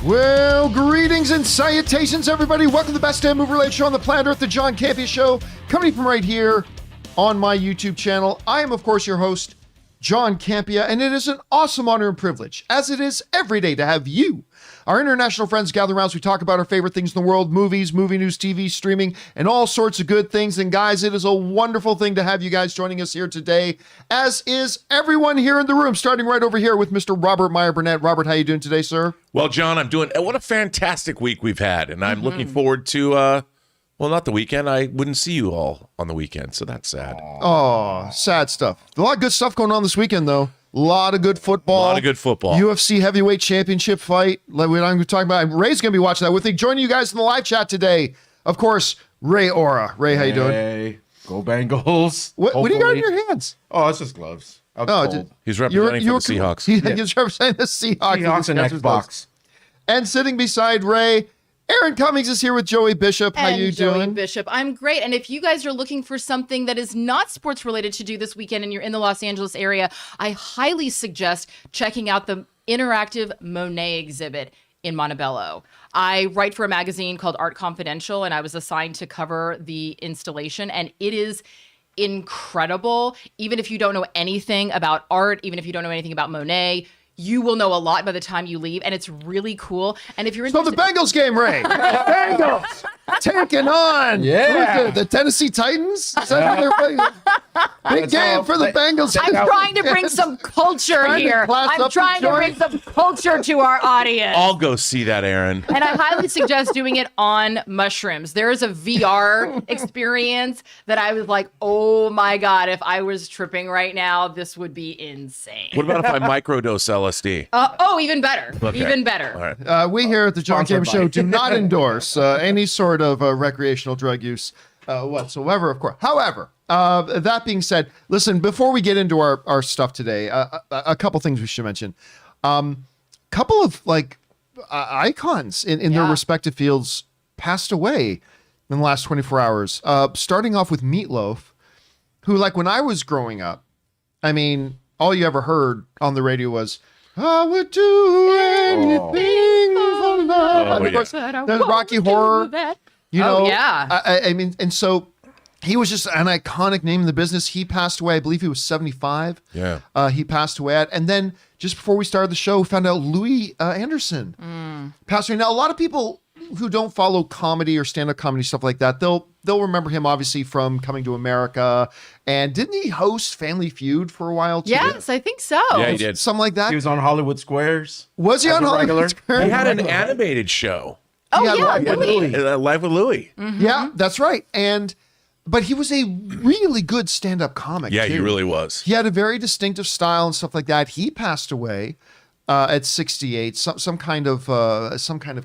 Well, greetings and salutations, everybody. Welcome to the best damn movie-related show on the planet Earth, the John Campea Show, coming from right here on my YouTube channel. I am, of course, your host, John Campea, and it is an awesome honor and privilege, as it is every day, to have you, our international friends, gather around as we talk about our favorite things in the world, movies, movie news, TV, streaming, and all sorts of good things. And guys, it is a wonderful thing to have you guys joining us here today, as is everyone here in the room, starting right over here with Mr. Robert Meyer Burnett. Robert, how you doing today, sir? Well, John, I'm doing, what a fantastic week we've had, and I'm looking forward to, well, not the weekend. I wouldn't see you all on the weekend, so that's sad. Oh, sad stuff. A lot of good stuff going on this weekend, though. A lot of good football. A lot of good football. UFC heavyweight championship fight. Like I'm going to talk about. Ray's going to be watching that with me. Joining you guys in the live chat today, of course, Ray Ora. Ray, how you doing? Hey, go Bengals. What do you got in your hands? Oh, it's just gloves. He's representing for the Seahawks. He's representing the Seahawks. Seahawks and Xbox. And sitting beside Ray, Aaron Cummings is here with Joey Bishop. How you Joey doing? Bishop, I'm great. And if you guys are looking for something that is not sports related to do this weekend and you're in the Los Angeles area, I highly suggest checking out the interactive Monet exhibit in Montebello. I write for a magazine called Art Confidential, and I was assigned to cover the installation, and it is incredible. Even if you don't know anything about art, even if you don't know anything about Monet, you will know a lot by the time you leave, and it's really cool. And if you're So interested, the Bengals game, Ray. Bengals taking on the Tennessee Titans. Is that what they're playing? Big game for the Bengals. I'm trying to bring some culture here. I'm trying to bring some culture to our audience. I'll go see that, Aaron. And I highly suggest doing it on mushrooms. There is a VR experience that I was like, oh my God, if I was tripping right now, this would be insane. What about if I microdose LSD? Even better. Okay. Even better. All right. We here at the John Sponsored Campea Show by- do not endorse any sort of recreational drug use whatsoever, of course. However, that being said, listen, before we get into our stuff today, a couple things we should mention. Couple of icons in their respective fields passed away in the last 24 hours. Starting off with Meatloaf, who, like, when I was growing up, I mean, all you ever heard on the radio was, I would do anything for love. Oh, And of yeah. course, there's Rocky Horror. You know, Oh, yeah. I mean, and so he was just an iconic name in the business. He passed away. I believe he was 75. Yeah. He passed away at, and then just before we started the show, we found out Louis Anderson passed away. Now, a lot of people who don't follow comedy or stand-up comedy, stuff like that, they'll remember him obviously from Coming to America. And didn't he host Family Feud for a while too? Yes, I think so. Yeah, he did. Something like that. He was on Hollywood Squares. Was he as on a Hollywood regular. Squares? He had an animated show, Oh, Yeah, yeah, right, Louis. Life with Louie. Yeah, that's right. But he was a really good stand-up comic. Yeah, he too. really was. He had a very distinctive style and stuff like that. He passed away at 68. Some kind of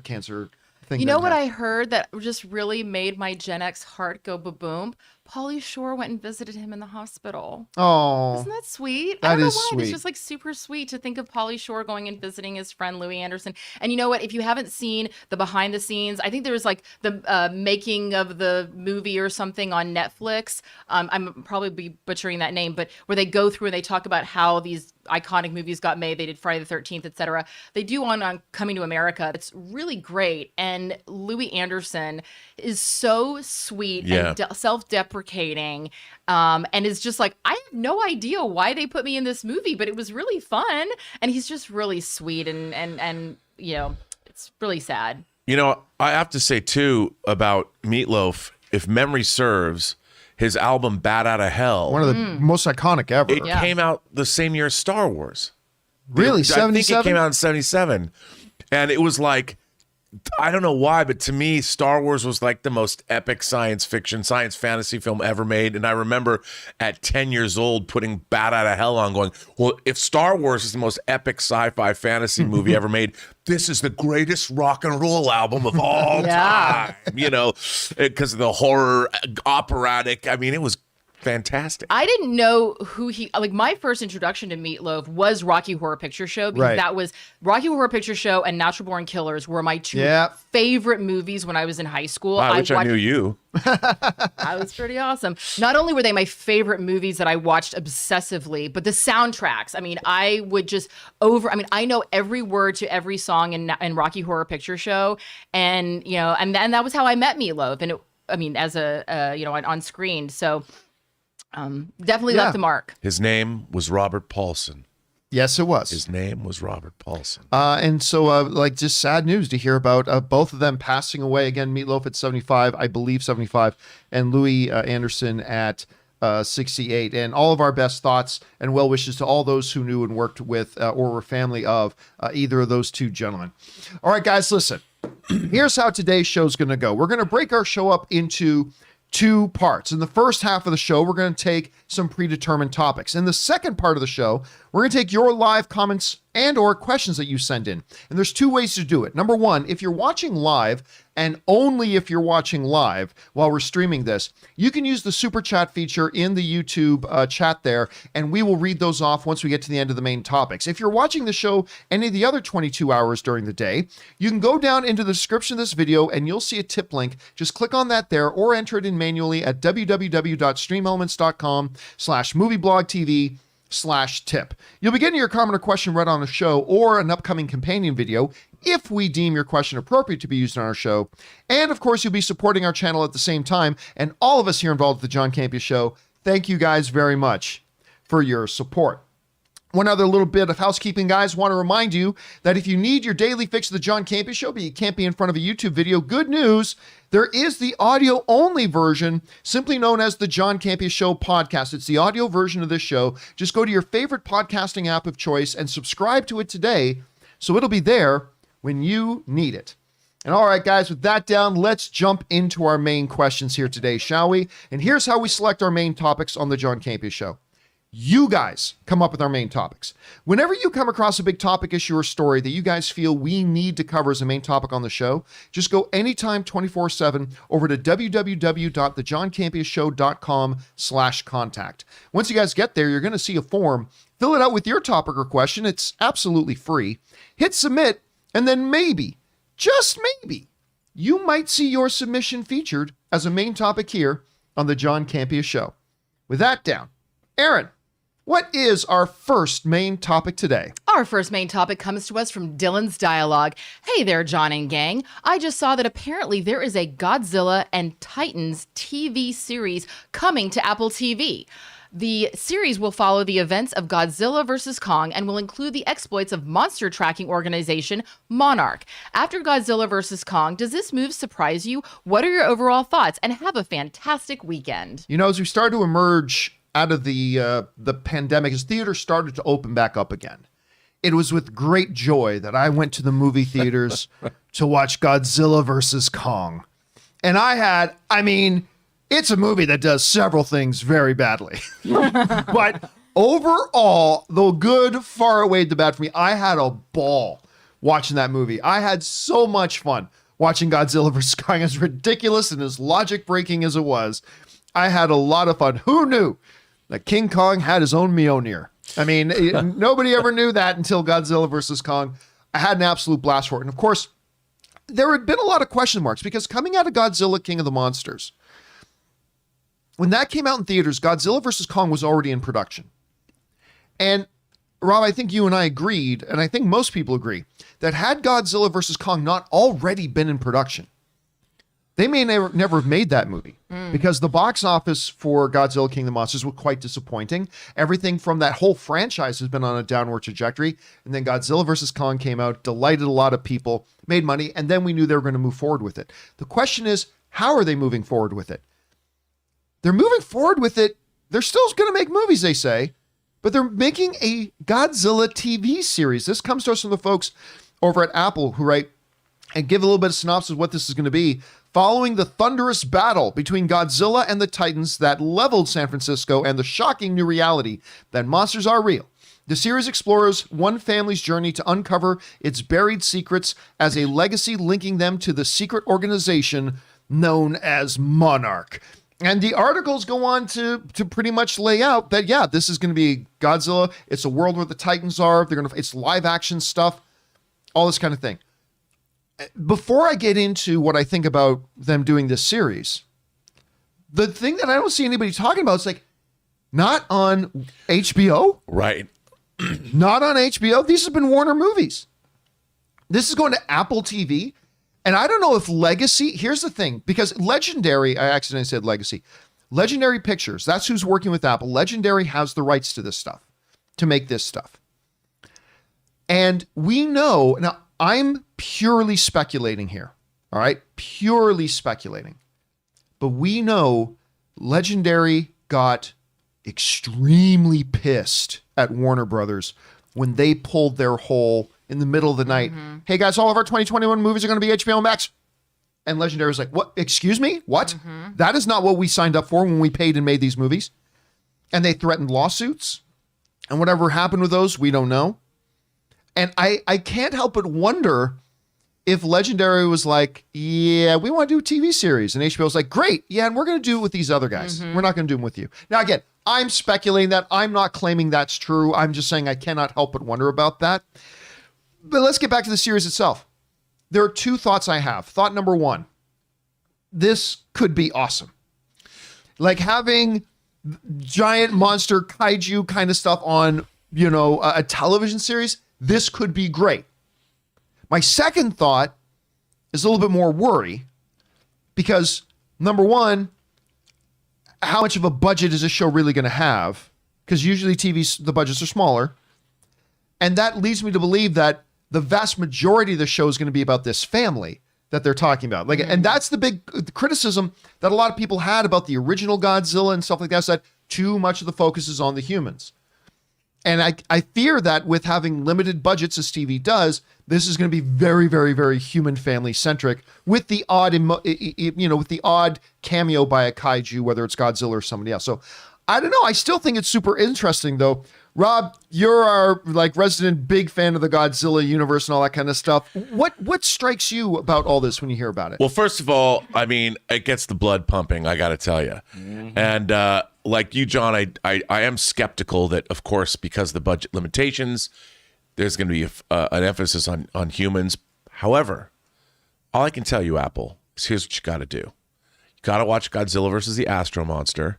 cancer thing. You know that what happened. I heard that just really made my Gen X heart go ba-boom? Pauly Shore went and visited him in the hospital. Oh, Isn't that sweet? That I don't know is why. sweet. It's just like super sweet to think of Pauly Shore going and visiting his friend Louis Anderson. And you know what? If you haven't seen the behind the scenes, I think there was like the making of the movie or something on Netflix. I'm probably be butchering that name, but where they go through and they talk about how these iconic movies got made. They did Friday the 13th, etc. They do on Coming to America. It's really great. And Louis Anderson is so sweet Yeah. and self-deprecating, and is just like, I have no idea why they put me in this movie, but it was really fun. And he's just really sweet, and you know, it's really sad. You know, I have to say, too, about Meatloaf, if memory serves, his album Bat Out of Hell, one of the most iconic ever. it came out the same year as Star Wars. Really, I think it 77? came out in 77. And it was like, I don't know why, but to me, Star Wars was like the most epic science fiction, science fantasy film ever made. And I remember at 10 years old putting Bat Out of Hell on going, well, if Star Wars is the most epic sci-fi fantasy movie ever made, this is the greatest rock and roll album of all Yeah. time, you know, because of the horror, operatic. I mean, it was fantastic. I didn't know who he, like, my first introduction to Meatloaf was Rocky Horror Picture Show, because Right. that was Rocky Horror Picture Show and Natural Born Killers were my two Yeah. favorite movies when I was in high school. Wow, I wish I knew you. That was pretty awesome. Not only were they my favorite movies that I watched obsessively, but the soundtracks. I mean, I would just I know every word to every song in Rocky Horror Picture Show. And, you know, and that was how I met Meatloaf. And as a, on screen. So definitely Yeah. left the mark. His name was Robert Paulson. Yes, it was. His name was Robert Paulson. And so, just sad news to hear about both of them passing away. Again, Meatloaf at 75, I believe 75, and Louis Anderson at 68. And all of our best thoughts and well wishes to all those who knew and worked with or were family of either of those two gentlemen. All right, guys, listen. Here's how today's show is going to go. We're going to break our show up into two parts. In the first half of the show, we're going to take some predetermined topics. In the second part of the show, we're going to take your live comments and or questions that you send in. And there's two ways to do it. Number one, if you're watching live, and only if you're watching live while we're streaming this, you can use the super chat feature in the YouTube chat there, and we will read those off once we get to the end of the main topics. If you're watching the show any of the other 22 hours during the day, you can go down into the description of this video and you'll see a tip link. Just click on that there or enter it in manually at www.streamelements.com/movieblogtv/tip. You'll be getting your comment or question read on the show or an upcoming companion video if we deem your question appropriate to be used on our show. And of course, you'll be supporting our channel at the same time. And all of us here involved with the John Campea Show, thank you guys very much for your support. One other little bit of housekeeping, guys. Want to remind you that if you need your daily fix of the John Campea Show, but you can't be in front of a YouTube video, good news. There is the audio-only version, simply known as the John Campea Show podcast. It's the audio version of this show. Just go to your favorite podcasting app of choice and subscribe to it today, so it'll be there when you need it. And all right, guys, with that down, let's jump into our main questions here today, shall we? And here's how we select our main topics on the John Campea Show. You guys come up with our main topics. Whenever you come across a big topic, issue, or story that you guys feel we need to cover as a main topic on the show, just go anytime 24/7 over to www.thejohncampeashow.com/contact. Once you guys get there, you're going to see a form. Fill it out with your topic or question. It's absolutely free. Hit submit, and then maybe, just maybe, you might see your submission featured as a main topic here on the John Campea Show. With that down, Aaron, what is our first main topic today? Our first main topic comes to us from Dylan's Dialogue. Hey there, John and gang. I just saw that apparently there is a Godzilla and Titans TV series coming to Apple TV. The series will follow the events of Godzilla vs. Kong and will include the exploits of monster tracking organization Monarch. After Godzilla vs. Kong, does this move surprise you? What are your overall thoughts? And have a fantastic weekend. You know, as we start to emerge out of the pandemic, as theaters started to open back up again, it was with great joy that I went to the movie theaters to watch Godzilla vs. Kong. And it's a movie that does several things very badly. But overall, the good far outweighed the bad for me. I had a ball watching that movie. I had so much fun watching Godzilla vs. Kong, as ridiculous and as logic breaking as it was. I had a lot of fun. Who knew that King Kong had his own Mjolnir? I mean, nobody ever knew that until Godzilla vs. Kong. I had an absolute blast for it. And of course, there had been a lot of question marks because coming out of Godzilla King of the Monsters, when that came out in theaters, Godzilla vs. Kong was already in production. And Rob, I think you and I agreed, and I think most people agree, that had Godzilla vs. Kong not already been in production, they may never have made that movie because the box office for Godzilla King of the Monsters was quite disappointing. Everything from that whole franchise has been on a downward trajectory. And then Godzilla vs. Kong came out, delighted a lot of people, made money, and then we knew they were going to move forward with it. The question is, how are they moving forward with it? They're moving forward with it. They're still going to make movies, they say, but they're making a Godzilla TV series. This comes to us from the folks over at Apple who write and give a little bit of synopsis of what this is going to be. Following the thunderous battle between Godzilla and the Titans that leveled San Francisco and the shocking new reality that monsters are real, the series explores one family's journey to uncover its buried secrets as a legacy linking them to the secret organization known as Monarch. And the articles go on to pretty much lay out that, yeah, this is going to be Godzilla. It's a world where the Titans are. It's live action stuff, all this kind of thing. Before I get into what I think about them doing this series, the thing that I don't see anybody talking about is like, not on HBO, Right. not on HBO. These have been Warner movies. This is going to Apple TV. And I don't know if Legacy, here's the thing, because Legendary, I accidentally said Legacy. Legendary Pictures, that's who's working with Apple. Legendary has the rights to this stuff, to make this stuff. And we know, now I'm purely speculating here, all right? Purely speculating. But we know Legendary got extremely pissed at Warner Brothers when they pulled their whole in the middle of the night. Hey guys, all of our 2021 movies are going to be HBO Max. And Legendary was like, what? Excuse me? What? That is not what we signed up for when we paid and made these movies. And they threatened lawsuits. And whatever happened with those, we don't know. And I can't help but wonder if Legendary was like, yeah, we want to do a TV series. And HBO was like, great. Yeah, and we're going to do it with these other guys. We're not going to do them with you. Now, again, I'm speculating that. I'm not claiming that's true. I'm just saying I cannot help but wonder about that. But let's get back to the series itself. There are two thoughts I have. Thought number one, this could be awesome. Like having giant monster kaiju kind of stuff on, a television series, this could be great. My second thought is a little bit more worry because number one, how much of a budget is this show really going to have? Because usually the budgets are smaller. And that leads me to believe that the vast majority of the show is going to be about this family that they're talking about. Like, and that's the big criticism that a lot of people had about the original Godzilla and stuff like that, is that too much of the focus is on the humans. And I fear that with having limited budgets as TV does, this is going to be very, very, very human family centric with the odd, with the odd cameo by a kaiju, whether it's Godzilla or somebody else. So I don't know. I still think it's super interesting though. Rob, you're our resident big fan of the Godzilla universe and all that kind of stuff. What strikes you about all this when you hear about it? Well, first of all, I mean, it gets the blood pumping, I got to tell you. And like you, John, I am skeptical that, of course, because of the budget limitations, there's going to be an emphasis on humans. However, all I can tell you, Apple, is here's what you got to do. You got to watch Godzilla versus the Astro Monster.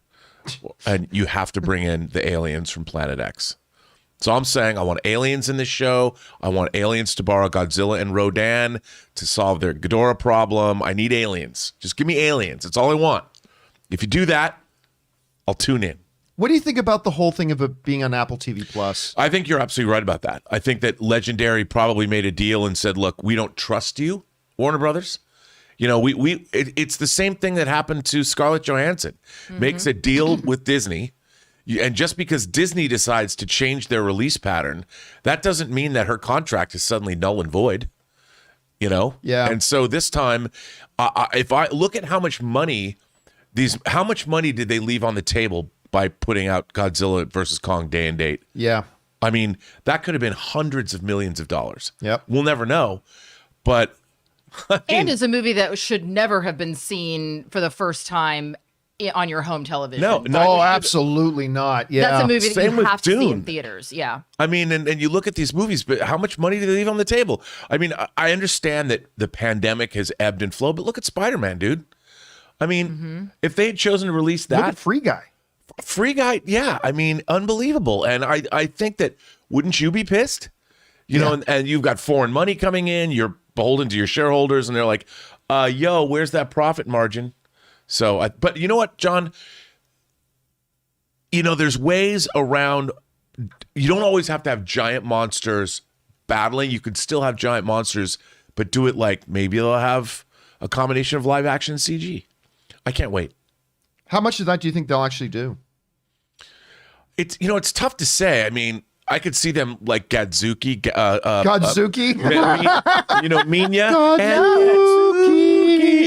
And you have to bring in the aliens from Planet X. So I'm saying I want aliens in this show. I want aliens to borrow Godzilla and Rodan to solve their Ghidorah problem. I need aliens. Just give me aliens. That's all I want. If you do that, I'll tune in. What do you think about the whole thing of it being on Apple TV Plus? I think you're absolutely right about that. I think that Legendary probably made a deal and said, look, we don't trust you, Warner Brothers. It's the same thing that happened to Scarlett Johansson. Makes a deal with Disney. And just because Disney decides to change their release pattern, that doesn't mean that her contract is suddenly null and void. Yeah. And so this time, if I look at how much money did they leave on the table by putting out Godzilla versus Kong day and date? Yeah. I mean, that could have been hundreds of millions of dollars. Yep. We'll never know. But and is a movie that should never have been seen for the first time on your home television. No, absolutely not. Yeah. That's a movie that Same you with have to see in Dune. theaters. Yeah. I mean, and you look at these movies, but how much money do they leave on the table? I mean, I understand that the pandemic has ebbed and flowed, but look at Spider-Man, dude. I mean, if they had chosen to release Look that, at Free Guy. yeah, I mean, unbelievable. And I think that, wouldn't you be pissed? You know, and you've got foreign money coming in, you're beholden to your shareholders, and they're like, yo, where's that profit margin? So, but you know what, John? There's ways around. You don't always have to have giant monsters battling. You could still have giant monsters, but do it like maybe they'll have a combination of live action and CG. I can't wait. How much of that do you think they'll actually do? It's tough to say. I mean, I could see them like Godzuki. Godzuki? Minya. Godzuki.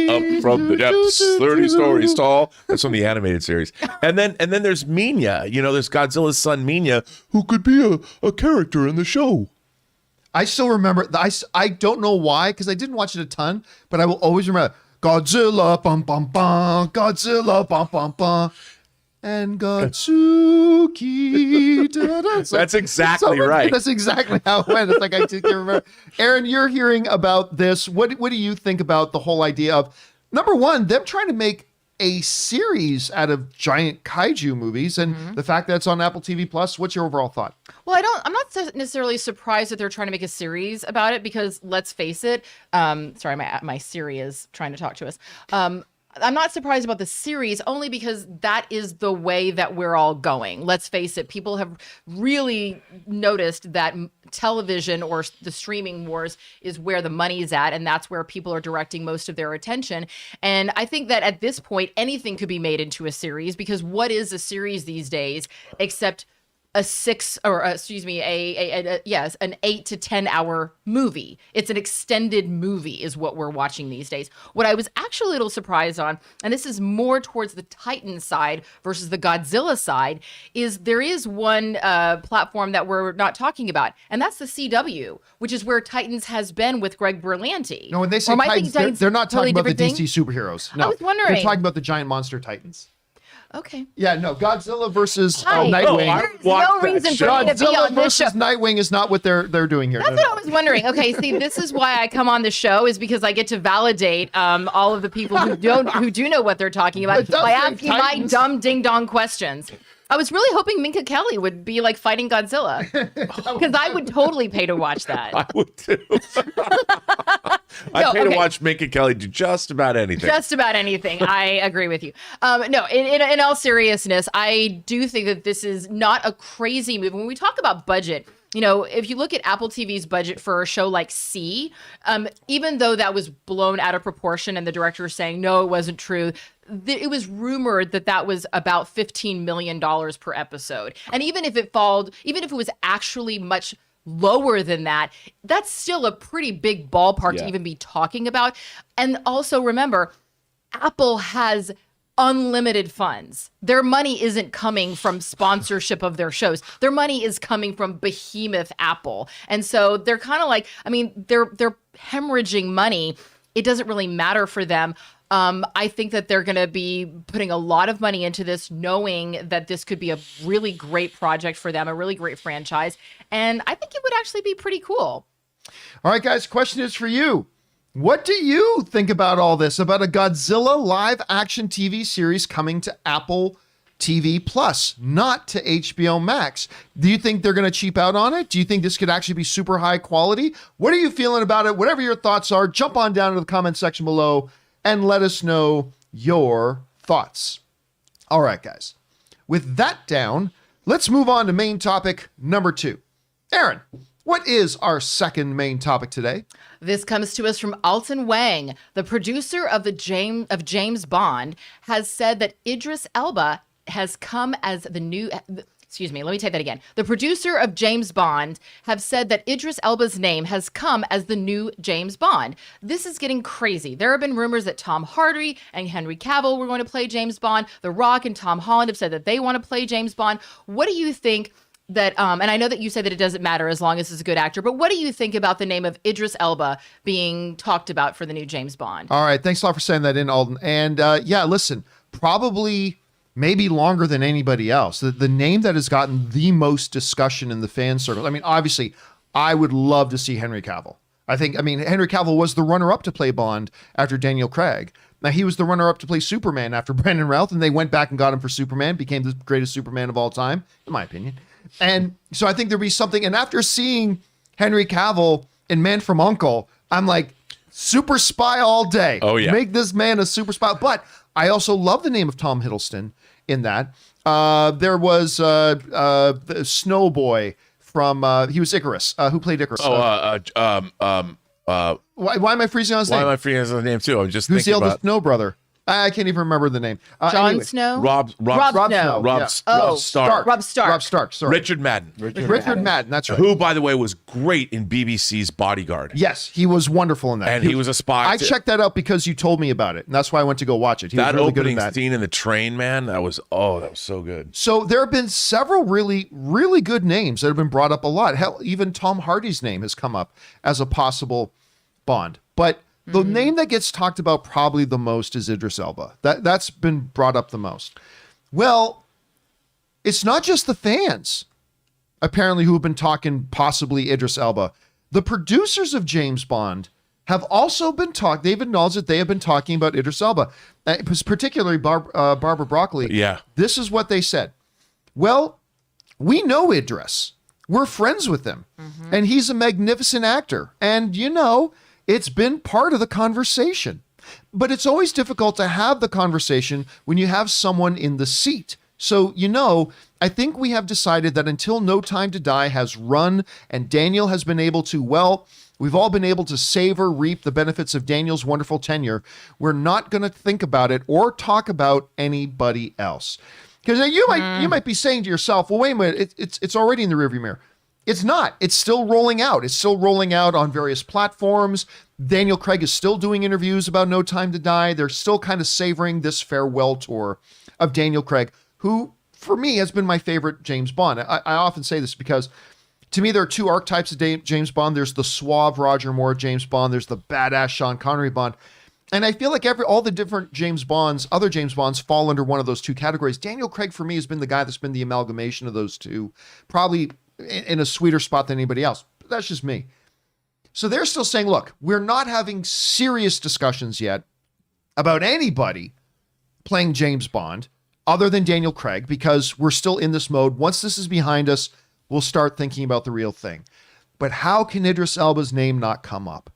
Up from the depths, 30 stories tall. That's from the animated series. And then there's Minya. There's Godzilla's son Minya, who could be a character in the show. I still remember. I don't know why, because I didn't watch it a ton, but I will always remember Godzilla, bum bum bum, Godzilla, bum bum bum, and Gotsuki. That's exactly right. That's exactly how it went. It's like I can't remember. Aaron, you're hearing about this. What do you think about the whole idea of, number one, them trying to make a series out of giant kaiju movies, and the fact that it's on Apple TV Plus? What's your overall thought? Well, I'm not necessarily surprised that they're trying to make a series about it, because let's face it, sorry, my Siri is trying to talk to us. I'm not surprised about the series, only because that is the way that we're all going. Let's face it, people have really noticed that television or the streaming wars is where the money is at, and that's where people are directing most of their attention. And I think that at this point, anything could be made into a series, because what is a series these days except an 8 to 10 hour movie. It's an extended movie is what we're watching these days. What I was actually a little surprised on, and this is more towards the Titan side versus the Godzilla side, is there is one platform that we're not talking about, and that's the CW, which is where Titans has been with Greg Berlanti. No, when they say Or am I Titans, thinking they're not talking totally about the different DC thing? superheroes. No, I was wondering. They're talking about the giant monster Titans. Okay. Yeah, no, Godzilla versus Hi. Nightwing. I There's watched no that reason show. for me to be Godzilla on this show. versus Nightwing is not what they're doing here. That's No, what no. I was wondering. Okay, see, this is why I come on the show, is because I get to validate all of the people who do know what they're talking about It does by say asking Titans. my dumb ding dong questions. I was really hoping Minka Kelly would be like fighting Godzilla, because I would totally pay to watch that. I would too. I'd pay to watch Minka Kelly do just about anything. Just about anything. I agree with you. No, in all seriousness, I do think that this is not a crazy move. When we talk about budget, you know, if you look at Apple TV's budget for a show like C, even though that was blown out of proportion and the director is saying, no, it wasn't true, it was rumored that that was about $15 million per episode. And even if it was actually much lower than that, that's still a pretty big ballpark to even be talking about. And also remember, Apple has unlimited funds. Their money isn't coming from sponsorship of their shows. Their money is coming from behemoth Apple. And so they're kind of like, I mean, they're hemorrhaging money. It doesn't really matter for them. I think that they're going to be putting a lot of money into this, knowing that this could be a really great project for them, a really great franchise. And I think it would actually be pretty cool. All right, guys, question is for you. What do you think about all this, about a Godzilla live action TV series coming to Apple TV Plus, not to HBO Max? Do you think they're going to cheap out on it? Do you think this could actually be super high quality? What are you feeling about it? Whatever your thoughts are, jump on down to the comment section below and let us know your thoughts. All right, guys. With that down, let's move on to main topic number 2. Aaron, what is our second main topic today? This comes to us from Alton Wang, the producer of James Bond, has said that Idris Elba has come as the new. Excuse me, let me take that again. The producer of James Bond have said that Idris Elba's name has come as the new James Bond. This is getting crazy. There have been rumors that Tom Hardy and Henry Cavill were going to play James Bond. The Rock and Tom Holland have said that they want to play James Bond. What do you think that, and I know that you say that it doesn't matter as long as it's a good actor, but what do you think about the name of Idris Elba being talked about for the new James Bond? All right, thanks a lot for saying that in, Alden. And yeah, listen, probably maybe longer than anybody else. The name that has gotten the most discussion in the fan circle. I mean, obviously, I would love to see Henry Cavill. Henry Cavill was the runner-up to play Bond after Daniel Craig. Now, he was the runner-up to play Superman after Brandon Routh, and they went back and got him for Superman, became the greatest Superman of all time, in my opinion. And so I think there'd be something, and after seeing Henry Cavill in Man from U.N.C.L.E., I'm like, super spy all day. Oh, yeah. Make this man a super spy. But I also love the name of Tom Hiddleston in that. There was Snowboy from, he was Icarus, who played Icarus. Why am I freezing on his Why name? am I freezing his name too? I'm just Who's the thinking eldest about Snow brother? I can't even remember the name. Jon Anyway. Snow? Rob Rob Snow. Snow. Rob Yeah. Stark. Rob Stark. Rob Stark, sorry. Richard Madden. Richard Madden, that's right. Who, by the way, was great in BBC's Bodyguard. Yes, he was wonderful in that. And he was a spy. I checked that out because you told me about it, and that's why I went to go watch it. He That was really good in opening that. scene in the train, man, that was so good. So there have been several really, really good names that have been brought up a lot. Hell, even Tom Hardy's name has come up as a possible Bond. But The name that gets talked about probably the most is Idris Elba. That's been brought up the most. Well, it's not just the fans, apparently, who have been talking possibly Idris Elba. The producers of James Bond have also been they've acknowledged that they have been talking about Idris Elba, particularly Barbara Broccoli. Yeah. This is what they said. Well, we know Idris. We're friends with him. And he's a magnificent actor. And, it's been part of the conversation. But it's always difficult to have the conversation when you have someone in the seat. So, I think we have decided that until No Time to Die has run and Daniel has been able to, we've all been able to reap the benefits of Daniel's wonderful tenure, we're not going to think about it or talk about anybody else. Because you might be saying to yourself, well, wait a minute, it's already in the rearview mirror. It's not. It's still rolling out. It's still rolling out on various platforms. Daniel Craig is still doing interviews about No Time to Die. They're still kind of savoring this farewell tour of Daniel Craig, who, for me, has been my favorite James Bond. I often say this because, to me, there are two archetypes of James Bond. There's the suave Roger Moore James Bond. There's the badass Sean Connery Bond. And I feel like all the different other James Bonds fall under one of those two categories. Daniel Craig, for me, has been the guy that's been the amalgamation of those two, probably in a sweeter spot than anybody else. But that's just me. So they're still saying, look, we're not having serious discussions yet about anybody playing James Bond other than Daniel Craig, because we're still in this mode. Once this is behind us, we'll start thinking about the real thing. But how can Idris Elba's name not come up?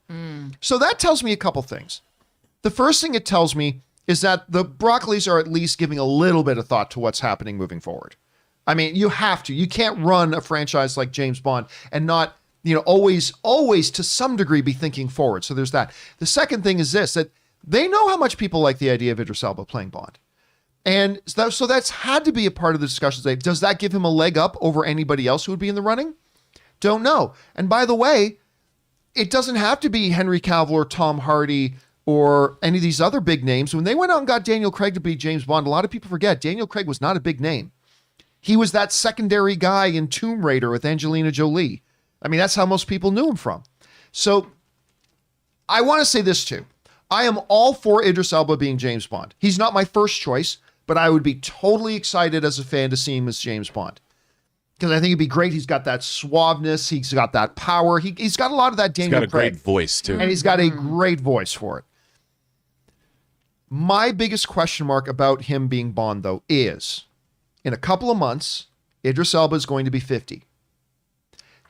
So that tells me a couple things. The first thing it tells me is that the Broccolis are at least giving a little bit of thought to what's happening moving forward. I mean, you have to. You can't run a franchise like James Bond and not, always to some degree be thinking forward. So there's that. The second thing is this, that they know how much people like the idea of Idris Elba playing Bond. And so that's had to be a part of the discussion today. Does that give him a leg up over anybody else who would be in the running? Don't know. And by the way, it doesn't have to be Henry Cavill or Tom Hardy or any of these other big names. When they went out and got Daniel Craig to be James Bond, a lot of people forget Daniel Craig was not a big name. He was that secondary guy in Tomb Raider with Angelina Jolie. I mean, that's how most people knew him from. So I want to say this too. I am all for Idris Elba being James Bond. He's not my first choice, but I would be totally excited as a fan to see him as James Bond. Because I think it'd be great. He's got that suaveness. He's got that power. He's got a lot of that Daniel Craig. He's got a great voice too. And he's got a great voice for it. My biggest question mark about him being Bond, though, is in a couple of months, Idris Elba is going to be 50.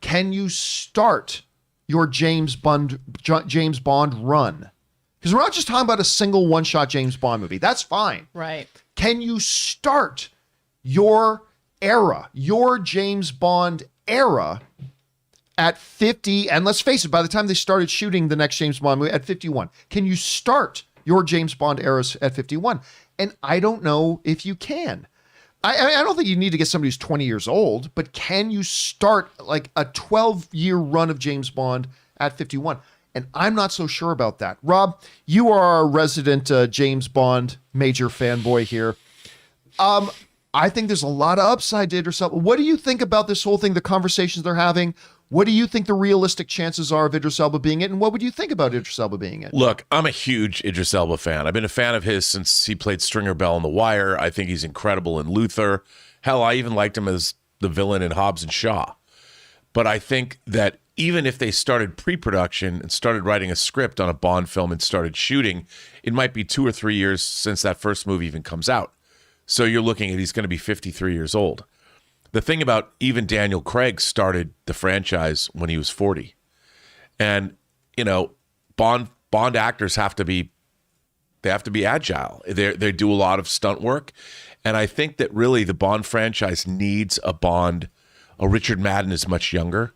Can you start your James Bond run? Because we're not just talking about a single one-shot James Bond movie. That's fine. Right. Can you start your era, your James Bond era at 50? And let's face it, by the time they started shooting the next James Bond movie at 51, can you start your James Bond eras at 51? And I don't know if you can. I don't think you need to get somebody who's 20 years old, but can you start like a 12-year run of James Bond at 51? And I'm not so sure about that. Rob, you are our resident James Bond major fanboy here. I think there's a lot of upside to Idris Elba. What do you think about this whole thing, the conversations they're having? What do you think the realistic chances are of Idris Elba being it? And what would you think about Idris Elba being it? Look, I'm a huge Idris Elba fan. I've been a fan of his since he played Stringer Bell in The Wire. I think he's incredible in Luther. Hell, I even liked him as the villain in Hobbs and Shaw. But I think that even if they started pre-production and started writing a script on a Bond film and started shooting, it might be 2 or 3 years since that first movie even comes out. So you're looking at he's going to be 53 years old. The thing about even Daniel Craig started the franchise when he was 40. And, Bond actors have to be agile. They do a lot of stunt work. And I think that really the Bond franchise needs a Bond. Richard Madden is much younger.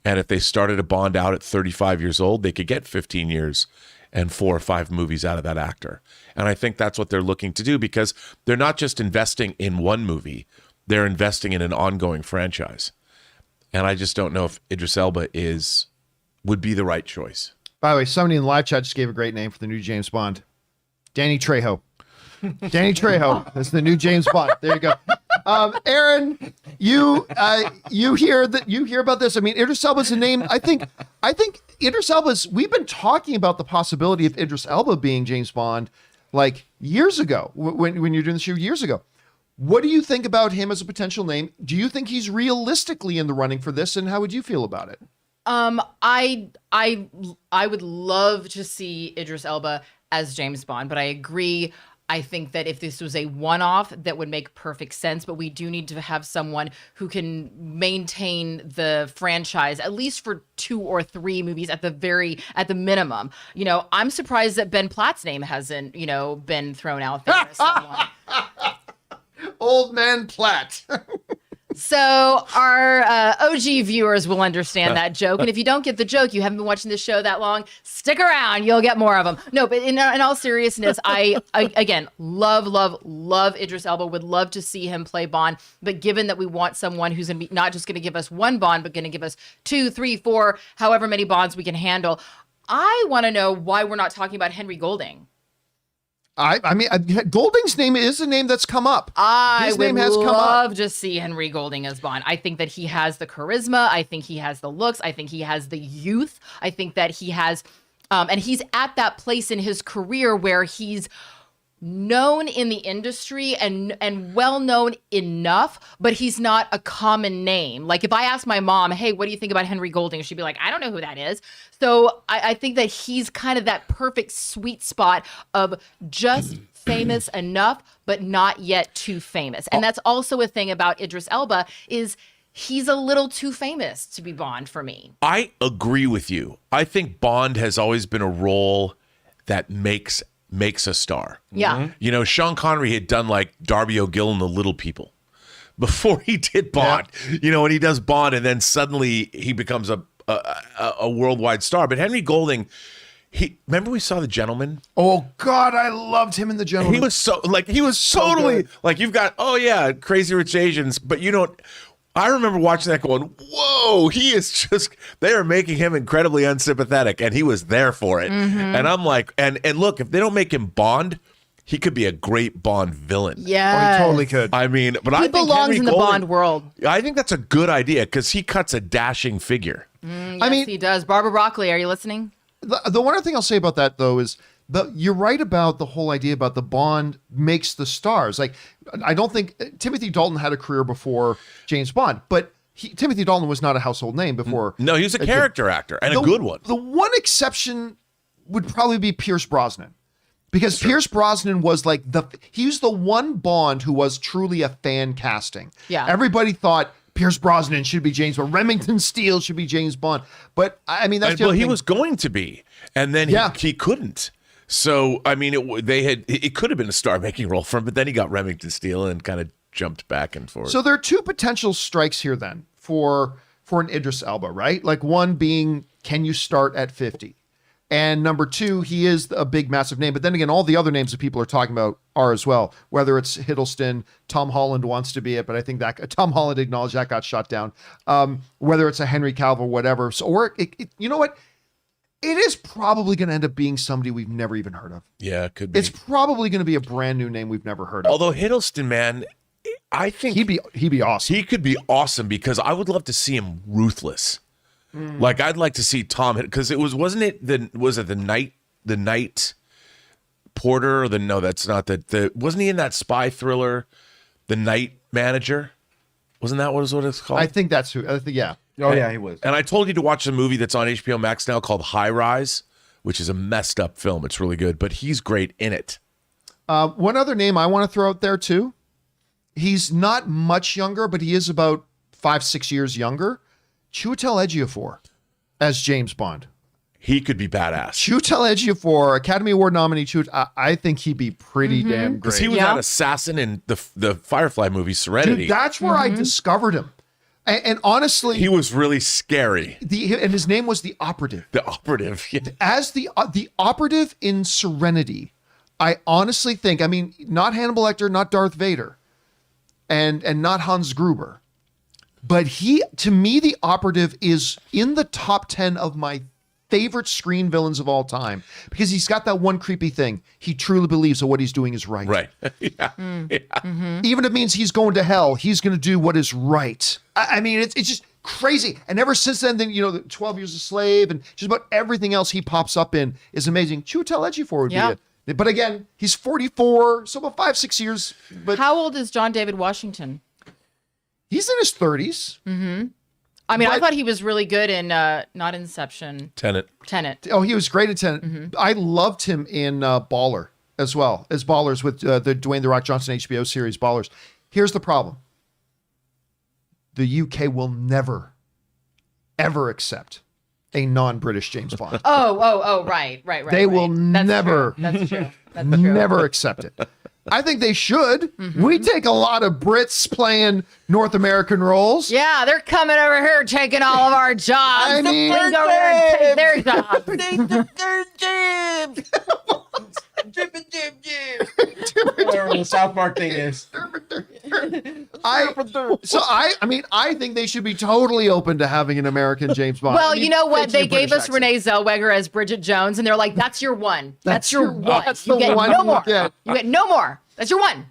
And if they started a Bond out at 35 years old, they could get 15 years and 4 or 5 movies out of that actor. And I think that's what they're looking to do, because they're not just investing in one movie, they're investing in an ongoing franchise. And I just don't know if Idris Elba would be the right choice. By the way, somebody in the live chat just gave a great name for the new James Bond. Danny Trejo. Danny Trejo is the new James Bond. There you go. Aaron, you hear about this. I mean, Idris Elba's a name. I think Idris Elba's, we've been talking about the possibility of Idris Elba being James Bond like years ago when you're doing the show years ago. What do you think about him as a potential name? Do you think he's realistically in the running for this, and how would you feel about it? I would love to see Idris Elba as James Bond, but I agree. I think that if this was a one-off, that would make perfect sense, but we do need to have someone who can maintain the franchise at least for 2 or 3 movies at the minimum. You know, I'm surprised that Ben Platt's name hasn't, been thrown out there as someone. Old man Platt. So our OG viewers will understand that joke. And if you don't get the joke, you haven't been watching this show that long, stick around. You'll get more of them. No, but in all seriousness, I again, love Idris Elba. Would love to see him play Bond. But given that we want someone who's going to be not just going to give us one Bond, but going to give us 2, 3, 4, however many Bonds we can handle, I want to know why we're not talking about Henry Golding. I mean, Golding's name is a name that's come up. I would love to see Henry Golding as Bond. I think that he has the charisma. I think he has the looks. I think he has the youth. I think that he has, and he's at that place in his career where he's known in the industry and well known enough, but he's not a common name. Like if I ask my mom, hey, what do you think about Henry Golding? She'd be like, I don't know who that is. So I think that he's kind of that perfect sweet spot of just famous enough, but not yet too famous. And that's also a thing about Idris Elba is he's a little too famous to be Bond for me. I agree with you. I think Bond has always been a role that makes a star. Yeah. You know, Sean Connery had done like Darby O'Gill and the Little People before he did Bond. Yeah. You know, and he does Bond, and then suddenly he becomes a worldwide star. But Henry Golding, remember we saw The Gentleman? Oh God, I loved him in The Gentleman. He was totally like, you've got Crazy Rich Asians, but you don't. I remember watching that going, whoa, they are making him incredibly unsympathetic, and he was there for it. Mm-hmm. And I'm like, and look, if they don't make him Bond, he could be a great Bond villain. Yeah, he totally could. I mean, but he belongs in the Bond world. I think that's a good idea because he cuts a dashing figure. Yes, I mean, he does. Barbara Broccoli, are you listening? The one other thing I'll say about that, though, is you're right about the whole idea about the Bond makes the stars. Like, I don't think Timothy Dalton had a career before James Bond, but Timothy Dalton was not a household name before. No, he was a character actor and a good one. The one exception would probably be Pierce Brosnan. Because Pierce Brosnan was like he was the one Bond who was truly a fan casting. Yeah. Everybody thought Pierce Brosnan should be James Bond. Remington Steele should be James Bond. But I mean, that's he was going to be, and then he couldn't. So I mean, it could have been a star-making role for him, but then he got Remington Steele and kind of jumped back and forth. So there are 2 potential strikes here then for an Idris Elba, right? Like one being, can you start at 50? And number 2, he is a big, massive name. But then again, all the other names that people are talking about are as well, whether it's Hiddleston, Tom Holland wants to be it, but I think that Tom Holland acknowledged that got shot down. Whether it's a Henry Cavill, whatever. So, or you know what? It is probably going to end up being somebody we've never even heard of. Yeah, it could be. It's probably going to be a brand new name we've never heard of. Although Hiddleston, man, I think he'd be awesome. He could be awesome because I would love to see him ruthless. Like I'd like to see Tom, because wasn't it the night porter or that's not wasn't he in that spy thriller, The Night Manager? Wasn't that what it's called? I think that's who. Yeah. Oh yeah, he was. And I told you to watch a movie that's on HBO Max now called High Rise, which is a messed up film. It's really good, but he's great in it. One other name I want to throw out there too. He's not much younger, but he is about 5-6 years younger. Chiwetel Ejiofor as James Bond. He could be badass. Chiwetel Ejiofor, Academy Award nominee. I think he'd be pretty damn great. Because he was that assassin in the Firefly movie Serenity. Dude, that's where I discovered him. And honestly, he was really scary. And his name was the Operative. The Operative. Yeah. As the Operative in Serenity, I honestly think, I mean, not Hannibal Lecter, not Darth Vader, and not Hans Gruber. But to me, the Operative is in the top 10 of my favorite screen villains of all time because he's got that one creepy thing. He truly believes that what he's doing is right. Right. Yeah. Even if it means he's going to hell, he's going to do what is right. I mean, it's just crazy. And ever since then, the 12 Years a Slave and just about everything else he pops up in is amazing. Chiwetel Ejiofor would be it. But again, he's 44, so about 5-6 years. But how old is John David Washington? He's in his 30s. I mean, I thought he was really good in not Inception. Tenet. Oh, he was great in Tenet. I loved him in Baller as well, as Ballers with the Dwayne "The Rock" Johnson HBO series, Ballers. Here's the problem. The UK will never, ever accept a non-British James Bond. Right. They will never, That's true. never accept it. I think they should. We take a lot of Brits playing North American roles. Yeah, they're coming over here taking all of our jobs. I mean, They go over here and take their jobs. Whatever the South Park thing is. I think they should be totally open to having an American James Bond. Well, you know what? They gave us British accent. Renee Zellweger as Bridget Jones, and they're like, "That's your one. That's your one. That's You the get one no you more. get." You get no more. That's your one."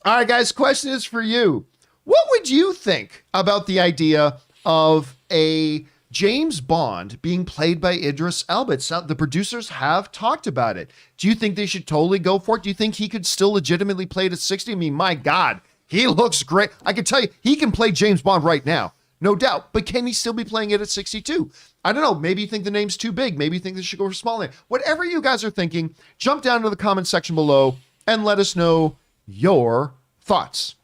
All right, guys, question is for you. What would you think about the idea of a James Bond being played by Idris Elba? The producers have talked about it. Do you think they should totally go for it? Do you think he could still legitimately play it at 60? I mean, my God, he looks great. I can tell you, he can play James Bond right now, no doubt. But can he still be playing it at 62? I don't know. Maybe you think the name's too big. Maybe you think they should go for small name. Whatever you guys are thinking, jump down to the comment section below and let us know your thoughts.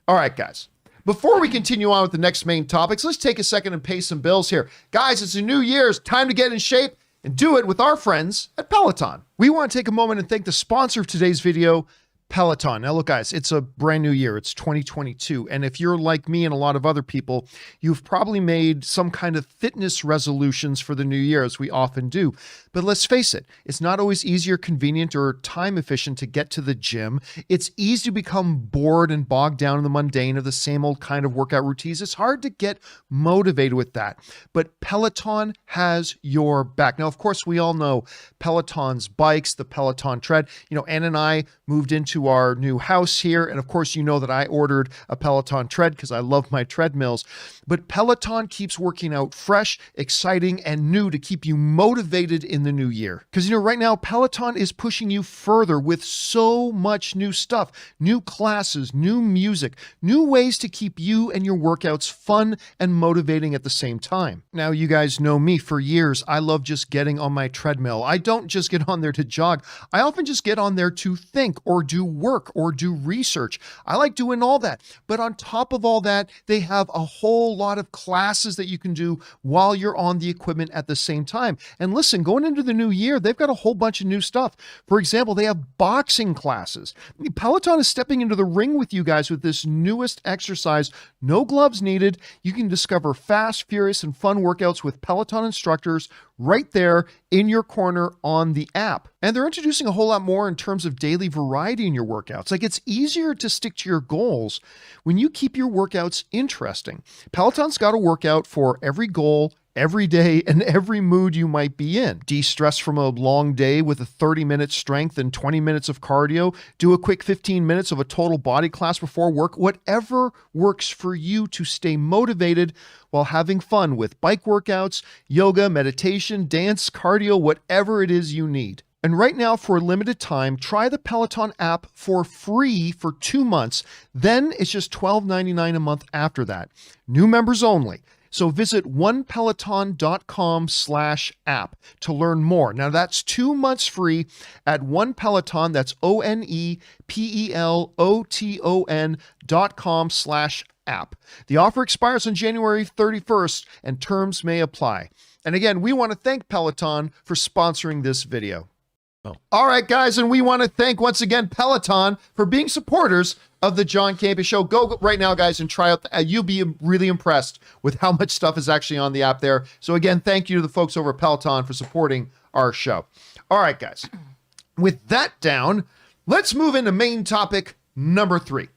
All right, guys. Before we continue on with the next main topics, let's take a second and pay some bills here. Guys, it's a new year. It's time to get in shape and do it with our friends at Peloton. We want to take a moment and thank the sponsor of today's video, Peloton. Now look, guys, it's a brand new year. It's 2022. And if you're like me and a lot of other people, you've probably made some kind of fitness resolutions for the new year, as we often do. But let's face it, it's not always easy or convenient or time efficient to get to the gym. It's easy to become bored and bogged down in the mundane of the same old kind of workout routines. It's hard to get motivated with that. But Peloton has your back. Now, of course, we all know Peloton's bikes, the Peloton tread. Ann and I moved into our new house here. And of course, you know that I ordered a Peloton tread because I love my treadmills. But Peloton keeps working out fresh, exciting, and new to keep you motivated in the new year. Because, right now, Peloton is pushing you further with so much new stuff, new classes, new music, new ways to keep you and your workouts fun and motivating at the same time. Now, you guys know me for years. I love just getting on my treadmill. I don't just get on there to jog. I often just get on there to think or do work or do research. I like doing all that. But on top of all that, they have a whole lot of classes that you can do while you're on the equipment at the same time. And listen, going into the new year, they've got a whole bunch of new stuff. For example, they have boxing classes. Peloton is stepping into the ring with you guys with this newest exercise. No gloves needed. You can discover fast, furious, and fun workouts with Peloton instructors right there in your corner on the app. And they're introducing a whole lot more in terms of daily variety in your workouts. Like, it's easier to stick to your goals when you keep your workouts interesting. Peloton's got a workout for every goal, every day, and every mood you might be in. De-stress from a long day with a 30-minute strength and 20 minutes of cardio. Do a quick 15 minutes of a total body class before work. Whatever works for you to stay motivated while having fun with bike workouts, yoga, meditation, dance, cardio, whatever it is you need. And right now, for a limited time, try the Peloton app for free for 2 months. Then it's just $12.99 a month after that. New members only. So visit onepeloton.com/app to learn more. Now that's 2 months free at OnePeloton. That's OnePeloton.com/app. The offer expires on January 31st and terms may apply. And again, we want to thank Peloton for sponsoring this video. All right, guys, and we want to thank once again Peloton for being supporters of the John Campea Show. Go right now, guys, and try out. You'll be really impressed with how much stuff is actually on the app there. So again, thank you to the folks over at Peloton for supporting our show. All right, guys, with that down, let's move into main topic number 3.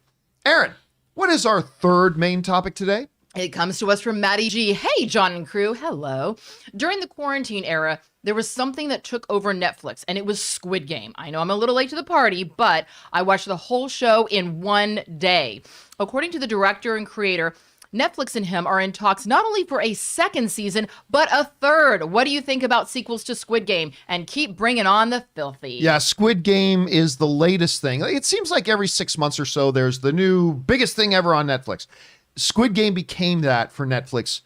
Aaron, what is our third main topic today? It comes to us from Maddie G. Hey, John and crew. Hello. During the quarantine era, there was something that took over Netflix, and it was Squid Game. I know I'm a little late to the party, but I watched the whole show in one day. According to the director and creator, Netflix and him are in talks not only for a second season, but a third. What do you think about sequels to Squid Game? And keep bringing on the filthy. Yeah, Squid Game is the latest thing. It seems like every 6 months or so, there's the new biggest thing ever on Netflix. Squid Game became that for Netflix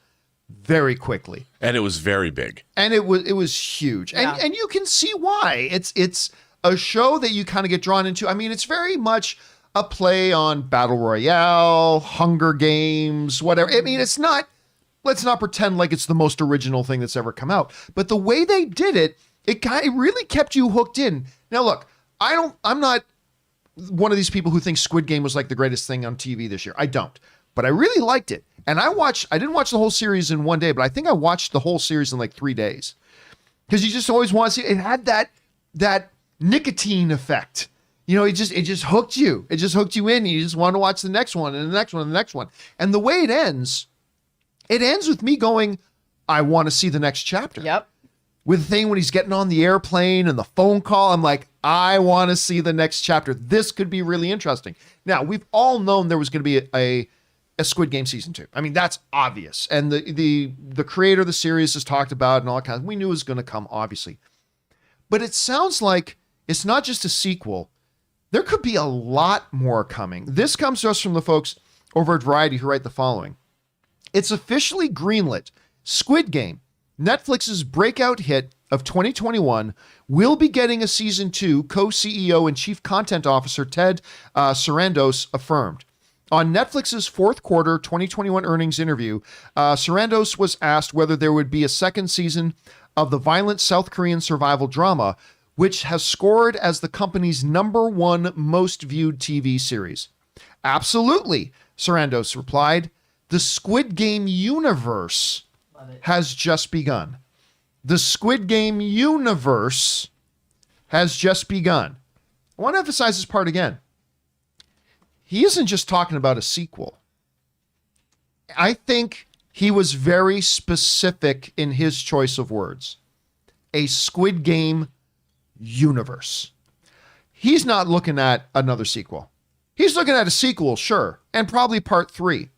very quickly. And it was very big. And it was huge. Yeah. And you can see why. It's a show that you kind of get drawn into. I mean, it's very much a play on Battle Royale, Hunger Games, whatever. I mean, it's not, let's not pretend like it's the most original thing that's ever come out. But the way they did it, it really kept you hooked in. Now, look, I'm not one of these people who thinks Squid Game was like the greatest thing on TV this year. I don't. But I really liked it. And I didn't watch the whole series in one day, but I think I watched the whole series in like 3 days. Because you just always want to see, it had that nicotine effect. You know, it just hooked you. It just hooked you in. And you just want to watch the next one and the next one and the next one. And the way it ends with me going, I want to see the next chapter. Yep. With the thing when he's getting on the airplane and the phone call, I'm like, I want to see the next chapter. This could be really interesting. Now, we've all known there was going to be a Squid Game season 2. I mean, that's obvious. And the creator of the series has talked about it and all that kind of, we knew it was going to come, obviously. But it sounds like it's not just a sequel. There could be a lot more coming. This comes to us from the folks over at Variety who write the following. It's officially greenlit. Squid Game, Netflix's breakout hit of 2021, will be getting a season 2, co-CEO and chief content officer Ted Sarandos affirmed. On Netflix's fourth quarter 2021 earnings interview, Sarandos was asked whether there would be a second season of the violent South Korean survival drama, which has scored as the company's #1 most viewed TV series. Absolutely, Sarandos replied. The Squid Game universe has just begun. The Squid Game universe has just begun. I want to emphasize this part again. He isn't just talking about a sequel. I think he was very specific in his choice of words. A Squid Game universe. He's not looking at another sequel. He's looking at a sequel, sure, and probably part 3.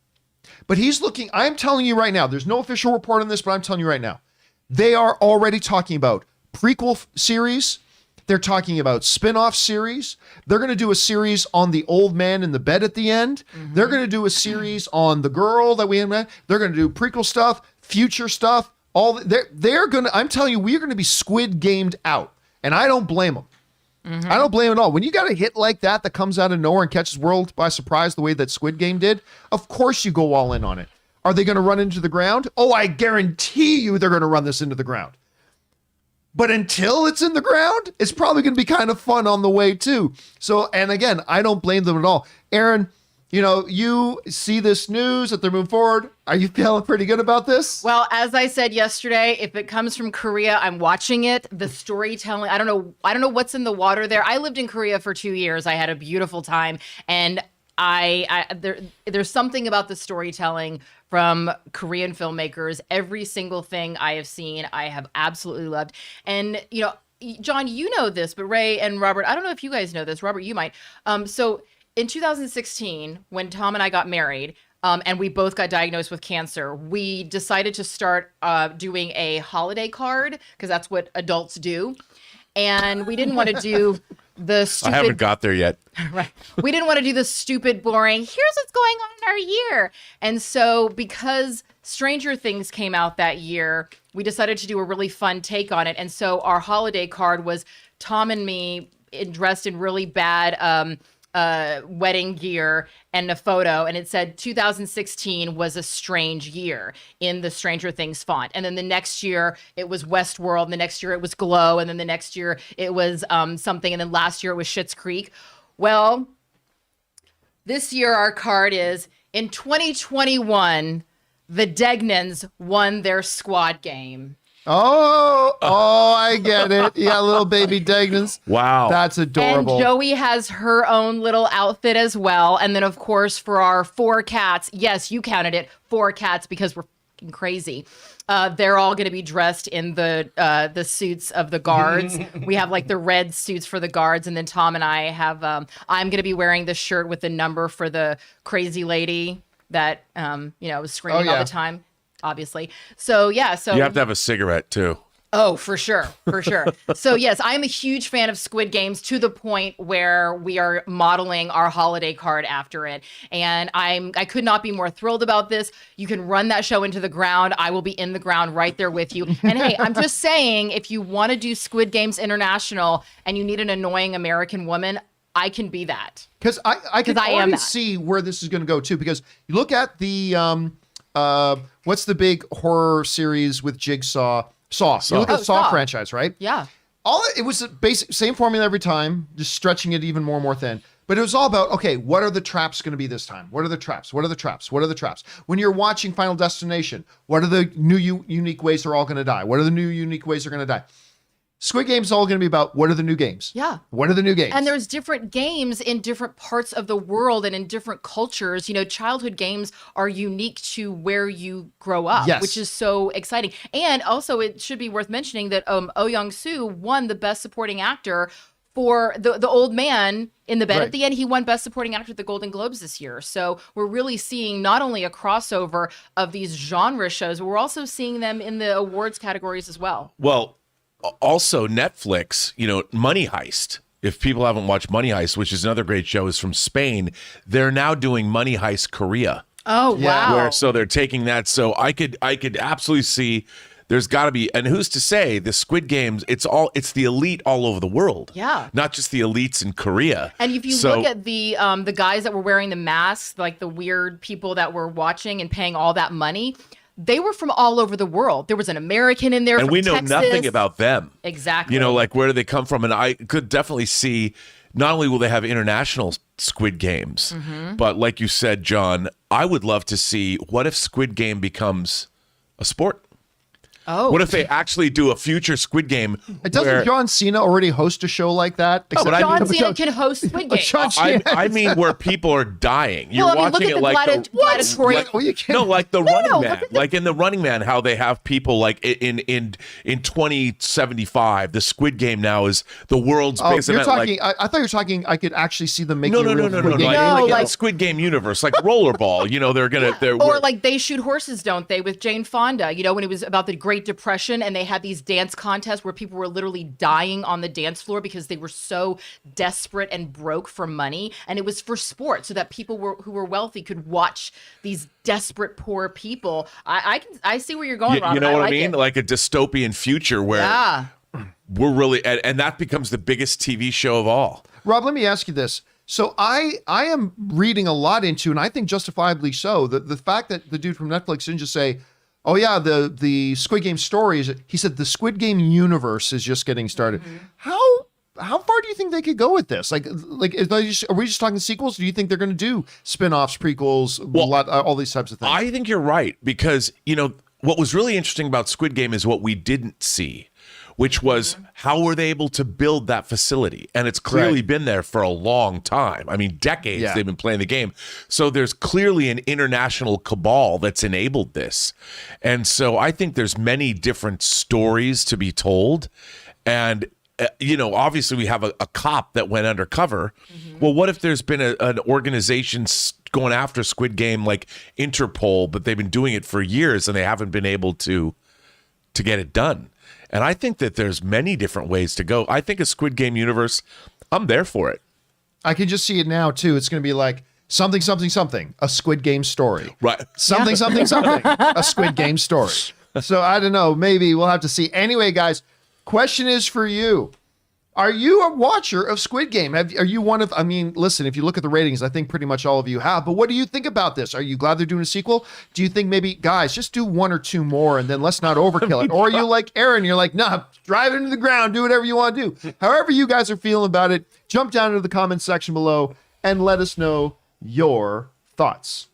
But he's looking, I'm telling you right now, there's no official report on this, but I'm telling you right now, they are already talking about prequel series. They're talking about spin-off series. They're going to do a series on the old man in the bed at the end. Mm-hmm. They're going to do a series on the girl that we met. They're going to do prequel stuff, future stuff. They're going to, I'm telling you, we're going to be Squid Gamed out. And I don't blame them. Mm-hmm. I don't blame them at all. When you got a hit like that comes out of nowhere and catches the world by surprise the way that Squid Game did, of course you go all in on it. Are they going to run into the ground? Oh, I guarantee you they're going to run this into the ground. But until it's in the ground, it's probably going to be kind of fun on the way too. So, and again, I don't blame them at all. Aaron, you know, you see this news that they're moving forward. Are you feeling pretty good about this? Well, as I said yesterday, if it comes from Korea, I'm watching it. The storytelling, I don't know what's in the water there. I lived in Korea for 2 years. I had a beautiful time, and there's something about the storytelling from Korean filmmakers. Every single thing I have seen, I have absolutely loved. And, you know, John, you know this, but Ray and Robert, I don't know if you guys know this. Robert, you might. So in 2016, when Tom and I got married, and we both got diagnosed with cancer, we decided to start doing a holiday card, because that's what adults do. And we didn't want to do the stupid... I haven't got there yet. Right. We didn't want to do the stupid, boring, here's what's going on in our year. And so because Stranger Things came out that year, we decided to do a really fun take on it. And so our holiday card was Tom and me dressed in really bad wedding gear and a photo, and it said 2016 was a strange year in the Stranger Things font. And then the next year it was Westworld, and the next year it was Glow, and then the next year it was something, and then last year it was Schitt's Creek. Well, this year our card is, in 2021, the Degnans won their squad game. I get it. Yeah, little baby Degnans. Wow. That's adorable. And Joey has her own little outfit as well. And then, of course, for our 4 cats, yes, you counted it, 4 cats because we're fucking crazy. They're all going to be dressed in the suits of the guards. We have like the red suits for the guards, and then Tom and I have. I'm going to be wearing the shirt with the number for the crazy lady that was screaming all the time. Obviously, so yeah. So you have to have a cigarette too. Oh, for sure. So yes, I am a huge fan of Squid Games to the point where we are modeling our holiday card after it. And I could not be more thrilled about this. You can run that show into the ground. I will be in the ground right there with you. And hey, I'm just saying, if you want to do Squid Games International and you need an annoying American woman, I can be that. Because I can already see where this is going to go too. Because you look at the what's the big horror series with Jigsaw? Saw. You look at the Saw franchise, right? Yeah. It was a basic same formula every time, just stretching it even more and more thin. But it was all about, okay, what are the traps going to be this time? What are the traps? What are the traps? What are the traps? When you're watching Final Destination, what are the new unique ways they're all going to die? What are the new unique ways they're going to die? Squid Game's all going to be about what are the new games? Yeah. What are the new games? And there's different games in different parts of the world and in different cultures. Childhood games are unique to where you grow up, yes. which is so exciting. And also, it should be worth mentioning that Oh Young-soo won the Best Supporting Actor for the old man in the bed. Right. At the end, he won Best Supporting Actor at the Golden Globes this year. So we're really seeing not only a crossover of these genre shows, but we're also seeing them in the awards categories as well. Well, also Netflix, Money Heist. If people haven't watched Money Heist, which is another great show, is from Spain, they're now doing Money Heist Korea. Oh, wow. So they're taking that. So I could absolutely see there's got to be, and who's to say the Squid Games, it's the elite all over the world. Yeah. Not just the elites in Korea. And if you look at the guys that were wearing the masks, like the weird people that were watching and paying all that money, they were from all over the world. There was an American in there, and from we know Texas. nothing about them. Exactly. Like where do they come from? And I could definitely see, not only will they have international Squid Games, but like you said, John, I would love to see, what if Squid Game becomes a sport? Oh. What if they actually do a future Squid Game? Doesn't John Cena already host a show like that? John Cena can host Squid Game. I mean, where people are dying. You're watching it like like the Running Man. Like in the Running Man, how they have people like in 2075. The Squid Game now is the world's biggest event. I thought you were talking. I could actually see them making no. Like the Squid Game universe, like rollerball. They're like They Shoot Horses, don't they? With Jane Fonda. When it was about the Great Depression, and they had these dance contests where people were literally dying on the dance floor because they were so desperate and broke for money, and it was for sport, so that people who were wealthy could watch these desperate poor people. I see where you're going, Robin. You know what I mean? Like a dystopian future where we're really, and that becomes the biggest TV show of all. Rob, let me ask you this. So I am reading a lot into, and I think justifiably so, the fact that the dude from Netflix didn't just say, oh yeah, the Squid Game story is. He said the Squid Game universe is just getting started. How far do you think they could go with this? Like, are we just talking sequels? Do you think they're going to do spin-offs, prequels, all these types of things? I think you're right, because what was really interesting about Squid Game is what we didn't see, which was how were they able to build that facility? And it's clearly been there for a long time. I mean, decades they've been playing the game. So there's clearly an international cabal that's enabled this. And so I think there's many different stories to be told. And, obviously we have a cop that went undercover. Well, what if there's been an organization going after Squid Game like Interpol, but they've been doing it for years and they haven't been able to get it done? And I think that there's many different ways to go. I think a Squid Game universe, I'm there for it. I can just see it now, too. It's going to be like something, something, something, a Squid Game story. Right. Something, something, something, a Squid Game story. So I don't know. Maybe we'll have to see. Anyway, guys, question is for you. Are you a watcher of Squid Game? Are you one of, listen, if you look at the ratings, I think pretty much all of you have, but what do you think about this? Are you glad they're doing a sequel? Do you think maybe, guys, just do 1 or 2 more and then let's not overkill it? Or are you like Aaron, you're like, nah, drive it into the ground, do whatever you want to do. However you guys are feeling about it, jump down into the comments section below and let us know your thoughts.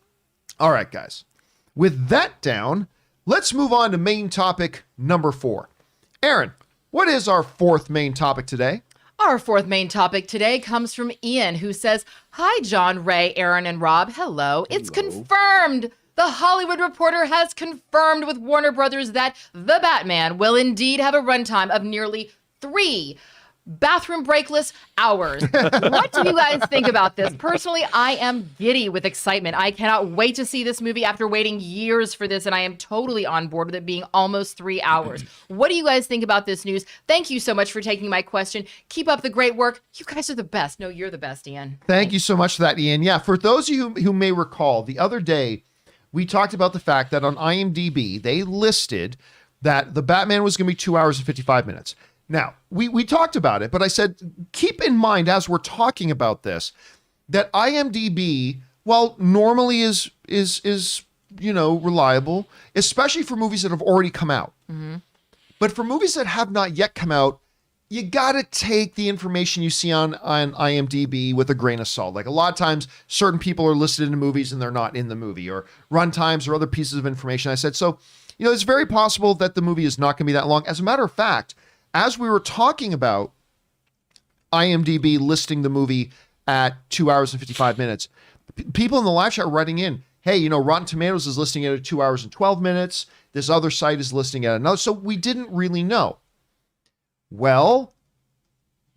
All right, guys. With that down, let's move on to main topic number 4. Aaron, what is our 4th main topic today? Our 4th main topic today comes from Ian, who says, "Hi, John, Ray, Aaron, and Rob. Hello. It's confirmed. The Hollywood Reporter has confirmed with Warner Brothers that The Batman will indeed have a runtime of nearly 3 bathroom breakless hours." What do you guys think about this? Personally, I am giddy with excitement. I cannot wait to see this movie after waiting years for this, and I am totally on board with it being almost 3 hours. What do you guys think about this news? Thank you so much for taking my question. Keep up the great work. You guys are the best. No, you're the best, Ian. Thank you so much for that, Ian. Yeah, for those of you who may recall, the other day, we talked about the fact that on IMDb, they listed that The Batman was going to be 2 hours and 55 minutes. Now, we talked about it, but I said, keep in mind as we're talking about this, that IMDb, well, normally is reliable, especially for movies that have already come out. Mm-hmm. But for movies that have not yet come out, you got to take the information you see on IMDb with a grain of salt. Like a lot of times, certain people are listed in movies and they're not in the movie, or runtimes or other pieces of information. I said, so, it's very possible that the movie is not going to be that long. As a matter of fact, as we were talking about IMDb listing the movie at 2 hours and 55 minutes, people in the live chat were writing in, hey, Rotten Tomatoes is listing it at 2 hours and 12 minutes. This other site is listing it at another. So we didn't really know. Well,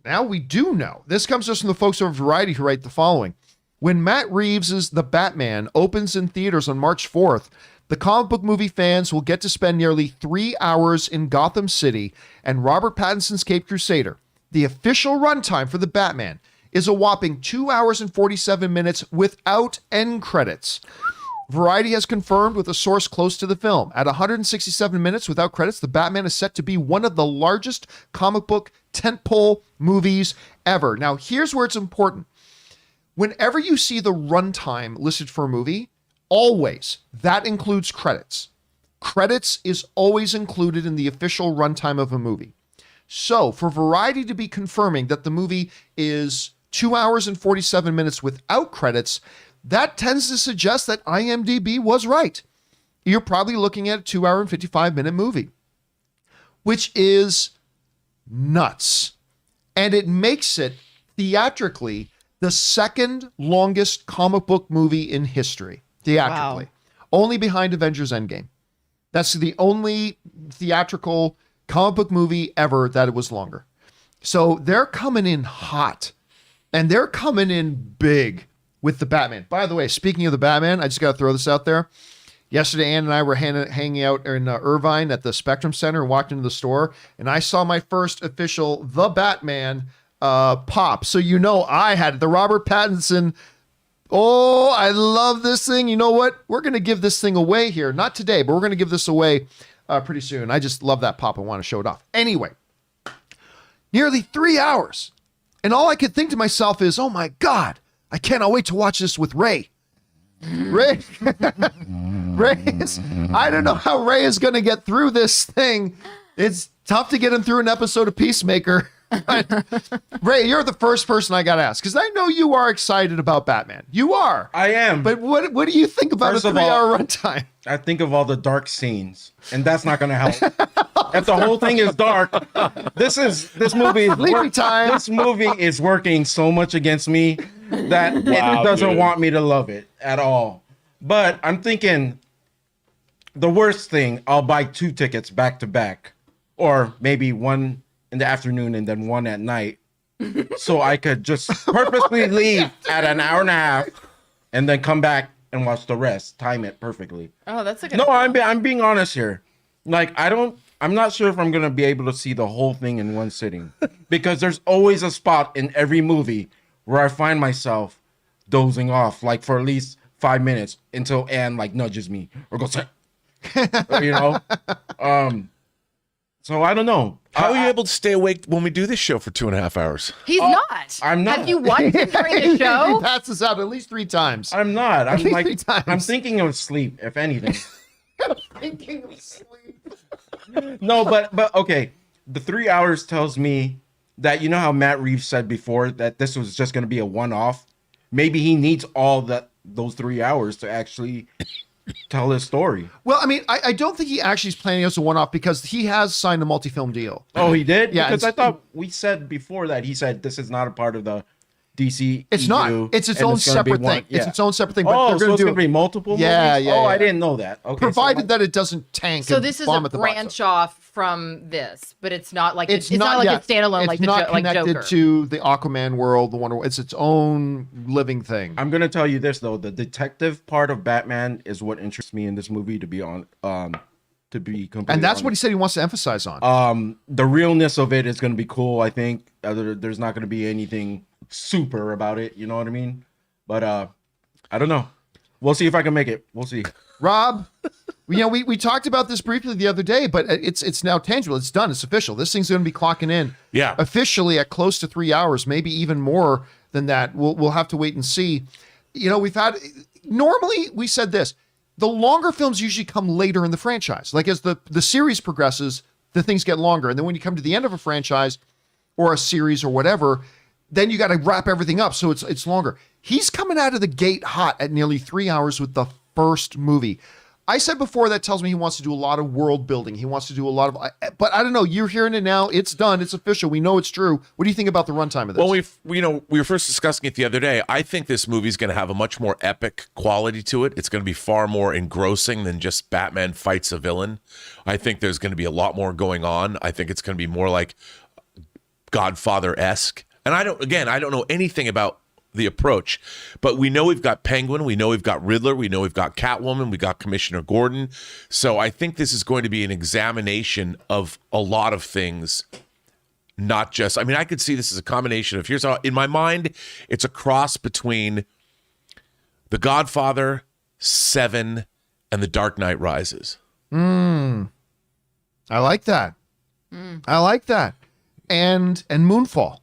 now we do know. This comes to us from the folks over Variety who write the following. When Matt Reeves' The Batman opens in theaters on March 4th, the comic book movie fans will get to spend nearly 3 hours in Gotham City, and Robert Pattinson's Caped Crusader, the official runtime for The Batman, is a whopping 2 hours and 47 minutes without end credits. Variety has confirmed with a source close to the film. At 167 minutes without credits, The Batman is set to be one of the largest comic book tentpole movies ever. Now, here's where it's important. Whenever you see the runtime listed for a movie, always, that includes credits. Credits is always included in the official runtime of a movie. So, for Variety to be confirming that the movie is 2 hours and 47 minutes without credits, that tends to suggest that IMDb was right. You're probably looking at a 2 hour and 55 minute movie, which is nuts. And it makes it theatrically the second longest comic book movie in history. Theatrically. Wow. Only behind Avengers Endgame. That's the only theatrical comic book movie ever that it was longer. So they're coming in hot. And they're coming in big with The Batman. By the way, speaking of The Batman, I just got to throw this out there. Yesterday, Ann and I were hanging out in Irvine at the Spectrum Center and walked into the store. And I saw my first official The Batman pop. So I had the Robert Pattinson. Oh, I love this thing. You know what? We're going to give this thing away here. Not today, but we're going to give this away pretty soon. I just love that pop. I want to show it off. Anyway, nearly 3 hours. And all I could think to myself is, oh my God, I cannot wait to watch this with Ray. Ray I don't know how Ray is going to get through this thing. It's tough to get him through an episode of Peacemaker. Ray, you're the first person I got to ask, because I know you are excited about Batman. You are. I am. But what do you think about a 3 hour runtime? I think of all the dark scenes, and that's not going to help. If the whole thing is dark, this movie is working so much against me that it doesn't want me to love it at all. But I'm thinking the worst thing, I'll buy 2 tickets back to back, or maybe one in the afternoon and then one at night, so I could just purposely leave at an hour and a half and then come back and watch the rest. Time it perfectly. Oh, that's a good. No, I'm being honest here. Like, I'm not sure if I'm gonna be able to see the whole thing in one sitting, because there's always a spot in every movie where I find myself dozing off, like for at least 5 minutes until Anne nudges me or goes, So I don't know. How are you able to stay awake when we do this show for 2.5 hours? He's not. I'm not. Have you watched him during the show? He passes out at least 3 times. I'm not. I'm least like 3 times. I'm thinking of sleep, if anything. Thinking of sleep. No, but okay. The 3 hours tells me that, you know how Matt Reeves said before that this was just going to be a one-off. Maybe he needs all those 3 hours to actually tell his story. Well, I mean, I don't think he actually is planning as a one-off because he has signed a multi-film deal. Oh, he did? Yeah, Because I thought we said before that he said this is not a part of the DC. It's not. It's its own separate thing. It's its own separate thing. But Oh, they're so going it's to going to be multiple Yeah, movies? yeah, Oh, yeah. I didn't know that. Okay. provided that it doesn't tank. So and this is bomb a at the box branch office. off from this, but it's not like it's not like yeah, it's standalone it's like not like connected Joker. to the Aquaman world, the Wonder. It's its own living thing. I'm going to tell you this, though. The detective part of Batman is what interests me in this movie, to be completely And that's what he honest. said he wants to emphasize on. The realness of it is going to be cool, I think. There's not going to be anything super about it, you know what I mean? But I don't know. We'll see if I can make it. We'll see. Rob, we talked about this briefly the other day, but it's now tangible. It's done. It's official. This thing's going to be clocking in officially at close to 3 hours, maybe even more than that. We'll have to wait and see. Normally we said this, the longer films usually come later in the franchise. Like as the series progresses, the things get longer. And then when you come to the end of a franchise or a series or whatever, then you got to wrap everything up. So it's longer. He's coming out of the gate hot at nearly 3 hours with the first movie. I said before that tells me he wants to do a lot of world building. He wants to do a lot of, but I don't know. You're hearing it now. It's done. It's official. We know it's true. What do you think about the runtime of this? Well, we were first discussing it the other day. I think this movie is going to have a much more epic quality to it. It's going to be far more engrossing than just Batman fights a villain. I think there's going to be a lot more going on. I think it's going to be more like Godfather-esque. And I don't know anything about the approach, but we know we've got Penguin, we know we've got Riddler, we know we've got Catwoman, we got Commissioner Gordon. So I think this is going to be an examination of a lot of things, not just, I mean, I could see this as a combination of, here's how, in my mind, it's a cross between The Godfather, Seven, and The Dark Knight Rises. I like that. I like that. And Moonfall.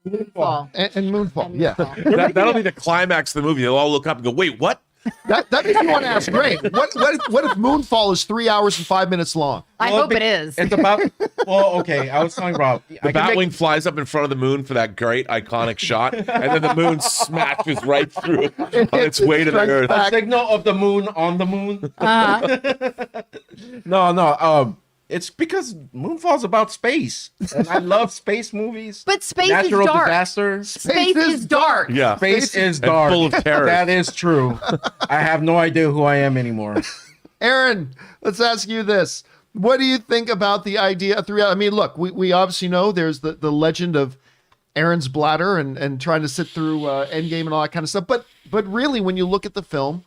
Moonfall. And Moonfall. Yeah. That'll be the climax of the movie. They'll all look up and go, wait, what? That makes me want to ask, great. What if Moonfall is 3 hours and 5 minutes long? I hope it is. It's about, well, okay, I was telling Rob. The Batwing flies up in front of the moon for that great iconic shot, and then the moon smashes right through on its way to the Earth. a signal of the moon on the moon. No, it's because Moonfall's about space, and I love space movies. But space natural is dark. disaster. Space is dark. Yeah, Space is and dark, full of terror. That is true. I have no idea who I am anymore. Aaron, let's ask you this. What do you think about the idea of 3 hours? I mean, look, we obviously know there's the legend of Aaron's bladder and trying to sit through Endgame and all that kind of stuff. But really, when you look at the film,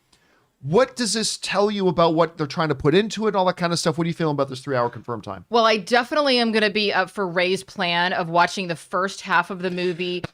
what does this tell you about what they're trying to put into it, all that kind of stuff? What are you feeling about this 3 hour confirmed time? Well, I definitely am going to be up for Ray's plan of watching the first half of the movie.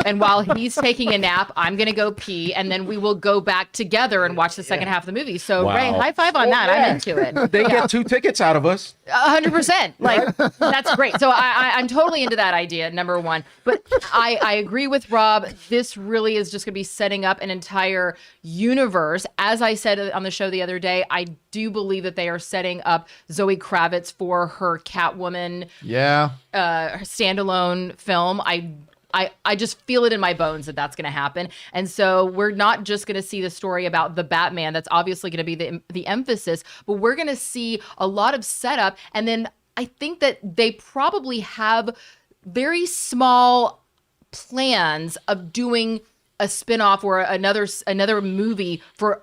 And while he's taking a nap, I'm going to go pee. And then we will go back together and watch the second half of the movie. So, Wow. Ray, high five on that. I'm into it. They get 2 tickets out of us. 100%. Like, that's great. So I'm totally into that idea, number one. But I agree with Rob. This really is just going to be setting up an entire universe. As I said on the show the other day, I do believe that they are setting up Zoe Kravitz for her Catwoman Yeah. her standalone film. I just feel it in my bones that that's going to happen. And so we're not just going to see the story about the Batman. That's obviously going to be the emphasis, but we're going to see a lot of setup. And then I think that they probably have very small plans of doing a spinoff or another movie for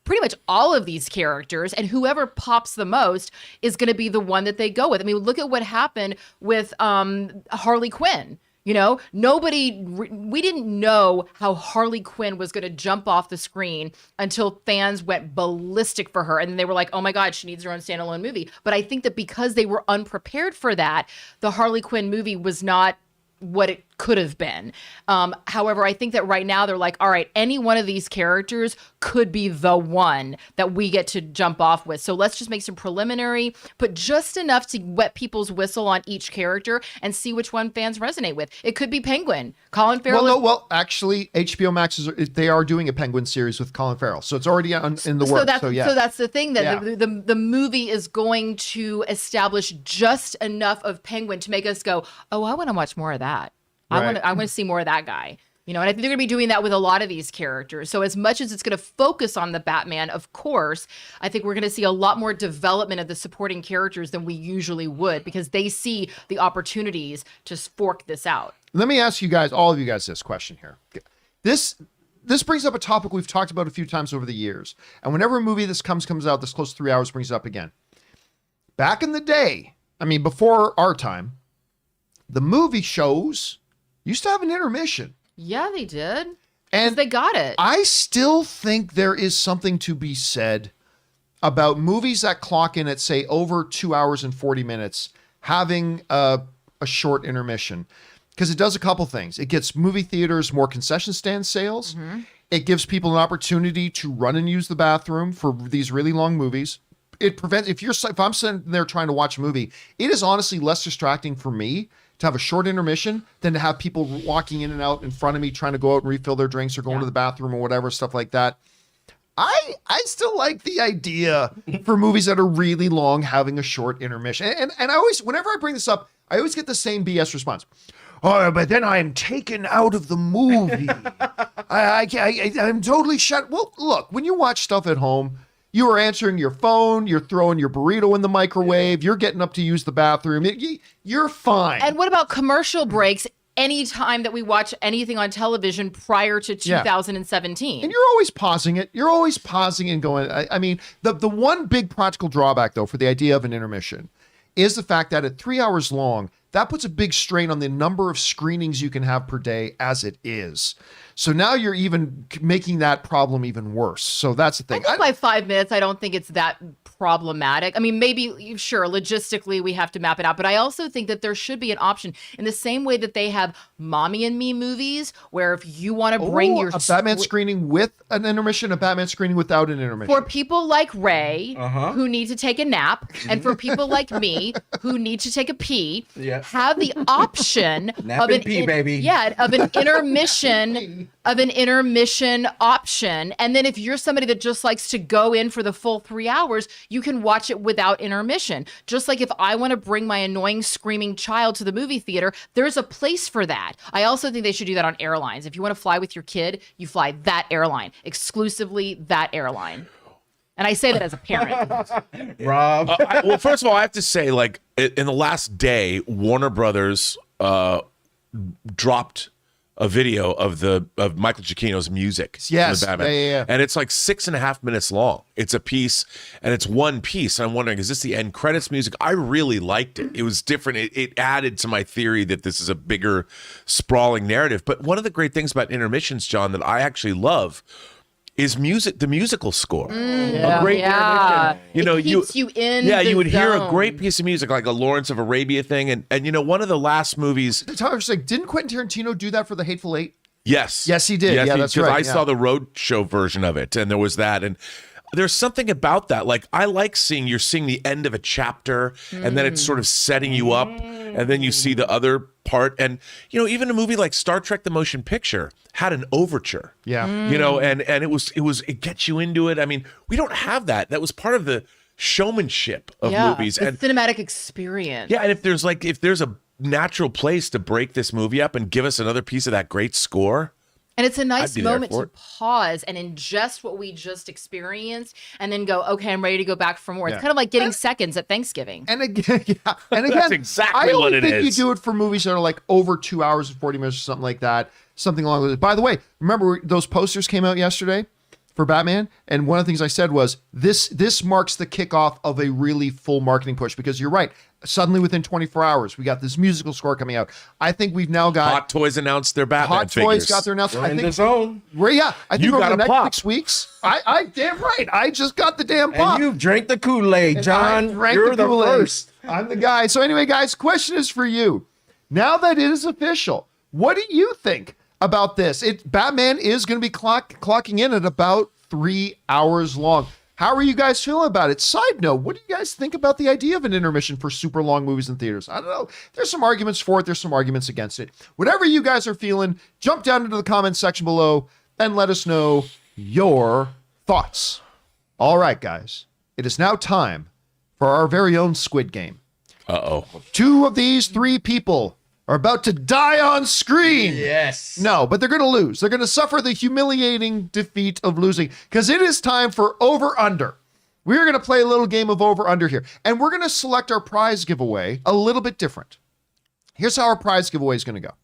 pretty much all of these characters, and whoever pops the most is going to be the one that they go with. I mean, look at what happened with Harley Quinn. You know, we didn't know how Harley Quinn was going to jump off the screen until fans went ballistic for her. And then they were like, oh my God, she needs her own standalone movie. But I think that because they were unprepared for that, the Harley Quinn movie was not what it could have been. However, I think that right now they're like, all right, any one of these characters could be the one that we get to jump off with. So let's just make some preliminary, put just enough to wet people's whistle on each character and see which one fans resonate with. It could be Penguin. Colin Farrell. Well, actually, HBO Max they are doing a Penguin series with Colin Farrell, so it's already in the works. So that's the thing that the movie is going to establish just enough of Penguin to make us go, oh, I want to watch more of that. Right. I want to see more of that guy. You know, and I think they're going to be doing that with a lot of these characters. So as much as it's going to focus on the Batman, of course, I think we're going to see a lot more development of the supporting characters than we usually would, because they see the opportunities to fork this out. Let me ask you guys, all of you guys, this question here. This brings up a topic we've talked about a few times over the years. And whenever a movie this comes out this close to 3 hours, brings it up again. Back in the day, I mean, before our time, the movie shows used to have an intermission. Yeah, they did. And they got it. I still think there is something to be said about movies that clock in at, say, over 2 hours and 40 minutes, having a short intermission. Because it does a couple things. It gets movie theaters more concession stand sales. Mm-hmm. It gives people an opportunity to run and use the bathroom for these really long movies. It prevents, if I'm sitting there trying to watch a movie, it is honestly less distracting for me to have a short intermission than to have people walking in and out in front of me trying to go out and refill their drinks or going to the bathroom or whatever, stuff like that. I still like the idea for movies that are really long having a short intermission. And I always, whenever I bring this up, I always get the same BS response. Oh, but then I'm taken out of the movie. I'm totally shut. Well, look, when you watch stuff at home, you are answering your phone, you're throwing your burrito in the microwave, you're getting up to use the bathroom. You're fine. And what about commercial breaks anytime that we watch anything on television prior to 2017? And you're always pausing it. You're always pausing and going. I mean, the one big practical drawback, though, for the idea of an intermission is the fact that at 3 hours long, that puts a big strain on the number of screenings you can have per day as it is. So now you're even making that problem even worse. So that's the thing. I think by 5 minutes, I don't think it's that problematic. I mean, maybe, sure, logistically we have to map it out, but I also think that there should be an option in the same way that they have Mommy and Me movies, where if you want to bring your... A Batman screening with an intermission, a Batman screening without an intermission. For people like Ray, who need to take a nap, and for people like me, who need to take a pee, have the option of an pee, baby. Yeah, of an intermission option. And then if you're somebody that just likes to go in for the full 3 hours, you can watch it without intermission. Just like if I want to bring my annoying screaming child to the movie theater, there's a place for that. I also think they should do that on airlines. If you want to fly with your kid, you fly that airline, exclusively that airline. And I say that as a parent. Rob. Well, first of all, I have to say, like, in the last day, Warner Brothers dropped a video of Michael Giacchino's music. Yes, for the Batman. yeah. And it's like 6.5 minutes long. It's a piece, and it's one piece. And I'm wondering, is this the end credits music? I really liked it. It was different. It added to my theory that this is a bigger, sprawling narrative. But one of the great things about intermissions, John, that I actually love is music, the musical score. A great intermission. You know, it keeps you in you would hear a zone. great piece of music, like a Lawrence of Arabia thing. And you know, one of the last movies. Tyler's like, didn't Quentin Tarantino do that for The Hateful Eight? Yes. Yes, he did. Yeah, that's right. I saw the roadshow version of it, and there was that. And there's something about that. Like, I like you're seeing the end of a chapter, and then it's sort of setting you up, and then you see the other part. And, you know, even a movie like Star Trek The Motion Picture had an overture. Yeah. You know, and it gets you into it. I mean, we don't have that. That was part of the showmanship of movies. The and cinematic experience. Yeah, and if there's a natural place to break this movie up and give us another piece of that great score. And it's a nice moment to pause and ingest what we just experienced and then go, okay, I'm ready to go back for more. It's kind of like getting seconds at Thanksgiving. And again, That's exactly what it I think is. you do it for movies that are like over 2 hours and 40 minutes or something like that. Something along those lines. By the way, remember those posters came out yesterday for Batman? And one of the things I said was, this marks the kickoff of a really full marketing push, because you're right. Suddenly within 24 hours, we got this musical score coming out. I think we've now got... Hot Toys announced their Batman Hot figures. Toys got their announcement. In the zone. I think You over got the a next pop. 6 weeks, I damn right. I just got the damn pop. And you've drank the Kool-Aid, John. Drank You're the Kool-Aid. first. I'm the guy. So anyway, guys, question is for you. Now that it is official, what do you think about this? Batman is going to be clocking in at about 3 hours long. How are you guys feeling about it? Side note, what do you guys think about the idea of an intermission for super long movies in theaters? I don't know. There's some arguments for it. There's some arguments against it. Whatever you guys are feeling, jump down into the comments section below and let us know your thoughts. All right, guys. It is now time for our very own Squid Game. Uh-oh. 2 of these 3 people are about to die on screen. Yes. No, but they're going to lose. They're going to suffer the humiliating defeat of losing because it is time for over-under. We're going to play a little game of over-under here, and we're going to select our prize giveaway a little bit different. Here's how our prize giveaway is going to go.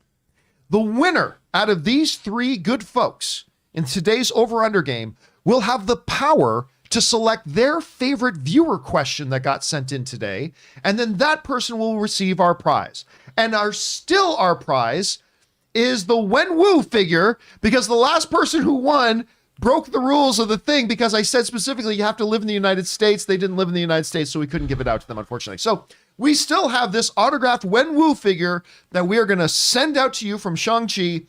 The winner out of these three good folks in today's over-under game will have the power to select their favorite viewer question that got sent in today, and then that person will receive our prize. And our prize is the Wenwu figure, because the last person who won broke the rules of the thing, because I said specifically you have to live in the United States. They didn't live in the United States, so we couldn't give it out to them, unfortunately. So we still have this autographed Wenwu figure that we are going to send out to you from Shang-Chi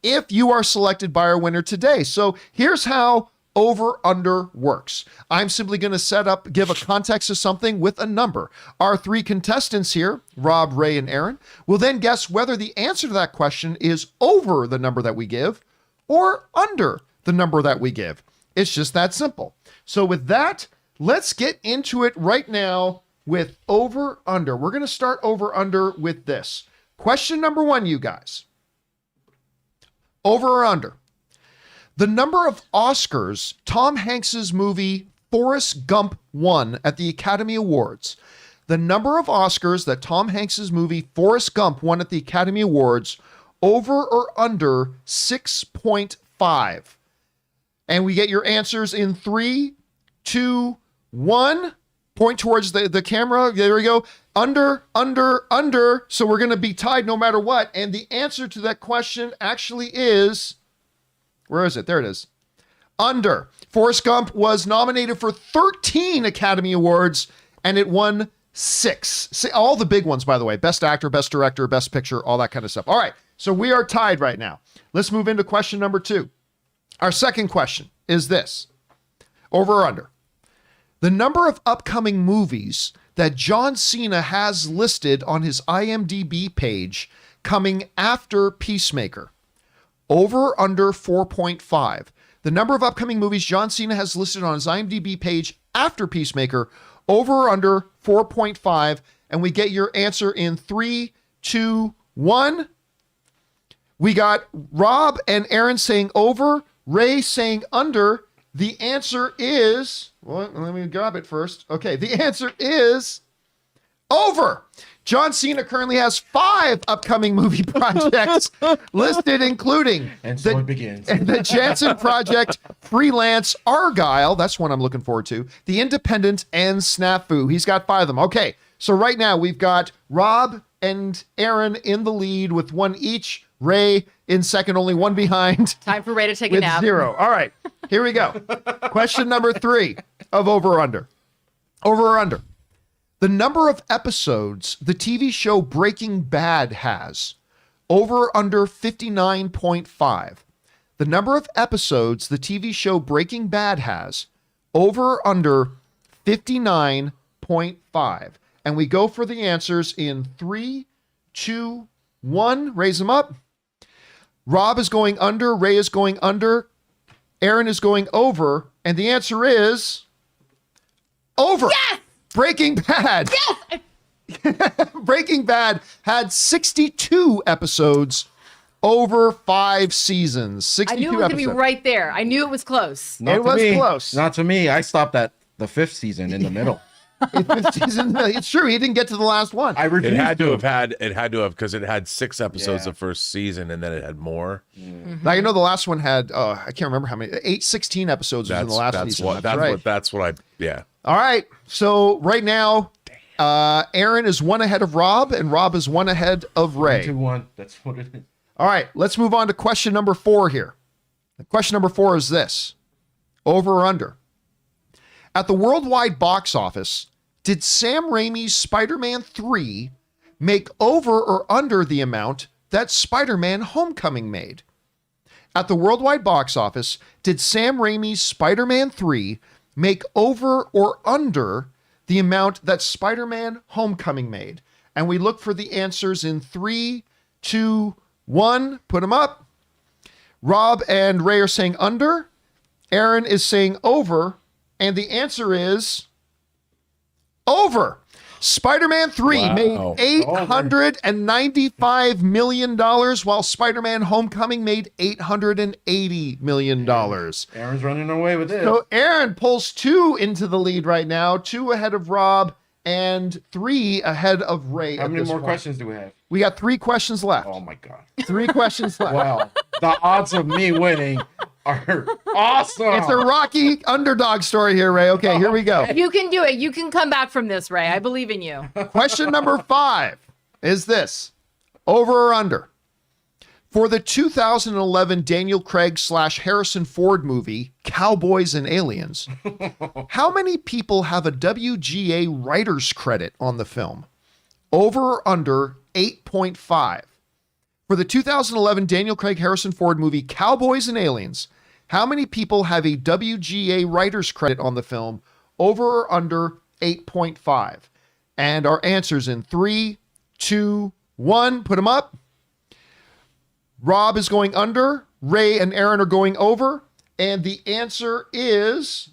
if you are selected by our winner today. So here's how over-under works. I'm simply going to give a context of something with a number. Our three contestants here, Rob, Ray, and Aaron, will then guess whether the answer to that question is over the number that we give or under the number that we give. It's just that simple. So with that, let's get into it right now with over-under. We're going to start over-under with this. Question number 1, you guys. Over or under? The number of Oscars Tom Hanks's movie Forrest Gump won at the Academy Awards. The number of Oscars that Tom Hanks's movie Forrest Gump won at the Academy Awards, over or under 6.5. And we get your answers in 3, 2, 1. Point towards the camera. There we go. Under. So we're going to be tied no matter what. And the answer to that question actually is... Where is it? There it is. Under. Forrest Gump was nominated for 13 Academy Awards, and it won 6. All the big ones, by the way. Best Actor, Best Director, Best Picture, all that kind of stuff. All right, so we are tied right now. Let's move into question number 2. Our second question is this. Over or under? The number of upcoming movies that John Cena has listed on his IMDb page coming after Peacemaker. Over or under 4.5. The number of upcoming movies John Cena has listed on his IMDb page after Peacemaker. Over or under 4.5. And we get your answer in 3, 2, 1. We got Rob and Aaron saying over, Ray saying under. The answer is, well, let me grab it first. Okay, the answer is over. John Cena currently has 5 upcoming movie projects listed, including and so it begins. The Jansen Project, Freelance, Argyle, that's one I'm looking forward to, The Independent, and Snafu. He's got 5 of them. Okay, so right now we've got Rob and Aaron in the lead with 1 each. Ray in second, only 1 behind. Time for Ray to take a with nap. 0. All right, here we go. Question number 3 of over or under. Over or under. The number of episodes the TV show Breaking Bad has. Over or under 59.5. The number of episodes the TV show Breaking Bad has. Over or under 59.5. And we go for the answers in 3, 2, 1. Raise them up. Rob is going under. Ray is going under. Aaron is going over. And the answer is over. Yes! Breaking Bad. Yes! Breaking Bad had 62 episodes over 5 seasons. 62 I knew it was going to episodes. be right there. I knew it was close. Not It to was me. close. Not to me. I stopped at the 5th season in the middle. It's true. He didn't get to the last one. I refused It had to have because it had 6 episodes Yeah. the first season, and then it had more. Now, you know, the last one had, I can't remember how many, 16 episodes was in the last season. That's what I yeah. All right. So right now, Aaron is 1 ahead of Rob, and Rob is 1 ahead of Ray. 2-1. That's what it is. All right. Let's move on to question number 4 here. Question number 4 is this. Over or under? At the worldwide box office, did Sam Raimi's Spider-Man 3 make over or under the amount that Spider-Man Homecoming made? At the worldwide box office, did Sam Raimi's Spider-Man 3 make over or under the amount that Spider-Man Homecoming made? And we look for the answers in 3, 2, 1. Put them up. Rob and Ray are saying under. Aaron is saying over. And the answer is over. Spider-Man 3 Wow. made $895 million, while Spider-Man Homecoming made $880 million. Aaron's running away with this. So Aaron pulls 2 into the lead right now, 2 ahead of Rob, and 3 ahead of Ray. How many more questions do we have? We got 3 questions left. Oh my God. 3 questions left. Wow. The odds of me winning are awesome. It's a rocky underdog story here, Ray. Okay, here we go. You can do it. You can come back from this, Ray. I believe in you. Question number 5 is this: over or under? For the 2011 Daniel Craig / Harrison Ford movie, Cowboys and Aliens, how many people have a WGA writer's credit on the film? Over or under 8.5? For the 2011 Daniel Craig Harrison Ford movie, Cowboys and Aliens, how many people have a WGA writer's credit on the film? Over or under 8.5? And our answers in 3, 2, 1. Put them up. Rob is going under. Ray and Aaron are going over. And the answer is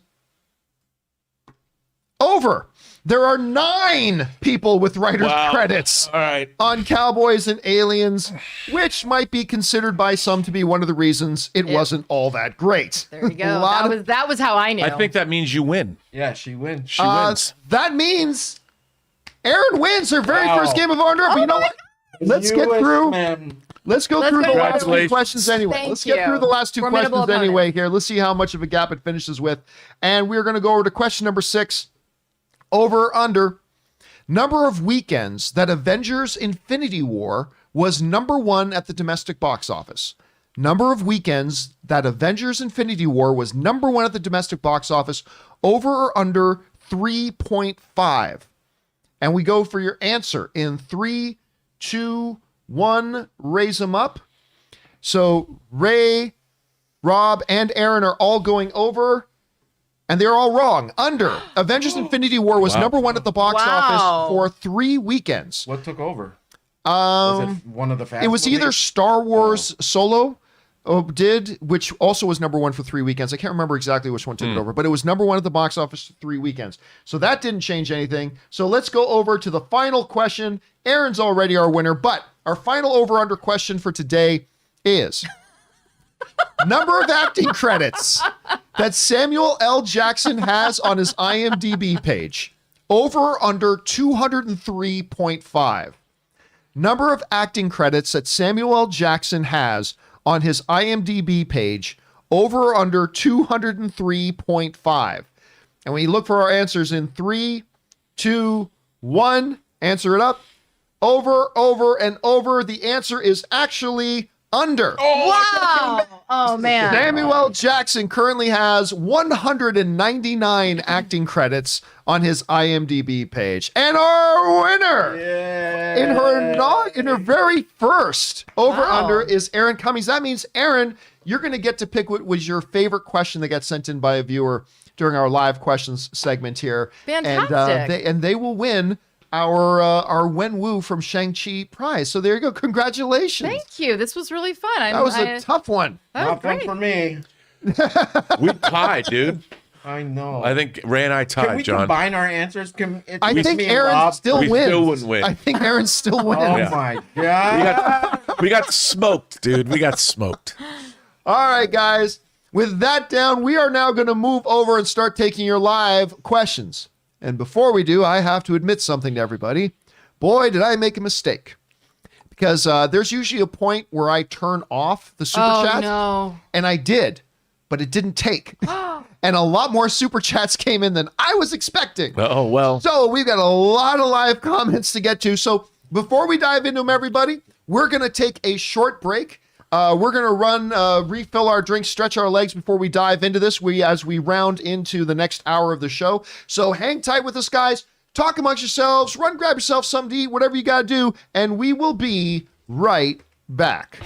over. There are 9 people with writer's credits All right. on Cowboys and Aliens, which might be considered by some to be one of the reasons it wasn't all that great. There you go. That was how I knew. I think that means you win. Yeah, she wins. She wins. That means Aaron wins her very first game of Honor. But you know what? Let's get through. Let's go through the last 2 questions anyway. Let's get through the last 2 Formidable questions opponent. anyway here. Let's see how much of a gap it finishes with. And we're going to go over to question number 6. Over or under. Number of weekends that Avengers Infinity War was number 1 at the domestic box office. Number of weekends that Avengers Infinity War was number 1 at the domestic box office. Over or under 3.5. And we go for your answer in 3, 2, 1. Raise them up. So Ray, Rob, and Aaron are all going over. And they're all wrong. Under. Avengers Infinity War was number 1 at the box office for 3 weekends. What took over? Was it one of the Fast It was either movies? Star Wars Solo which also was number 1 for 3 weekends. I can't remember exactly which one took it over, but it was number 1 at the box office for 3 weekends. So that didn't change anything. So let's go over to the final question. Aaron's already our winner, but our final over-under question for today is number of acting credits that Samuel L. Jackson has on his IMDb page. Over or under 203.5. Number of acting credits that Samuel L. Jackson has on his IMDb page. Over or under 203.5. And we look for our answers in 3, 2, 1. Answer it up. Over, and over. The answer is actually under. Wow. Oh, man. Samuel L. Jackson currently has 199 acting credits on his IMDb page. And our winner in her very first over-under is Aaron Cummings. That means, Aaron, you're going to get to pick what was your favorite question that got sent in by a viewer during our live questions segment here. Fantastic. And they will win our Wenwu from Shang-Chi prize. So there you go. Congratulations. Thank you. This was really fun. That was a tough one. Not fun for me. We tied, dude. I know. I think Ray and I tied, Can we John. combine our answers? I think Aaron Rob? still We wins. still wouldn't win. I think Aaron still wins. Oh Yeah. my God. We got smoked, dude. We got smoked. All right, guys. With that down, we are now going to move over and start taking your live questions. And before we do, I have to admit something to everybody. Boy, did I make a mistake. Because there's usually a point where I turn off the super chat. No. And I did, but it didn't take. And a lot more super chats came in than I was expecting. Oh, well. So we've got a lot of live comments to get to. So before we dive into them, everybody, we're going to take a short break. We're going to refill our drinks, stretch our legs before we dive into this as we round into the next hour of the show. So hang tight with us, guys. Talk amongst yourselves. Run, grab yourself something to eat, whatever you got to do. And we will be right back.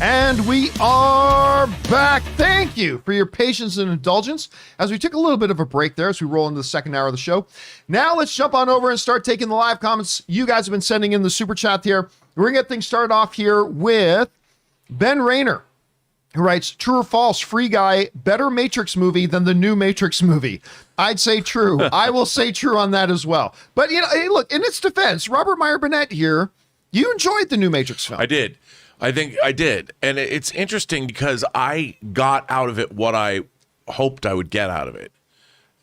And we are back. Thank you for your patience and indulgence as we took a little bit of a break there as we roll into the second hour of the show. Now let's jump on over and start taking the live comments you guys have been sending in the super chat here. We're going to get things started off here with Ben Rayner, who writes, true or false, Free Guy, better Matrix movie than the new Matrix movie. I'd say true. I will say true on that as well. But, you know, hey, look, in its defense, Robert Meyer Burnett here, you enjoyed the new Matrix film. I did. I think I did. And it's interesting because I got out of it what I hoped I would get out of it.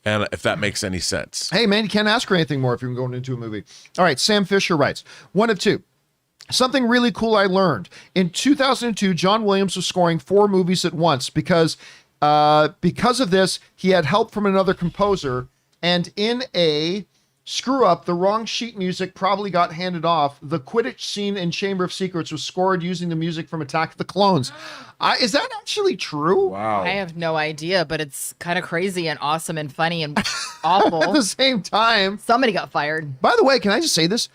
And if that makes any sense. Hey, man, you can't ask for anything more if you're going into a movie. All right, Sam Fisher writes, one of two. Something really cool I learned. In 2002, John Williams was scoring 4 movies at once because of this, he had help from another composer. And in a screw up, the wrong sheet music probably got handed off. The Quidditch scene in Chamber of Secrets was scored using the music from Attack of the Clones. Is that actually true? Wow. I have no idea, but it's kind of crazy and awesome and funny and awful. At the same time. Somebody got fired. By the way, can I just say this?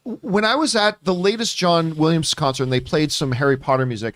When I was at the latest John Williams concert and they played some Harry Potter music,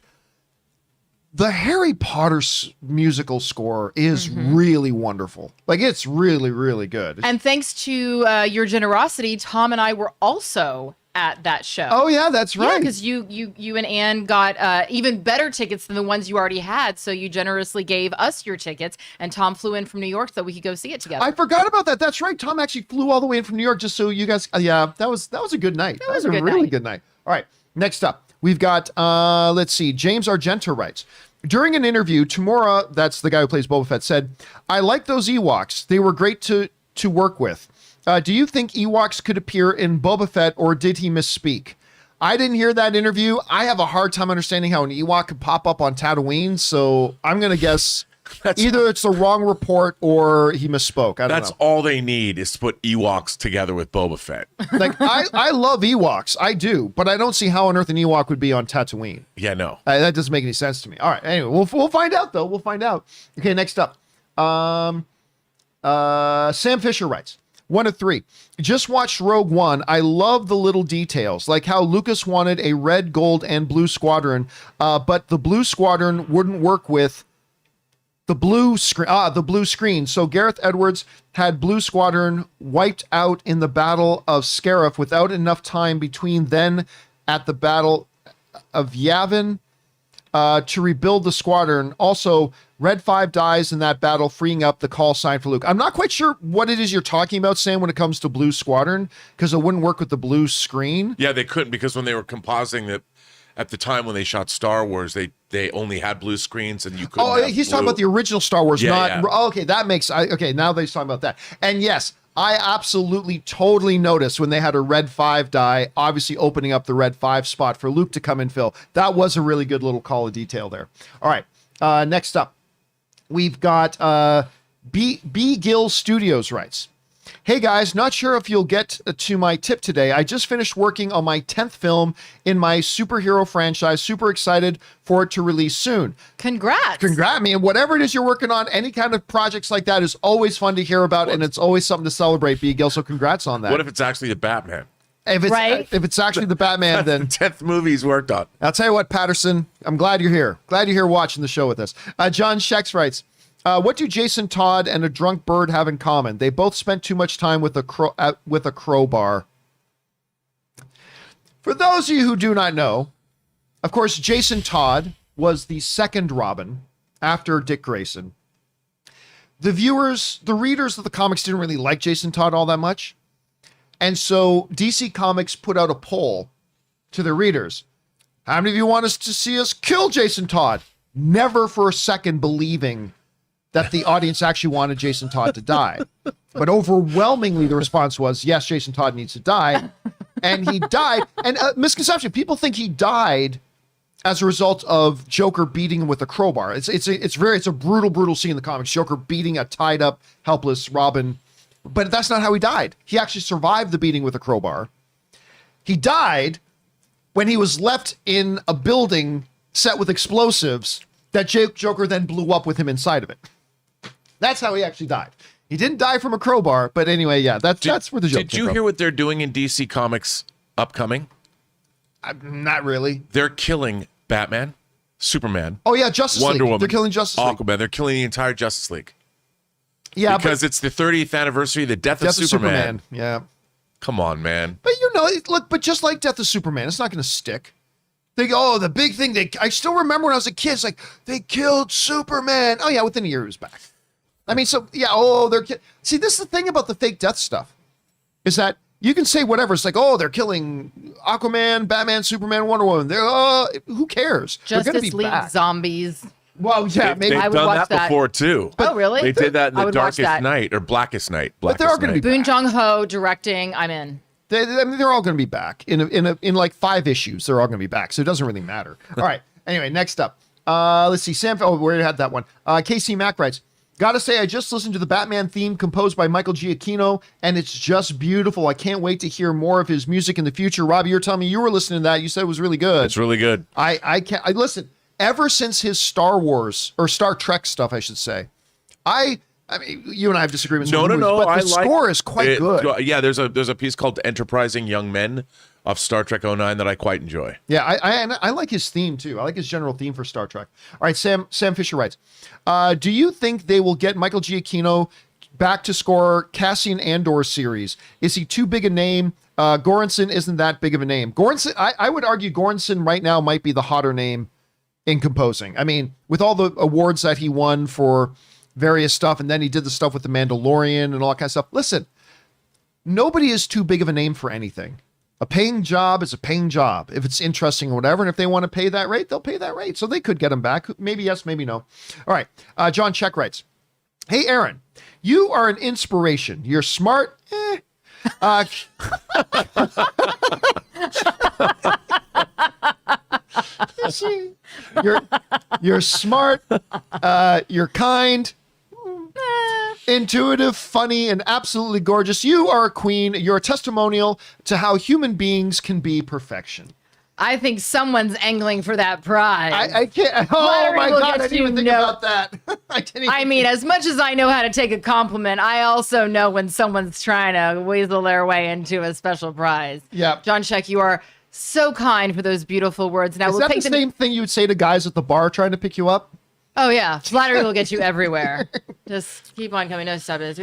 the Harry Potter musical score is really wonderful. Like, it's really, really good. And thanks to your generosity, Tom and I were also at that show. Oh, yeah, that's right. Yeah, because you and Ann got even better tickets than the ones you already had. So you generously gave us your tickets, and Tom flew in from New York so we could go see it together. I forgot about that. That's right. Tom actually flew all the way in from New York just so you guys. Yeah, that was a good night. That was a really good night. All right, next up, we've got. Let's see. James Argento writes. During an interview, Tamura, that's the guy who plays Boba Fett, said, "I like those Ewoks. They were great to work with. Do you think Ewoks could appear in Boba Fett, or did he misspeak?" I didn't hear that interview. I have a hard time understanding how an Ewok could pop up on Tatooine, so I'm going to guess either it's the wrong report or he misspoke. I don't know. That's all they need is to put Ewoks together with Boba Fett. Like, I love Ewoks. I do, but I don't see how on earth an Ewok would be on Tatooine. Yeah, no. That doesn't make any sense to me. All right, anyway, we'll find out, though. We'll find out. Okay, next up. Sam Fisher writes, 1 of 3. Just watched Rogue One. I love the little details, like how Lucas wanted a red, gold, and blue squadron, but the blue squadron wouldn't work with the blue screen. The blue screen. So Gareth Edwards had blue squadron wiped out in the Battle of Scarif without enough time between then at the Battle of Yavin to rebuild the squadron. Also, Red 5 dies in that battle, freeing up the call sign for Luke. I'm not quite sure what it is you're talking about, Sam, when it comes to Blue Squadron, because it wouldn't work with the blue screen. Yeah, they couldn't, because when they were compositing it at the time when they shot Star Wars, they only had blue screens and you couldn't. Oh, he's talking about the original Star Wars, not. Yeah. Oh, okay, that makes. Okay, now they're talking about that. And yes, I absolutely totally noticed when they had a Red 5 die, obviously opening up the Red 5 spot for Luke to come and fill. That was a really good little call of detail there. All right, next up. We've got B. Gill Studios writes, "Hey guys, not sure if you'll get to my tip today. I just finished working on my 10th film in my superhero franchise. Super excited for it to release soon." Congrats, man. Whatever it is you're working on, any kind of projects like that is always fun to hear about, and it's always something to celebrate, B. Gill. So congrats on that. What if it's actually the Batman? If it's actually the Batman, then 10th movie he's worked on. I'll tell you what, Patterson, I'm glad you're here. Glad you're here watching the show with us. John Shex writes, what do Jason Todd and a drunk bird have in common? They both spent too much time with a crowbar. For those of you who do not know, of course, Jason Todd was the second Robin after Dick Grayson. The readers of the comics didn't really like Jason Todd all that much. And so DC Comics put out a poll to their readers. How many of you want us to see us kill Jason Todd? Never for a second believing that the audience actually wanted Jason Todd to die. But overwhelmingly, the response was, yes, Jason Todd needs to die. And he died. And misconception, people think he died as a result of Joker beating him with a crowbar. It's a brutal scene in the comics. Joker beating a tied up, helpless Robin, but that's not how he died. He actually survived the beating with a crowbar. He died when he was left in a building set with explosives that Joker then blew up with him inside of it. That's how he actually died. He didn't die from a crowbar, but anyway, yeah, that's where the joke came from. Did you hear what they're doing in DC Comics upcoming? Not really. They're killing Batman, Superman. Oh yeah, Justice Wonder League. Woman, They're killing Justice League. Aquaman. They're killing the entire Justice League. Yeah, because it's the 30th anniversary of the death of Superman. Yeah. Come on, man. But look, but just like Death of Superman, it's not going to stick. They go, oh, the big thing. I still remember when I was a kid, it's like, they killed Superman. Oh yeah, within a year he was back. I mean, so yeah, see, this is the thing about the fake death stuff, is that you can say whatever. It's like, oh, they're killing Aquaman, Batman, Superman, Wonder Woman. Who cares? Justice League zombies. Well, yeah, maybe They've I would done watch that before too. Oh, really? They did that in I the would watch Darkest that. Night or Blackest Night. But there are going to be Boon Jong-ho directing. I'm in. They're all going to be back in like 5 issues. They're all going to be back, so it doesn't really matter. All right. Anyway, next up, let's see. Sam. Oh, we already had that one. KC Mack writes, "Gotta say, I just listened to the Batman theme composed by Michael Giacchino, and it's just beautiful. I can't wait to hear more of his music in the future." Robbie, you're telling me you were listening to that. You said it was really good. It's really good. I can't. Listen. Ever since his Star Wars or Star Trek stuff, I should say, I mean, you and I have disagreements. No. But the score is quite good. Yeah, there's a piece called "Enterprising Young Men" of Star Trek 09 that I quite enjoy. Yeah, I like his theme too. I like his general theme for Star Trek. All right, Sam Fisher writes, do you think they will get Michael Giacchino back to score Cassian Andor series? Is he too big a name? Goranson isn't that big of a name. Goranson, I would argue Goranson right now might be the hotter name in composing. I mean, with all the awards that he won for various stuff, and then he did the stuff with the Mandalorian and all that kind of stuff. Listen, nobody is too big of a name for anything. A paying job is a paying job. If it's interesting or whatever, and if they want to pay that rate, they'll pay that rate. So they could get him back. Maybe yes, maybe no. All right. John Check writes, "Hey, Aaron, you are an inspiration. You're smart. You're smart. You're kind. Intuitive, funny, and absolutely gorgeous. You are a queen. You're a testimonial to how human beings can be perfection." I think someone's angling for that prize. I can't. Oh my God! I didn't even think about that. I mean, as much as I know how to take a compliment, I also know when someone's trying to weasel their way into a special prize. Yeah. John Check, you are so kind for those beautiful words. Now, Is that the same thing you would say to guys at the bar trying to pick you up? Oh yeah, flattery will get you everywhere. Just keep on coming. No, stop it.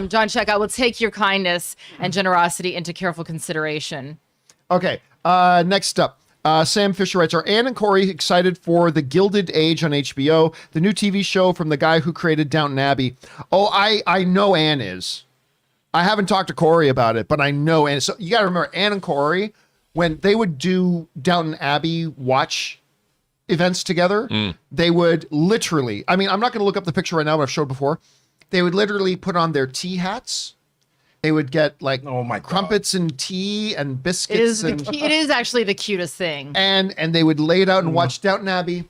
John Check, I will take your kindness and generosity into careful consideration. Okay. Next up, Sam Fisher writes, "Are Ann and Corey excited for The Gilded Age on HBO, the new TV show from the guy who created Downton Abbey?" Oh, I know Ann is. I haven't talked to Corey about it, but I know Ann. So you got to remember, Ann and Corey, when they would do Downton Abbey watch events together, they would literally, I mean, I'm not going to look up the picture right now, but I've showed before. They would literally put on their tea hats. They would get like crumpets and tea and biscuits. It is actually the cutest thing. And they would lay it out and watch Downton Abbey,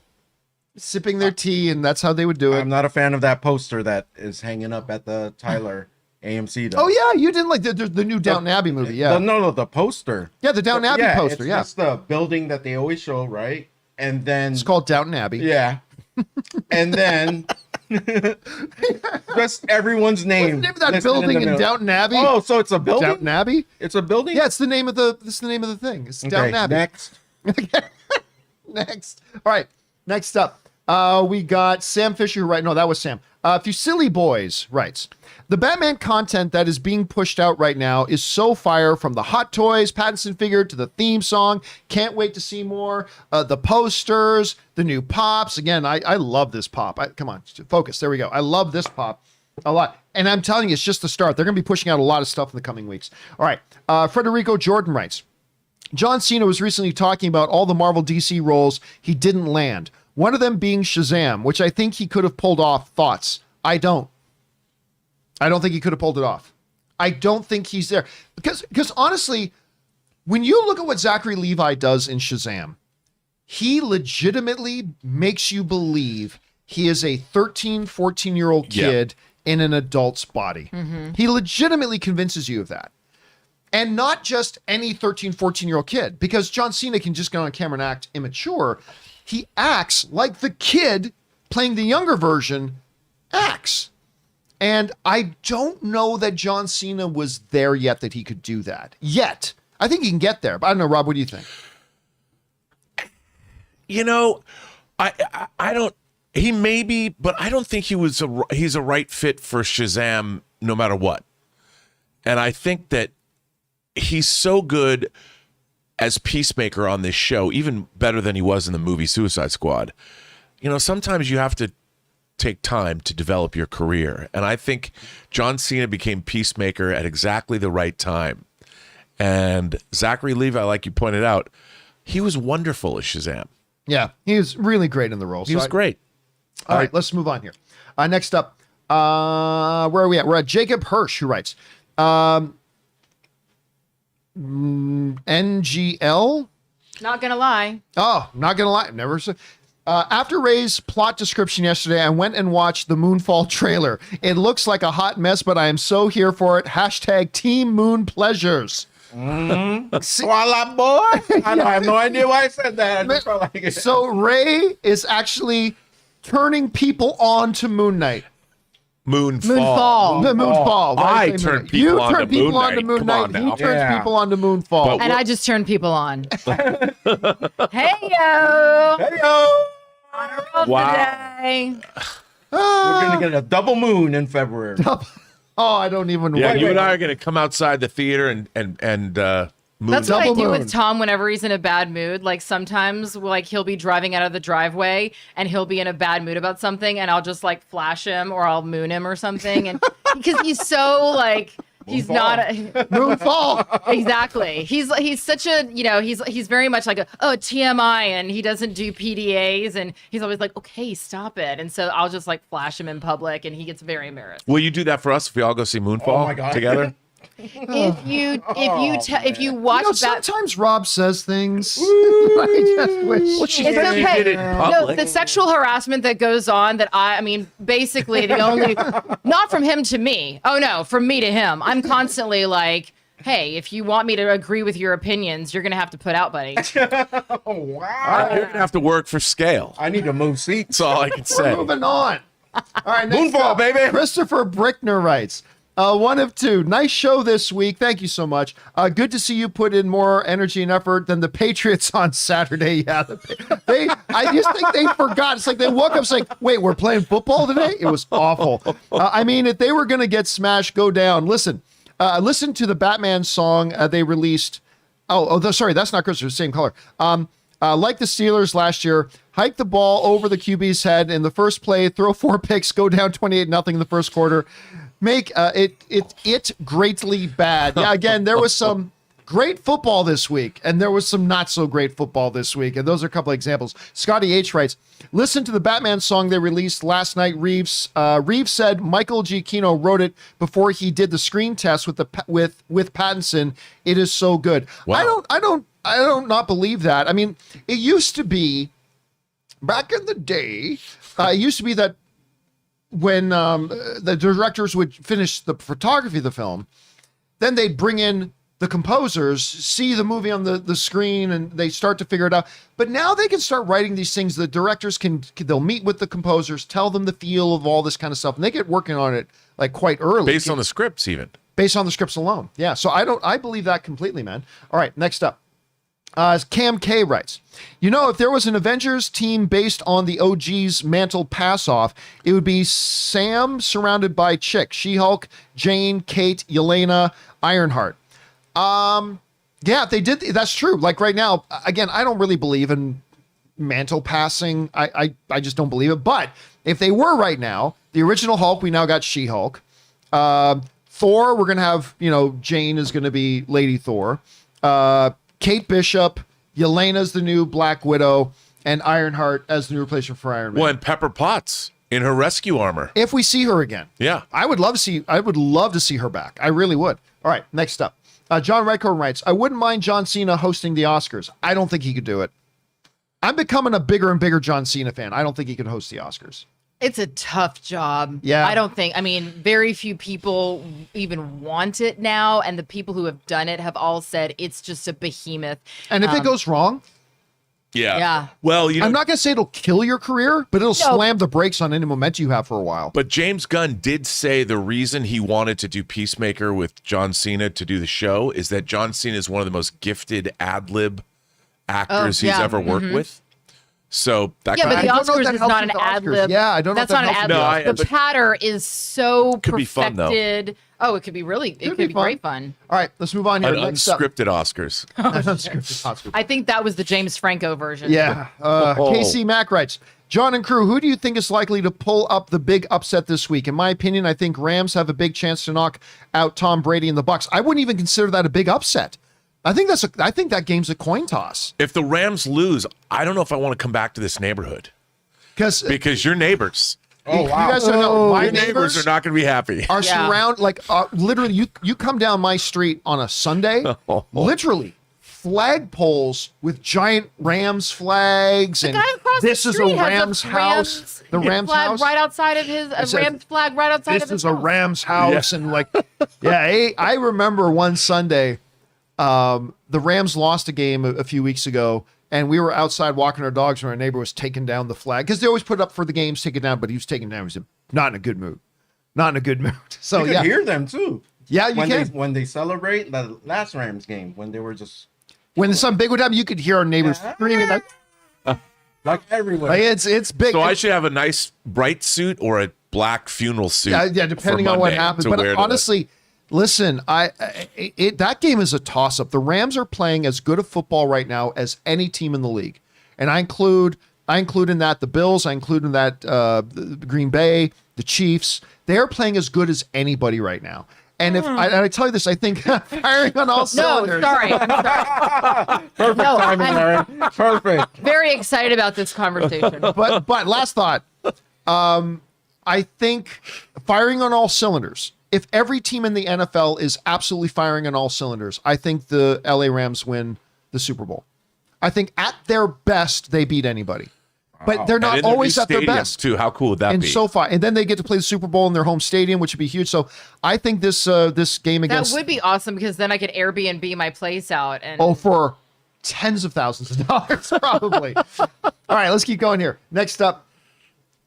sipping their tea, and that's how they would do it. I'm not a fan of that poster that is hanging up at the Tyler AMC. Oh yeah, you didn't like the new Downton Abbey movie, yeah? No, the poster. Yeah, the Downton Abbey poster. Yeah, it's the building that they always show, right? And then it's called Downton Abbey. Yeah, and then. Just everyone's name. What's the name of that building in Downton Abbey? Oh, so it's a building? Downton Abbey? It's a building? Yeah, it's the name of the thing. It's Downton Abbey. Next. Next. All right. Next up. We got Sam Fisher, right? No, that was Sam. Fusilli Boys writes, "The Batman content that is being pushed out right now is so fire, from the Hot Toys Pattinson figure to the theme song. Can't wait to see more. The posters, the new pops. Again, I love this pop. Come on, focus. There we go. I love this pop a lot. And I'm telling you, it's just the start. They're going to be pushing out a lot of stuff in the coming weeks. All right. Federico Jordan writes, "John Cena was recently talking about all the Marvel DC roles he didn't land. One of them being Shazam, which I think he could have pulled off. Thoughts?" I don't think he could have pulled it off. I don't think he's there. Because honestly, when you look at what Zachary Levi does in Shazam, he legitimately makes you believe he is a 13, 14-year-old kid in an adult's body. He legitimately convinces you of that. And not just any 13, 14-year-old kid, because John Cena can just go on camera and act immature. He acts like the kid playing the younger version acts. And I don't know that John Cena was there yet that he could do that. Yet. I think he can get there. But I don't know, Rob, what do you think? You know, I don't, he may be, but I don't think he's a right fit for Shazam no matter what. And I think that he's so good as Peacemaker on this show, even better than he was in the movie Suicide Squad. You know, sometimes you have to take time to develop your career. And I think John Cena became Peacemaker at exactly the right time. And Zachary Levi, like you pointed out, he was wonderful as Shazam. Yeah, he was really great in the role. He was great. All right, let's move on here. Next up, where are we at? We're at Jacob Hirsch, who writes, NGL? Not gonna lie. Oh, not gonna lie. Never said. After Ray's plot description yesterday, I went and watched the Moonfall trailer. It looks like a hot mess, but I am so here for it. Hashtag Team Moon Pleasures. Voila, boy. I have no idea why I said that. I just felt like it. So Ray is actually turning people on to Moon Knight. Moonfall. The Moonfall. I turn people on to Moon Knight. Moon Come Knight. on now. He turns people on to Moonfall. But And I just turned people on. Hey yo! Hey, yo. Wow. Today. We're going to get a double moon in February. Oh, I don't even. Yeah, wait, you wait. and I are going to come outside the theater and moon. That's what I Double do moon. with Tom whenever he's in a bad mood. Like sometimes like he'll be driving out of the driveway and he'll be in a bad mood about something and I'll just like flash him or I'll moon him or something. And because he's so like he's not Moonfall. exactly. He's such a, you know, he's very much like TMI and he doesn't do PDAs and he's always like, okay, stop it. And so I'll just like flash him in public and he gets very embarrassed. Will you do that for us if we all go see Moonfall Oh my God. together? If you watch Sometimes Rob says things. I just wish. Well, she It's said you okay. did it in No, public. the sexual harassment that goes on that I mean, basically the only, not from him to me. Oh no, from me to him. I'm constantly like, hey, if you want me to agree with your opinions, you're going to have to put out, buddy. Oh, wow. You're going to have to work for scale. I need to move seats. That's all I can say. Moving on. All right, next Moonfall, up, baby. Christopher Brickner writes, one of two. Nice show this week. Thank you so much. Good to see you put in more energy and effort than the Patriots on Saturday. Yeah, I just think they forgot. It's like they woke up saying, wait, we're playing football today? It was awful. I mean, if they were going to get smashed, go down. Listen to the Batman song they released. Sorry, that's not Christopher, same color. Like the Steelers last year, hike the ball over the QB's head in the first play, throw 4 picks, go down 28-0 in the first quarter. Make it greatly bad. Yeah, again, there was some great football this week, and there was some not so great football this week, and those are a couple of examples. Scotty H writes, listen to the Batman song they released last night. Reeves said Michael Giacchino wrote it before he did the screen test with Pattinson. It is so good. Wow. I don't not believe that. I mean, it used to be back in the day. It used to be that when the directors would finish the photography of the film, then they'd bring in the composers, see the movie on the screen, and they start to figure it out. But now they can start writing these things. The directors they'll meet with the composers, tell them the feel of all this kind of stuff, and they get working on it like quite early. Based on the scripts, even. Based on the scripts alone. Yeah, so I believe that completely, man. All right, next up. Cam K writes, if there was an Avengers team based on the OG's mantle pass-off, it would be Sam surrounded by chicks. She-Hulk, Jane, Kate, Yelena, Ironheart. Yeah, they did. That's true. Like right now, again, I don't really believe in mantle passing. I just don't believe it. But if they were right now, the original Hulk, we now got She-Hulk. Thor, we're going to have, Jane is going to be Lady Thor. Kate Bishop, Yelena's the new Black Widow, and Ironheart as the new replacement for Iron Man. Well, and Pepper Potts in her rescue armor. If we see her again. Yeah. I would love to see her back. I really would. All right, next up. John Redcorn writes, I wouldn't mind John Cena hosting the Oscars. I don't think he could do it. I'm becoming a bigger and bigger John Cena fan. I don't think he can host the Oscars. It's a tough job. Yeah. I mean, very few people even want it now. And the people who have done it have all said it's just a behemoth. And if it goes wrong, Yeah. Well, I'm not going to say it'll kill your career, but it'll slam the brakes on any momentum you have for a while. But James Gunn did say the reason he wanted to do Peacemaker with John Cena to do the show is that John Cena is one of the most gifted ad-lib actors he's ever worked with. So that Yeah, but the I don't know if Oscars that is helps not with an the ad Oscars. lib. Yeah, I don't know if That's that not an helps ad with the lib. Oscars. The patter is so Could be fun, though. perfected. Oh, it could be really. It could be great fun. All right, let's move on here. An Next up. unscripted Oscars. Unscripted Oscars. I think that was the James Franco version. Yeah. KC Mack writes, John and crew, who do you think is likely to pull up the big upset this week? In my opinion, I think Rams have a big chance to knock out Tom Brady and the Bucs. I wouldn't even consider that a big upset. I think that game's a coin toss. If the Rams lose, I don't know if I want to come back to this neighborhood because your neighbors, Oh, wow. You guys don't know. My your neighbors are not going to be happy. are literally. You come down my street on a Sunday, literally flagpoles with giant Rams flags, and The guy across this the is street a has Rams house. The Rams flag house right outside of his says, Rams flag right outside of this his is a house. Rams house, and I remember one Sunday, the Rams lost a game a few weeks ago, and we were outside walking our dogs, and our neighbor was taking down the flag because they always put it up for the games, take it down, but he was taking it down. He was not in a good mood, So You can hear them too. Yeah, you can. When they celebrate the last Rams game, when they were just When something big would happen, you could hear our neighbors screaming like everywhere. like it's big. So I should have a nice bright suit or a black funeral suit. Yeah, depending on what happens. But honestly, listen, that game is a toss-up. The Rams are playing as good a football right now as any team in the league, and I include in that the Bills. I include in that the Green Bay, the Chiefs. They are playing as good as anybody right now. And I tell you this, I think firing on all cylinders. No, sorry. Perfect timing, Aaron. Perfect. Very excited about this conversation. But last thought, I think firing on all cylinders. If every team in the NFL is absolutely firing on all cylinders, I think the LA Rams win the Super Bowl. I think at their best, they beat anybody. But they're not always at their best. Too. How cool would that and be? so far, and then they get to play the Super Bowl in their home stadium, which would be huge. So I think this game That against would be awesome because then I could Airbnb my place out and for tens of thousands of dollars probably. All right, let's keep going here. Next up,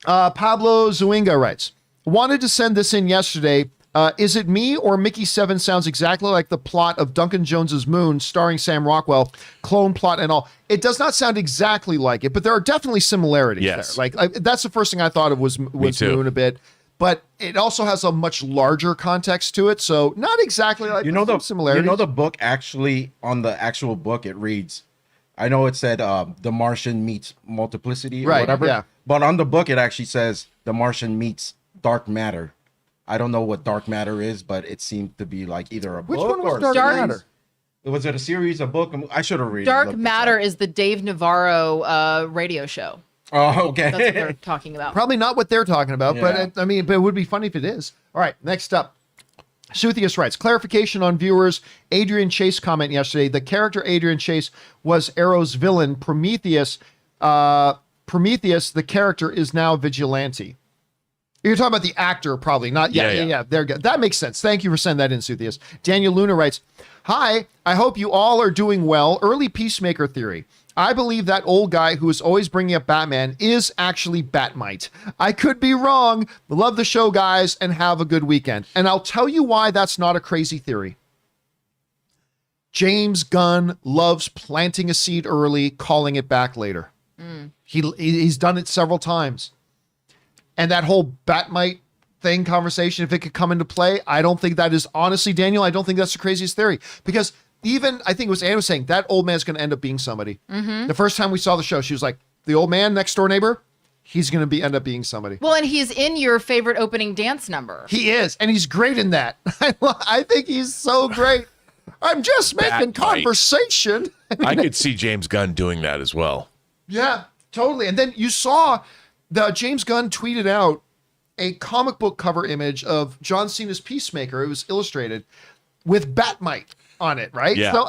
Pablo Zuinga writes, wanted to send this in yesterday. Is it me or Mickey 7 sounds exactly like the plot of Duncan Jones's Moon starring Sam Rockwell, clone plot and all? It does not sound exactly like it, but there are definitely similarities Yes. there. Like that's the first thing I thought of was too. Moon a bit, but it also has a much larger context to it. So not exactly like the similarities. You know the book actually on the actual book it reads. I know it said The Martian meets multiplicity or Right, whatever. yeah. But on the book it actually says The Martian meets dark matter. I don't know what dark matter is, but it seemed to be like either a Which book one was or a Dark series. Matter? Was it a series, a book? I should have read. Dark looked this Matter up. is the Dave Navarro radio show. Oh, okay. That's what they're talking about. Probably not what they're talking about, Yeah. but it would be funny if it is. All right, next up. Suthius writes, clarification on viewers' Adrian Chase comment yesterday. The character Adrian Chase was Arrow's villain, Prometheus. Prometheus, the character, is now Vigilante. You're talking about the actor, probably not. Yeah. There you go. That makes sense. Thank you for sending that in, Suthius. Daniel Luna writes, hi, I hope you all are doing well. Early Peacemaker theory. I believe that old guy who is always bringing up Batman is actually Batmite. I could be wrong. Love the show, guys, and have a good weekend. And I'll tell you why that's not a crazy theory. James Gunn loves planting a seed early, calling it back later. He's done it several times. And that whole Batmite thing conversation, if it could come into play, I don't think that is, honestly, Daniel, I don't think that's the craziest theory. Because even, I think it was Anne was saying, that old man's going to end up being somebody. The first time we saw the show, she was like, the old man, next door neighbor, he's going to end up being somebody. Well, and he's in your favorite opening dance number. He is, and he's great in that. I think he's so great. I'm just making Batmite. conversation. I could see James Gunn doing that as well. Yeah, totally. And then you saw the James Gunn tweeted out a comic book cover image of John Cena's Peacemaker. It was illustrated with Batmite on it, right? Yeah. So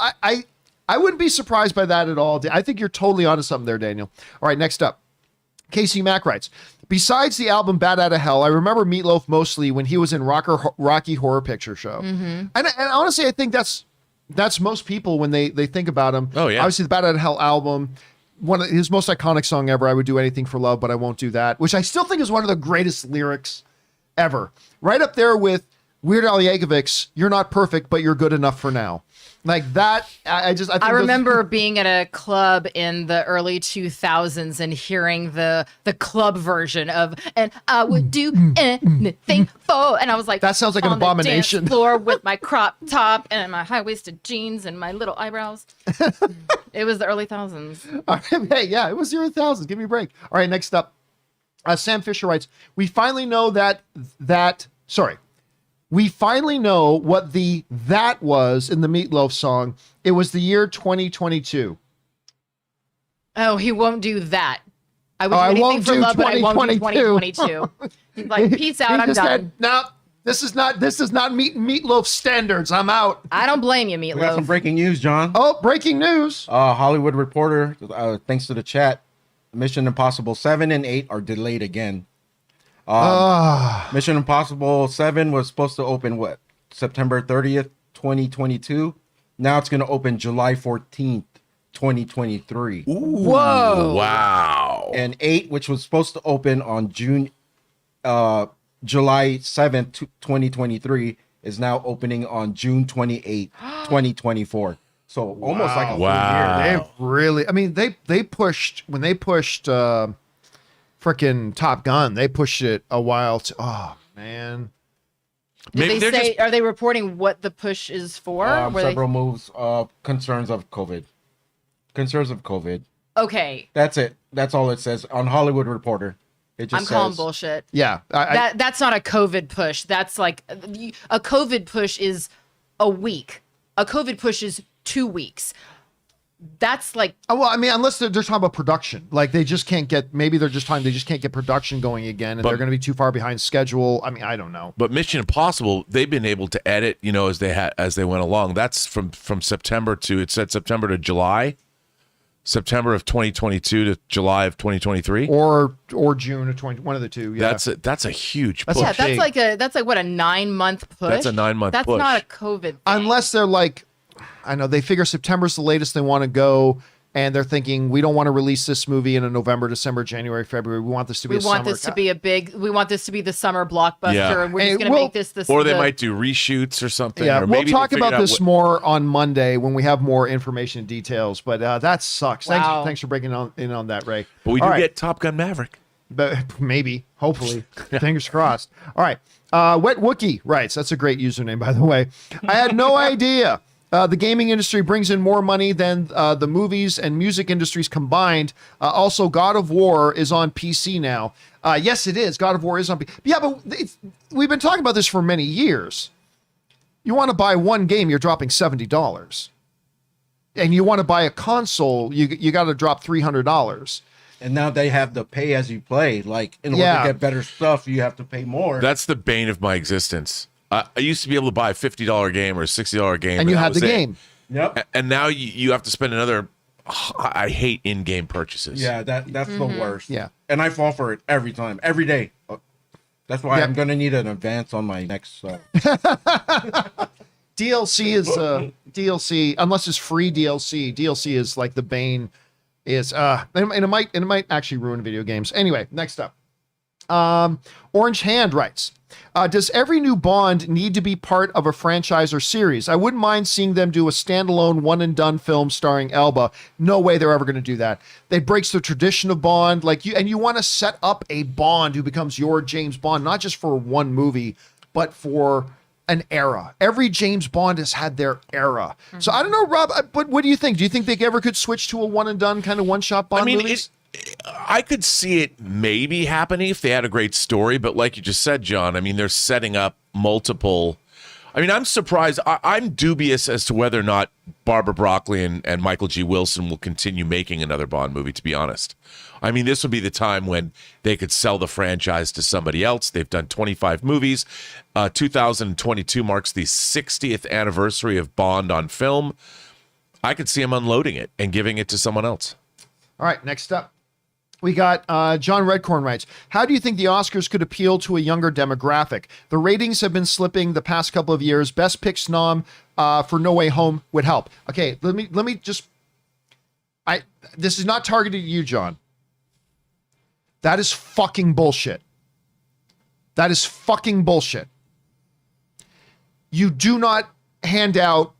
I wouldn't be surprised by that at all. I think you're totally onto something there, Daniel. All right, next up. Casey Mack writes, besides the album Bat Outta Hell, I remember Meatloaf mostly when he was in Rocky Horror Picture Show. And honestly, I think that's most people when they think about him. Oh, yeah. Obviously, the Bat Outta Hell album, one of his most iconic song ever, I Would Do Anything for Love, But I Won't Do That, which I still think is one of the greatest lyrics ever. Right up there with Weird Al Yankovic's You're Not Perfect, But You're Good Enough for Now. Like that, I think remember being at a club in the early 2000s and hearing the club version of "And I Would Do Anything For," and I was like, that sounds like an abomination. On the dance floor with my crop top and my high-waisted jeans and my little eyebrows. It was the early thousands. All right, hey, yeah, it was the early thousands. Give me a break. All right, next up, Sam Fisher writes, we finally know we finally know what that was in the Meatloaf song. It was the year 2022. Oh, he won't do that. I would I do anything won't for do love, but I won't do 2022. 2022. He's like, peace out, I'm done. No, this is not Meatloaf standards. I'm out. I don't blame you, We got some Meatloaf. breaking news, John. Oh, breaking news. Hollywood Reporter, thanks to the chat, Mission Impossible 7 and 8 are delayed again. Mission Impossible 7 was supposed to open September 30th, 2022. Now it's going to open July 14th, 2023. Whoa. Wow. And 8, which was supposed to open on July 7th, 2023, is now opening on June 28th, 2024. So almost like a full Wow. year. They really, I mean, they pushed frickin' Top Gun. They pushed it a while. Oh man. Did they say? Are they reporting what the push is for? Several moves. Concerns of COVID. Okay. That's it. That's all it says on Hollywood Reporter. It just I'm calling says, bullshit. Yeah. That's not a COVID push. That's like a COVID push is a week. A COVID push is 2 weeks. That's like, well, I mean, unless they're talking about production, like they just can't get. Maybe they're just they just can't get production going again, and they're going to be too far behind schedule. I mean, I don't know. But Mission Impossible, they've been able to edit, as they went along. That's from September to, it said September to July, September of 2022 to July of 2023, or June of 20. One of the two. Yeah, that's a huge push. That's yeah, that's like what, a 9-month push. That's a 9-month push. That's not a COVID thing. Unless they're like, I know they figure September's the latest they want to go, and they're thinking we don't want to release this movie in a November, December, January, February. We want this to be. We want this to be the summer blockbuster, Yeah. and we're just going to make this. Or they might do reshoots or something. Yeah, or we'll maybe talk they figured about out this more on Monday when we have more information and details. But that sucks. Wow. Thanks for breaking in on that, Ray. But we All do right. get Top Gun Maverick. But maybe, hopefully, fingers crossed. All right. Wet Wookie writes, that's a great username, by the way. I had no idea. The gaming industry brings in more money than the movies and music industries combined. Also, God of War is on PC now. Yes, it is. God of War is on PC. Yeah, but we've been talking about this for many years. You want to buy one game, you're dropping $70. And you want to buy a console, you got to drop $300. And now they have the pay as you play. Like, in order to get better stuff, you have to pay more. That's the bane of my existence. I used to be able to buy a $50 game or a $60 game. And you had the game. Yep. And now you have to spend another. I hate in-game purchases. Yeah, that's the worst. Yeah. And I fall for it every time, every day. That's why I'm going to need an advance on my next. DLC is DLC, unless it's free DLC. DLC is like the bane. And it might actually ruin video games. Anyway, next up. Orange Hand writes, does every new Bond need to be part of a franchise or series? I wouldn't mind seeing them do a standalone one and done film starring Elba. No way they're ever going to do that. It breaks the tradition of Bond. You want to set up a Bond who becomes your James Bond, not just for one movie, but for an era. Every James Bond has had their era. So I don't know, Rob, but what do you think? Do you think they ever could switch to a one and done kind of one shot Bond movies? I could see it maybe happening if they had a great story, but like you just said, John, I mean, they're setting up multiple. I mean, I'm surprised. I'm dubious as to whether or not Barbara Broccoli and Michael G. Wilson will continue making another Bond movie, to be honest. I mean, this would be the time when they could sell the franchise to somebody else. They've done 25 movies. 2022 marks the 60th anniversary of Bond on film. I could see him unloading it and giving it to someone else. All right, next up. We got John Redcorn writes, how do you think the Oscars could appeal to a younger demographic? The ratings have been slipping the past couple of years. Best Picture nom for No Way Home would help. Okay, let me just... This is not targeted at you, John. That is fucking bullshit. That is fucking bullshit. You do not hand out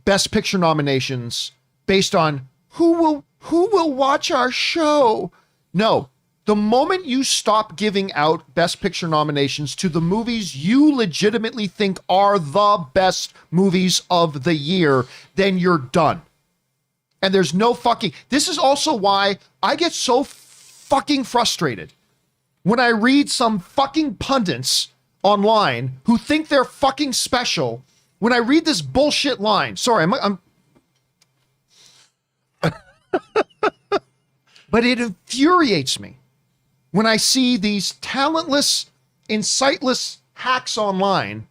Best Picture nominations based on who will watch our show. No. The moment you stop giving out Best Picture nominations to the movies you legitimately think are the best movies of the year, then you're done. And there's no fucking... This is also why I get so fucking frustrated when I read some fucking pundits online who think they're fucking special. When I read this bullshit line, sorry, I'm but it infuriates me when I see these talentless, insightless hacks online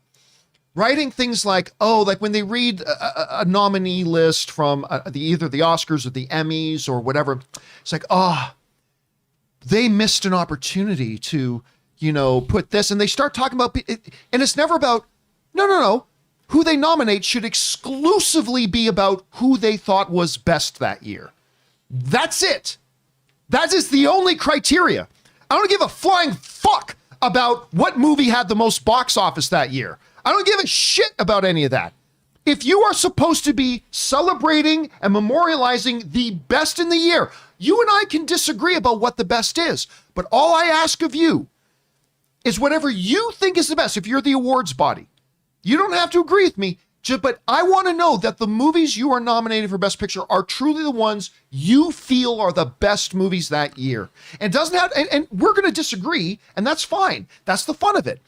writing things like, like when they read a nominee list from either the Oscars or the Emmys or whatever, it's like, they missed an opportunity to, put this, and they start talking about it, and it's never about, no. Who they nominate should exclusively be about who they thought was best that year. That's it. That is the only criteria. I don't give a flying fuck about what movie had the most box office that year. I don't give a shit about any of that. If you are supposed to be celebrating and memorializing the best in the year, you and I can disagree about what the best is. But all I ask of you is whatever you think is the best. If you're the awards body, you don't have to agree with me, but I want to know that the movies you are nominated for Best Picture are truly the ones you feel are the best movies that year. And doesn't have, and we're going to disagree, and that's fine. That's the fun of it.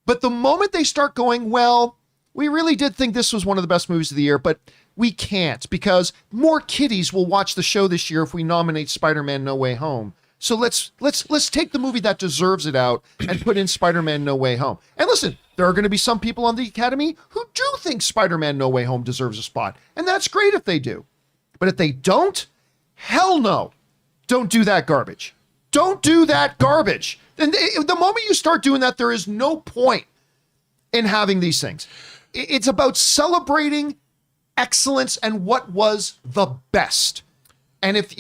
But the moment they start going, well, we really did think this was one of the best movies of the year, but we can't because more kiddies will watch the show this year if we nominate Spider-Man No Way Home. So let's take the movie that deserves it out and put in Spider-Man No Way Home. And listen, there are going to be some people on the Academy who do think Spider-Man No Way Home deserves a spot. And that's great if they do. But if they don't, hell no. Don't do that garbage. Don't do that garbage. And the moment you start doing that, there is no point in having these things. It's about celebrating excellence and what was the best. And if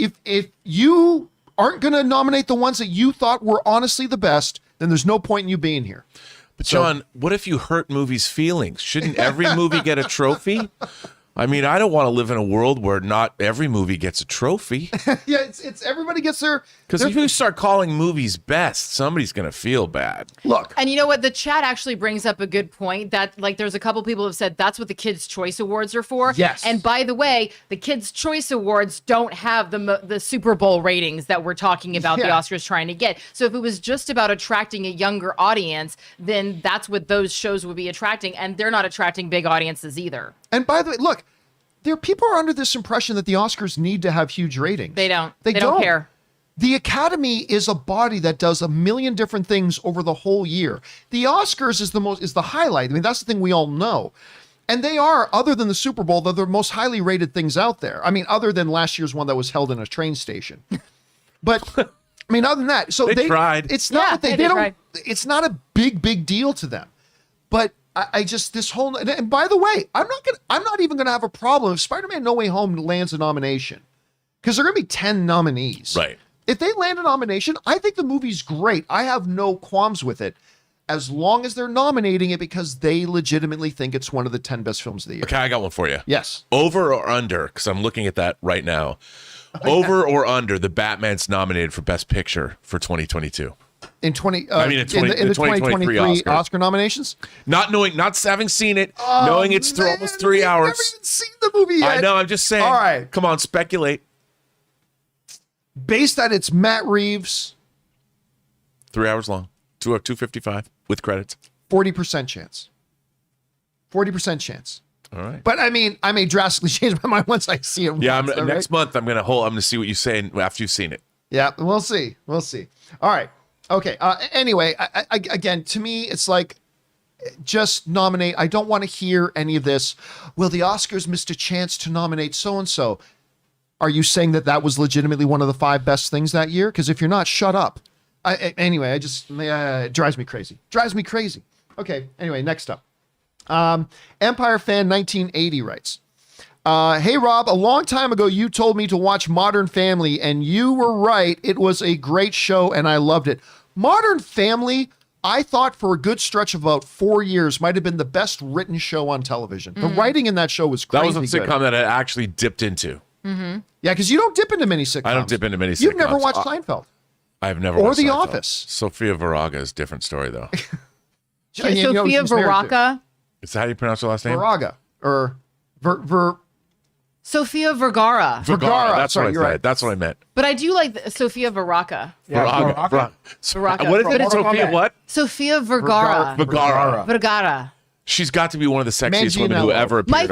you aren't going to nominate the ones that you thought were honestly the best, then there's no point in you being here. But John, what if you hurt movies' feelings? Shouldn't every movie get a trophy? I mean, I don't want to live in a world where not every movie gets a trophy. Yeah, it's everybody gets their... Because if you start calling movies best, somebody's going to feel bad. Look. And you know what? The chat actually brings up a good point that, like, there's a couple people who have said that's what the Kids' Choice Awards are for. Yes. And by the way, the Kids' Choice Awards don't have the Super Bowl ratings that we're talking about the Oscars trying to get. So if it was just about attracting a younger audience, then that's what those shows would be attracting. And they're not attracting big audiences either. And by the way, look, people are under this impression that the Oscars need to have huge ratings. They don't. They don't care. The Academy is a body that does a million different things over the whole year. The Oscars is the highlight. I mean, that's the thing we all know. And they are, other than the Super Bowl, they're the most highly rated things out there. I mean, other than last year's one that was held in a train station. But I mean, other than that, so they tried. It's not they don't. tried. It's not a big deal to them. But I just, this whole, and by the way, I'm not even gonna have a problem if Spider-Man No Way Home lands a nomination, because there are gonna be 10 nominees. Right. If they land a nomination, I think the movie's great. I have no qualms with it, as long as they're nominating it because they legitimately think it's one of the 10 best films of the year. Okay, I got one for you. Yes. Over or under, because I'm looking at that right now. Over or under, the Batman's nominated for Best Picture for 2022. In the 2023 Oscar nominations? Not having seen it, knowing it's through almost 3 hours. I've never even seen the movie yet. I know, I'm just saying. All right. Come on, speculate. Based on it's Matt Reeves. 3 hours long. 255 with credits. 40% chance. 40% chance. All right. But I mean, I may drastically change my mind once I see it. Yeah, next month I'm gonna see what you say after you've seen it. Yeah, we'll see. All right. Okay. Anyway, again, to me, it's like just nominate. I don't want to hear any of this. Well, the Oscars missed a chance to nominate so-and-so. Are you saying that was legitimately one of the 5 best things that year? Because if you're not, shut up. Anyway, it drives me crazy. Okay, anyway, next up. Empire Fan 1980 writes, hey, Rob, a long time ago, you told me to watch Modern Family, and you were right. It was a great show, and I loved it. Modern Family, I thought for a good stretch of about 4 years, might have been the best written show on television. The writing in that show was crazy. That was a sitcom that I actually dipped into. Mm-hmm. Yeah, because you don't dip into many sitcoms. I don't dip into many sitcoms. You've never watched Seinfeld. I've never watched The Seinfeld. Office. Sofia Vergara is a different story, though. Sofia Vergara. Is that how you pronounce her last name? Vergara. Or Sofia Vergara. Vergara. That's Sorry, what I you're said. right. That's what I meant. But I do like Sofia Vergara. Vergara. Vergara. What is But it? it's Sofia what? Sofia Vergara. Vergara. She's got to be one of the sexiest women who ever appeared.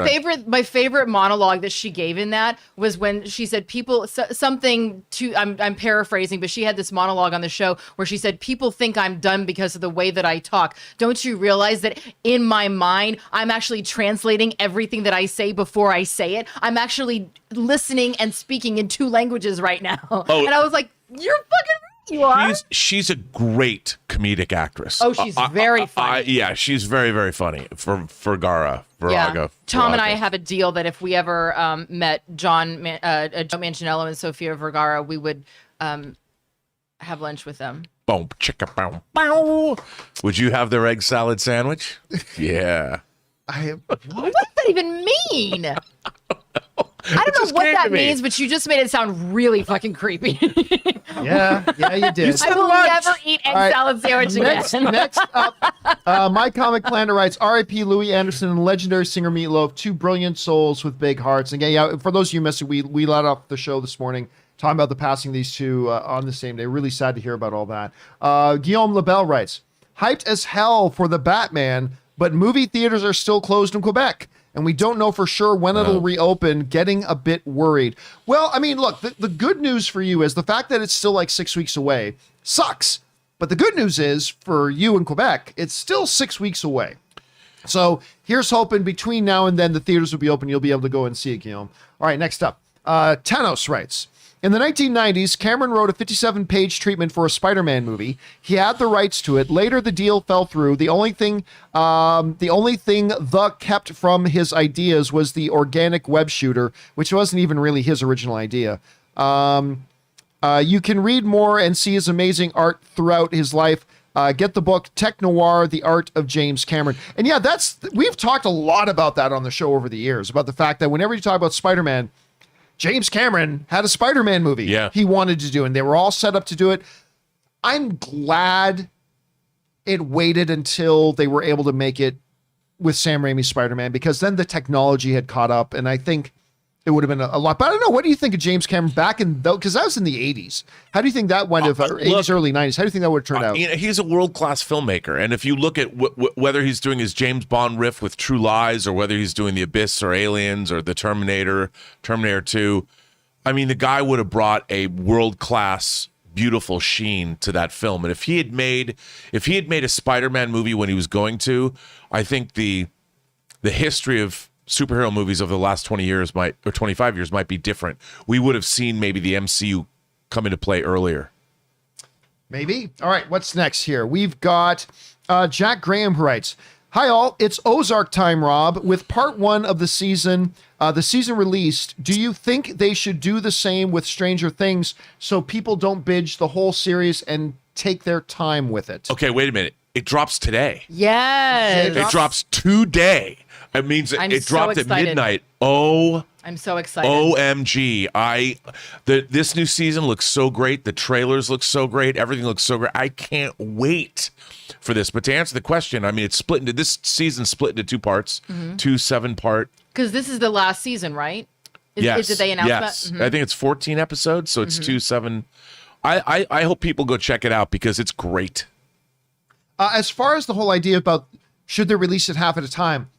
My favorite monologue that she gave in that was when she said I'm paraphrasing, but she had this monologue on the show where she said, people think I'm dumb because of the way that I talk. Don't you realize that in my mind, I'm actually translating everything that I say before I say it? I'm actually listening and speaking in 2 languages right now. Oh. And I was like, you're fucking right. You are. She's a great comedic actress. Oh, she's very funny. Yeah, she's very, very funny. For Vergara. Tom and I have a deal that if we ever met Joe Manganiello and Sofia Vergara, we would have lunch with them. Boom, chicka, bow, bow. Would you have their egg salad sandwich? Yeah. What does that even mean? I don't know what that means, but you just made it sound really fucking creepy. Yeah, you did. I will never eat egg salad sandwich again. Next up, My Comic Planner writes, R.I.P. Louis Anderson and legendary singer Meatloaf, 2 brilliant souls with big hearts. And again, for those of you who missed it, we let off the show this morning talking about the passing of these 2 on the same day. Really sad to hear about all that. Guillaume Lebel writes, hyped as hell for the Batman, but movie theaters are still closed in Quebec. And we don't know for sure when it'll reopen, getting a bit worried. Well, I mean, look, the good news for you is the fact that it's still like 6 weeks away sucks. But the good news is for you in Quebec, it's still 6 weeks away. So here's hoping between now and then the theaters will be open. You'll be able to go and see it, Guillaume. All right, next up. Tanos writes, in the 1990s, Cameron wrote a 57-page treatment for a Spider-Man movie. He had the rights to it. Later, the deal fell through. The only thing the kept from his ideas was the organic web shooter, which wasn't even really his original idea. You can read more and see his amazing art throughout his life. Get the book Tech Noir, The Art of James Cameron. And yeah, we've talked a lot about that on the show over the years, about the fact that whenever you talk about Spider-Man, James Cameron had a Spider-Man movie he wanted to do, and they were all set up to do it. I'm glad it waited until they were able to make it with Sam Raimi's Spider-Man, because then the technology had caught up, and I think it would have been a lot. But I don't know. What do you think of James Cameron back in, because that was in the 80s. How do you think that went, 80s, early 90s? How do you think that would have turned out? He's a world-class filmmaker. And if you look at whether he's doing his James Bond riff with True Lies, or whether he's doing The Abyss or Aliens or The Terminator 2, I mean, the guy would have brought a world-class, beautiful sheen to that film. And if he had made a Spider-Man movie when he was going to, I think the history of superhero movies over the last 20 years or 25 years might be different. We would have seen maybe the MCU come into play earlier. Maybe. All right, what's next here? We've got Jack Graham who writes, hi all, it's Ozark time, Rob. With part 1 of the season released, do you think they should do the same with Stranger Things so people don't binge the whole series and take their time with it? Okay, wait a minute. It drops today. Yes. It drops today. It means it dropped at midnight. Oh, I'm so excited. OMG. This new season looks so great. The trailers look so great. Everything looks so great. I can't wait for this. But to answer the question, I mean, this season split into 2 parts, 2 7-part. Because this is the last season, right? Yes. Did they announce that? Mm-hmm. I think it's 14 episodes, so it's 2 7. I hope people go check it out because it's great. As far as the whole idea about should they release it half at a time,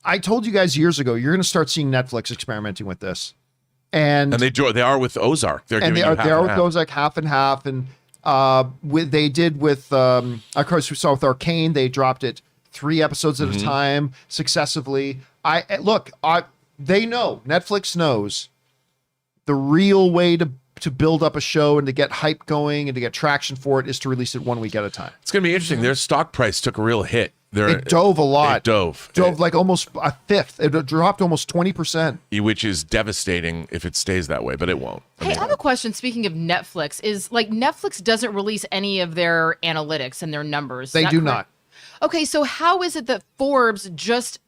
I told you guys years ago, you're going to start seeing Netflix experimenting with this. And they are with Ozark. They are with Ozark half and half. And they did with, of course, we saw with Arcane, they dropped it 3 episodes at a time successively. They know, Netflix knows the real way to build up a show and to get hype going and to get traction for it is to release it 1 week at a time. It's going to be interesting. Their stock price took a real hit. It dove a lot. It dove like almost a fifth. It dropped almost 20%. Which is devastating if it stays that way, but it won't. Hey, I have a question. Speaking of Netflix, is like Netflix doesn't release any of their analytics and their numbers. They do not. Okay, so how is it that Forbes just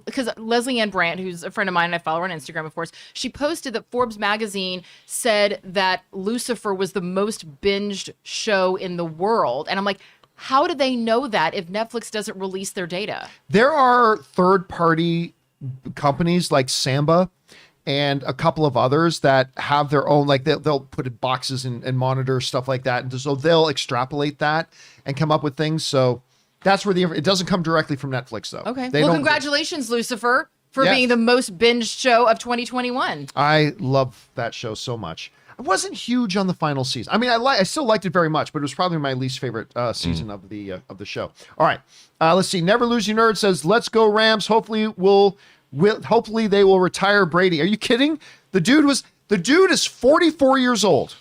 because Leslie Ann Brandt, who's a friend of mine, and I follow her on Instagram, of course, she posted that Forbes magazine said that Lucifer was the most binged show in the world. And I'm like, how do they know that if Netflix doesn't release their data? There are third-party companies like Samba and a couple of others that have their own, like they'll put in boxes and monitor stuff like that. And so they'll extrapolate that and come up with things. So that's where it doesn't come directly from Netflix, though. Okay. Well, congratulations, Lucifer, for being the most binged show of 2021. I love that show so much. I wasn't huge on the final season. I mean, I still liked it very much, but it was probably my least favorite season of the show. All right. Let's see. Never Lose Your Nerd says, "Let's go Rams. Hopefully hopefully they will retire Brady." Are you kidding? The dude is 44 years old,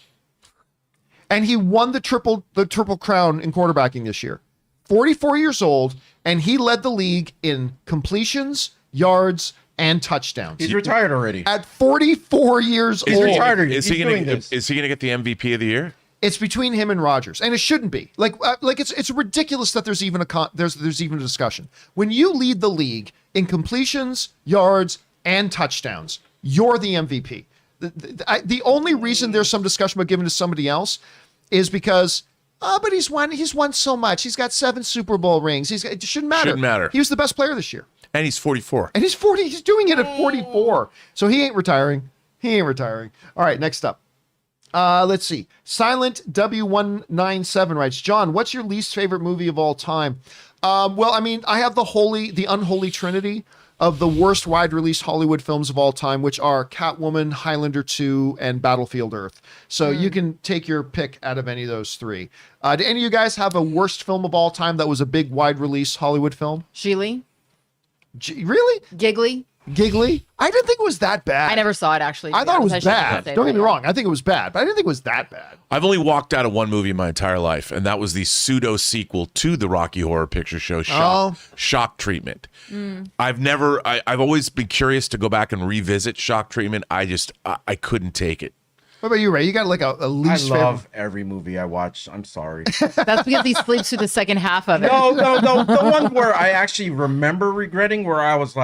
and he won the triple crown in quarterbacking this year. 44 years old, and he led the league in completions, yards, and touchdowns. He's retired already. At 44 years old. He's retired. Is he going to get the MVP of the year? It's between him and Rodgers, and it shouldn't be. Like it's ridiculous that there's even a discussion. When you lead the league in completions, yards, and touchdowns, you're the MVP. The only reason there's some discussion about giving it to somebody else is because but he's won so much. He's got 7 Super Bowl rings. It shouldn't matter. Shouldn't matter. He was the best player this year. And he's 44. And he's 40. He's doing it at 44. So he ain't retiring. All right, next up. Let's see. Silent W197 writes, "John, what's your least favorite movie of all time?" Well, I mean, I have the unholy trinity of the worst wide release Hollywood films of all time, which are Catwoman, Highlander 2, and Battlefield Earth. So you can take your pick out of any of those 3. Do any of you guys have a worst film of all time that was a big wide release Hollywood film? Sheely? Really? Giggly? I didn't think it was that bad. I never saw it, actually. I thought it was bad. Don't get me wrong. I think it was bad, but I didn't think it was that bad. I've only walked out of one movie in my entire life, and that was the pseudo sequel to the Rocky Horror Picture Show, Shock Treatment. I've always been curious to go back and revisit Shock Treatment. I couldn't take it. What about you, Ray? You got like a least favorite? I love every movie I watch. I'm sorry. That's because he sleeps through the second half of it. No. The one where I actually remember regretting, where I was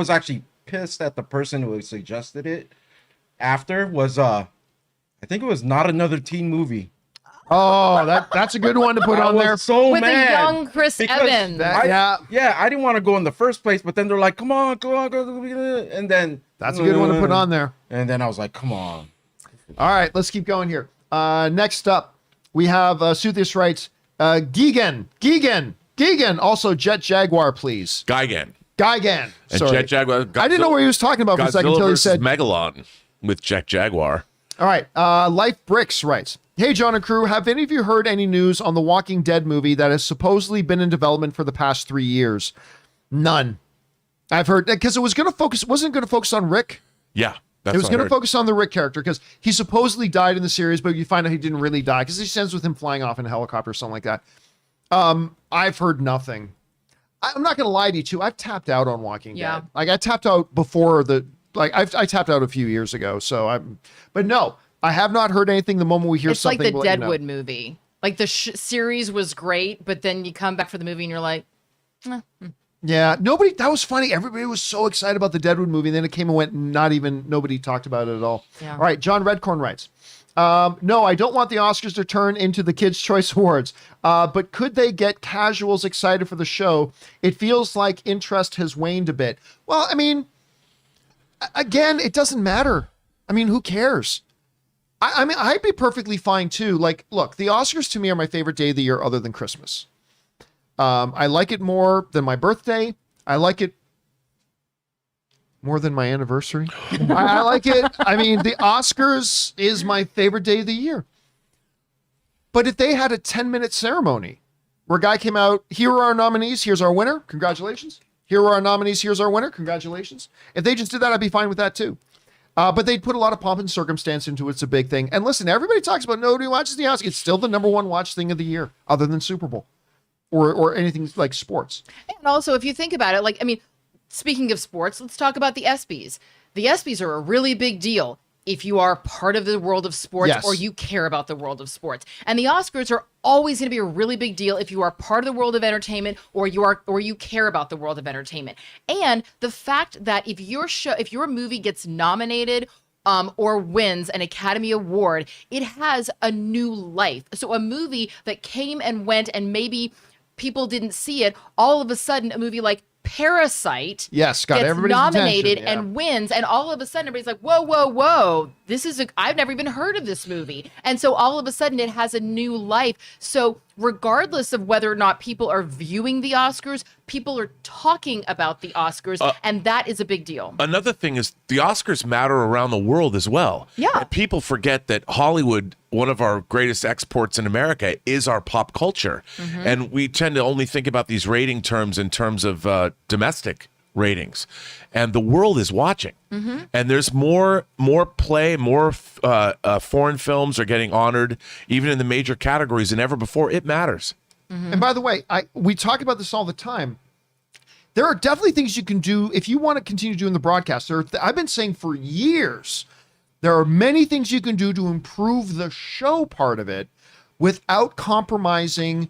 actually pissed at the person who suggested it after, was I think it was Not Another Teen Movie. Oh, that's a good one to put on there. So with mad a young Chris Evans. I didn't want to go in the first place, but then they're like, "Come on, go," and then that's a good one to put on there. And then I was like, "Come on." All right, let's keep going here. Next up, we have Suthius writes, Gigan. Also, Jet Jaguar, please. Gigan. And Sorry. Jet Jaguar. I didn't know what he was talking about for a second until he said Megalon with Jet Jaguar. All right, Life Bricks writes, "Hey, John and crew, have any of you heard any news on the Walking Dead movie that has supposedly been in development for the past 3 years?" None. I've heard, because wasn't going to focus on Rick? Yeah. It was going to focus on the Rick character because he supposedly died in the series, but you find out he didn't really die because he ends with him flying off in a helicopter or something like that. I've heard nothing. I'm not going to lie to you, too. I've tapped out on Walking Dead. Like, I tapped out before I tapped out a few years ago. But no, I have not heard anything the moment we hear something. It's like the Deadwood movie. Like the series was great, but then you come back for the movie and you're like, Yeah, that was funny. Everybody was so excited about the Deadwood movie, and then it came and went, and nobody talked about it at all. Yeah. All right, John Redcorn writes, "No, I don't want the Oscars to turn into the Kids' Choice Awards, but could they get casuals excited for the show? It feels like interest has waned a bit." Well, I mean, again, it doesn't matter. I mean, who cares? I mean, I'd be perfectly fine, too. Like, look, the Oscars to me are my favorite day of the year other than Christmas. I like it more than my birthday. I like it more than my anniversary. I like it. I mean, the Oscars is my favorite day of the year. But if they had a 10-minute ceremony where a guy came out, here are our nominees, here's our winner, congratulations. Here are our nominees, here's our winner, congratulations. If they just did that, I'd be fine with that too. But they'd put a lot of pomp and circumstance into it. It's a big thing. And listen, everybody talks about nobody watches the Oscars. It's still the number one watched thing of the year, other than Super Bowl or anything like sports. And also, if you think about it, like, I mean, speaking of sports, let's talk about the ESPYs. The ESPYs are a really big deal if you are part of the world of sports Yes. or you care about the world of sports. And the Oscars are always going to be a really big deal if you are part of the world of entertainment or you care about the world of entertainment. And the fact that if your movie gets nominated or wins an Academy Award, it has a new life. So a movie that came and went and maybe people didn't see it, all of a sudden a movie like Parasite Yes, got gets everybody's nominated attention, yeah. and wins, and all of a sudden everybody's like, whoa, whoa, whoa, I've never even heard of this movie. And so all of a sudden it has a new life. So regardless of whether or not people are viewing the Oscars, people are talking about the Oscars, and that is a big deal. Another thing is the Oscars matter around the world as well. Yeah. And people forget that Hollywood, one of our greatest exports in America, is our pop culture. And we tend to only think about these rating terms in terms of domestic ratings. And the world is watching. And there's more play, more foreign films are getting honored, even in the major categories than ever before. It matters. And by the way, we talk about this all the time. There are definitely things you can do if you want to continue doing the broadcast. I've been saying for years, there are many things you can do to improve the show part of it without compromising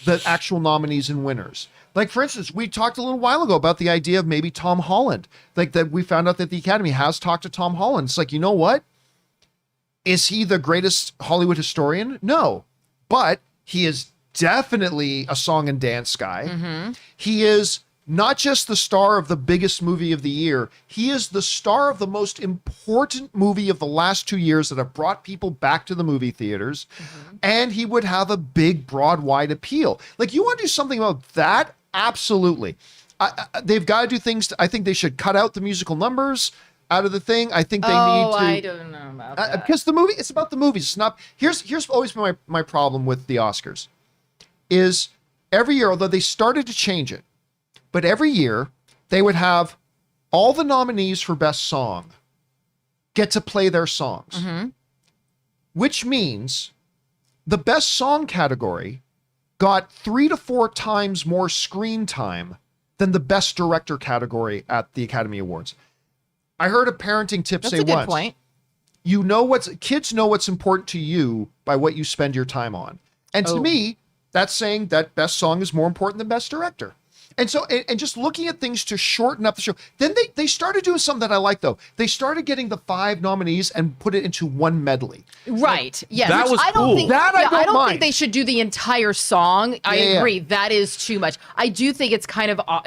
the actual nominees and winners. Like, for instance, we talked a little while ago about the idea of maybe Tom Holland. Like, that we found out that the Academy has talked to Tom Holland. It's like, you know what? Is he the greatest Hollywood historian? No. But he is definitely a song and dance guy. He is not just the star of the biggest movie of the year, he is the star of the most important movie of the last 2 years that have brought people back to the movie theaters. And he would have a big, broad, wide appeal. Like, you want to do something about that? Absolutely. They've got to do things. I think they should cut out the musical numbers out of the thing. I think they need to. I don't know about that. Because the movie, it's about the movies. It's not. Here's always been my problem with the Oscars, is every year, although they started to change it, but every year they would have all the nominees for Best Song get to play their songs, which means the Best Song category got 3 to 4 times more screen time than the Best Director category at the Academy Awards. I heard a parenting tip That's say a good once, point. kids know what's important to you by what you spend your time on. And to me, that's saying that Best Song is more important than Best Director. And so, and just looking at things to shorten up the show. Then they started doing something that I like, though. They started getting the 5 nominees and put it into one medley. Right. Yes. That Which was I don't cool. think, That I yeah, don't I don't mind. think they should do the entire song. I Yeah. agree. That is too much. I do think it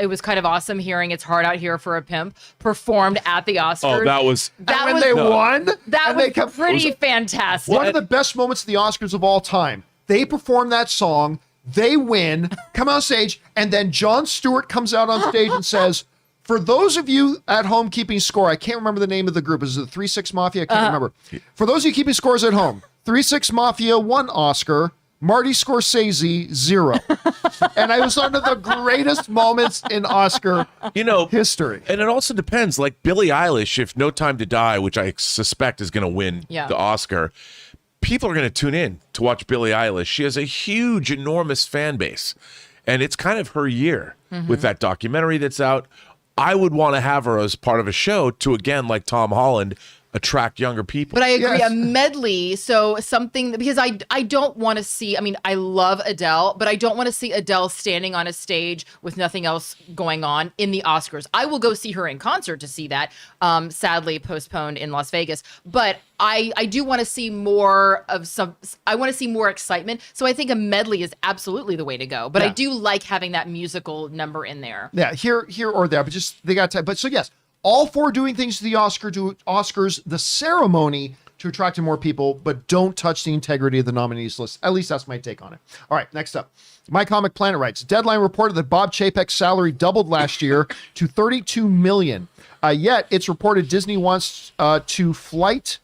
was kind of awesome hearing "It's Hard Out Here for a Pimp" performed at the Oscars. Oh, that was. And That when was they won, that and was they come, pretty fantastic. one of the best moments of the Oscars of all time. They perform that song, they win, come on stage, and then Jon Stewart comes out on stage and says, for those of you at home keeping score, I can't remember the name of the group. Is it the 3-6 Mafia? I can't remember. For those of you keeping scores at home, 3-6 Mafia 1 Oscar, Marty Scorsese 0. And I was one of the greatest moments in Oscar history. And it also depends. Like Billie Eilish, if No Time to Die, which I suspect is going to win the Oscar, people are going to tune in to watch Billie Eilish. She has a huge, enormous fan base. And it's kind of her year with that documentary that's out. I would want to have her as part of a show to, again, like Tom Holland, attract younger people. But I agree, Yes. a medley, so something, because I don't want to see, I mean, I love Adele, but I don't want to see Adele standing on a stage with nothing else going on in the Oscars. I will go see her in concert to see that, sadly postponed in Las Vegas. But I do want to see more of I want to see more excitement. So I think a medley is absolutely the way to go. But I do like having that musical number in there. Yeah, here or there, but just they got time. But so yes, all for doing things to the Oscars, the ceremony to attract more people, but don't touch the integrity of the nominees list. At least that's my take on it. All right, next up. My Comic Planet writes, Deadline reported that Bob Chapek's salary doubled last year to $32 million. Yet it's reported Disney wants to fight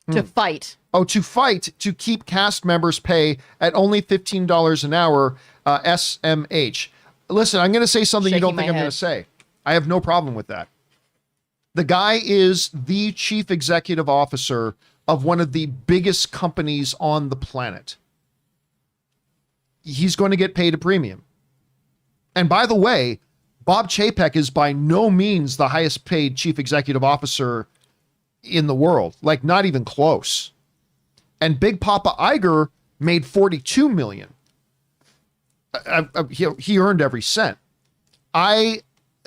to keep cast members' pay at only $15 an hour. SMH. Listen, I'm going to say something you Shaking don't think my I'm going head. to say. I have no problem with that. The guy is the chief executive officer of one of the biggest companies on the planet. He's going to get paid a premium. And by the way, Bob Chapek is by no means the highest paid chief executive officer in the world, like not even close. And Big Papa Iger made $42 million. He earned every cent.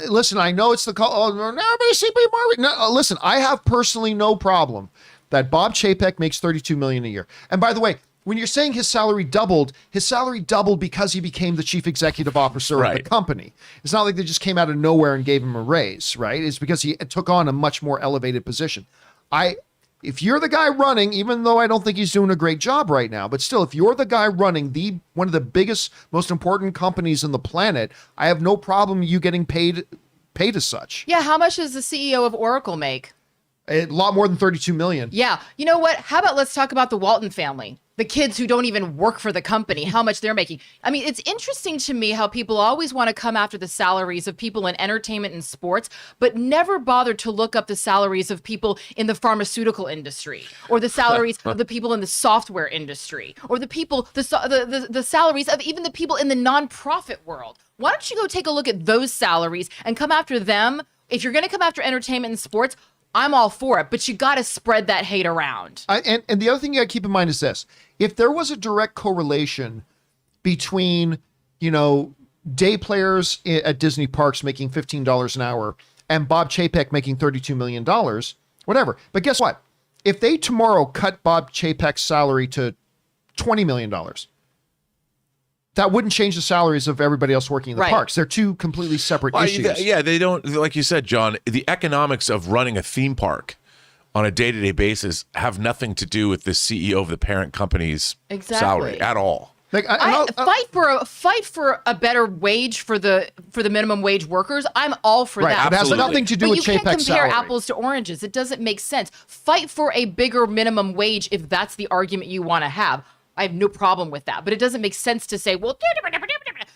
Listen, I know it's the call. Oh, no, CP Marvin. No, listen, I have personally no problem that Bob Chapek makes $32 million a year. And by the way, when you're saying his salary doubled because he became the chief executive officer of the company. It's not like they just came out of nowhere and gave him a raise, right? It's because he took on a much more elevated position. If you're the guy running, even though I don't think he's doing a great job right now, but still, if you're the guy running one of the biggest, most important companies on the planet, I have no problem you getting paid as such. Yeah, how much does the CEO of Oracle make? A lot more than $32 million. Yeah. You know what? How about let's talk about the Walton family, the kids who don't even work for the company, how much they're making. I mean, it's interesting to me how people always want to come after the salaries of people in entertainment and sports, but never bother to look up the salaries of people in the pharmaceutical industry, or the salaries of the people in the software industry, or the salaries of even the people in the nonprofit world. Why don't you go take a look at those salaries and come after them? If you're going to come after entertainment and sports, I'm all for it, but you got to spread that hate around. And the other thing you got to keep in mind is this. If there was a direct correlation between, day players at Disney parks making $15 an hour and Bob Chapek making $32 million, whatever. But guess what? If they tomorrow cut Bob Chapek's salary to $20 million, that wouldn't change the salaries of everybody else working in the parks. They're two completely separate issues. Yeah, they don't, like you said, John, the economics of running a theme park on a day-to-day basis have nothing to do with the CEO of the parent company's salary at all. Like, fight for a better wage for the minimum wage workers. I'm all for that. It has nothing to do with Chapek's salary. You can't compare apples to oranges. It doesn't make sense. Fight for a bigger minimum wage if that's the argument you want to have. I have no problem with that, but it doesn't make sense to say, well,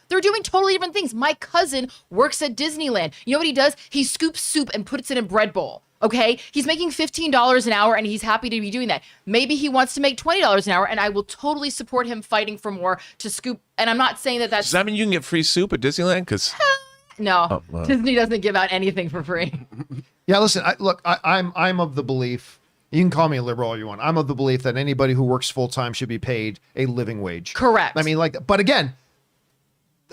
they're doing totally different things. My cousin works at Disneyland. You know what he does? He scoops soup and puts it in a bread bowl. Okay, he's making $15 an hour and he's happy to be doing that. Maybe he wants to make $20 an hour, and I will totally support him fighting for more to scoop. And I'm not saying that's. Does that mean you can get free soup at Disneyland? Because no, Disney doesn't give out anything for free. Yeah, listen. I'm of the belief. You can call me a liberal all you want. I'm of the belief that anybody who works full time should be paid a living wage. Correct. I mean, but again,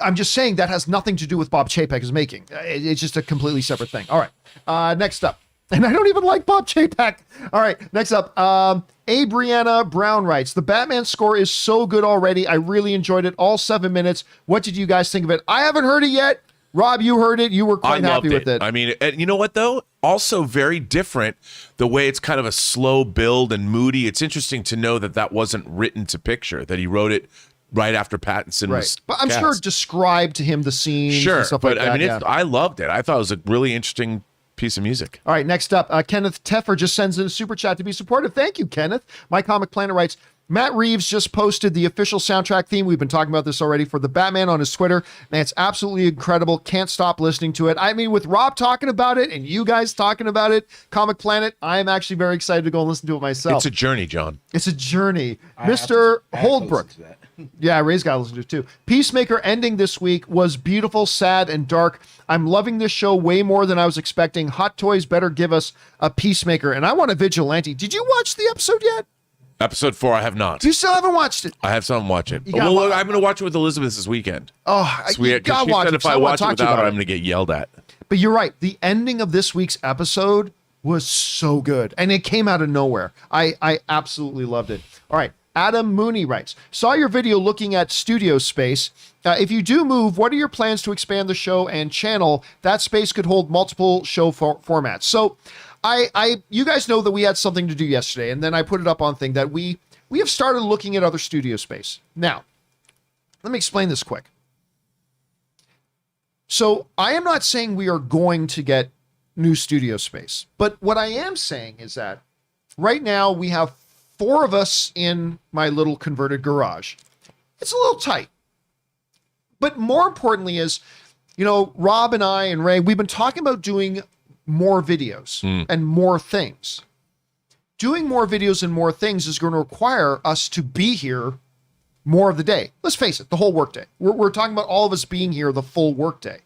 I'm just saying that has nothing to do with Bob Chapek is making. It's just a completely separate thing. All right. Next up. And I don't even like Bob Chapek. All right, next up, Brianna Brown writes, the Batman score is so good already. I really enjoyed it, all 7 minutes. What did you guys think of it? I haven't heard it yet. Rob, you heard it. You were quite happy with it. I mean, you know what, though? Also very different, the way it's kind of a slow build and moody. It's interesting to know that wasn't written to picture, that he wrote it right after Pattinson was But I'm sure described to him the scenes and stuff like that. I mean, I loved it. I thought it was a really interesting piece of music. All right, next up, Kenneth Teffer just sends in a super chat to be supportive. Thank you, Kenneth. My Comic Planet writes, Matt Reeves just posted the official soundtrack theme. We've been talking about this already for the Batman on his Twitter, and it's absolutely incredible. Can't stop listening to it. I mean, with Rob talking about it and you guys talking about it, Comic Planet, I am actually very excited to go and listen to it myself. It's a journey, John. It's a journey. Mr. Holdbrook. Yeah, Ray's got to listen to it too. Peacemaker ending this week was beautiful, sad, and dark. I'm loving this show way more than I was expecting. Hot Toys better give us a Peacemaker. And I want a Vigilante. Did you watch the episode yet? Episode 4, I have not. You still haven't watched it? I have some watch it. Well, I'm going to watch it with Elizabeth this weekend. Oh, you got to watch it. If I watch it without her, I'm going to get yelled at. But you're right. The ending of this week's episode was so good. And it came out of nowhere. I absolutely loved it. All right. Adam Mooney writes, saw your video looking at studio space. If you do move, what are your plans to expand the show and channel? That space could hold multiple show formats. So you guys know that we had something to do yesterday, and then I put it up on thing that we have started looking at other studio space. Now, let me explain this quick. So I am not saying we are going to get new studio space, but what I am saying is that right now we have 4 of us in my little converted garage. It's a little tight. But more importantly is, Rob and I and Ray, we've been talking about doing more videos and more things. Doing more videos and more things is going to require us to be here more of the day. Let's face it, the whole workday. We're talking about all of us being here the full workday.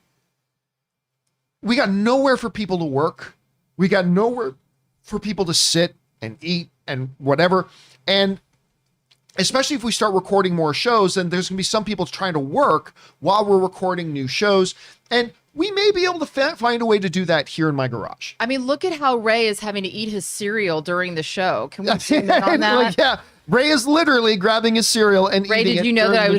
We got nowhere for people to work. We got nowhere for people to sit and eat and whatever. And especially if we start recording more shows, then there's going to be some people trying to work while we're recording new shows. And we may be able to find a way to do that here in my garage. I mean, look at how Ray is having to eat his cereal during the show. Can we zoom in on that? Yeah. Ray is literally grabbing his cereal and Ray, eating it. did you know that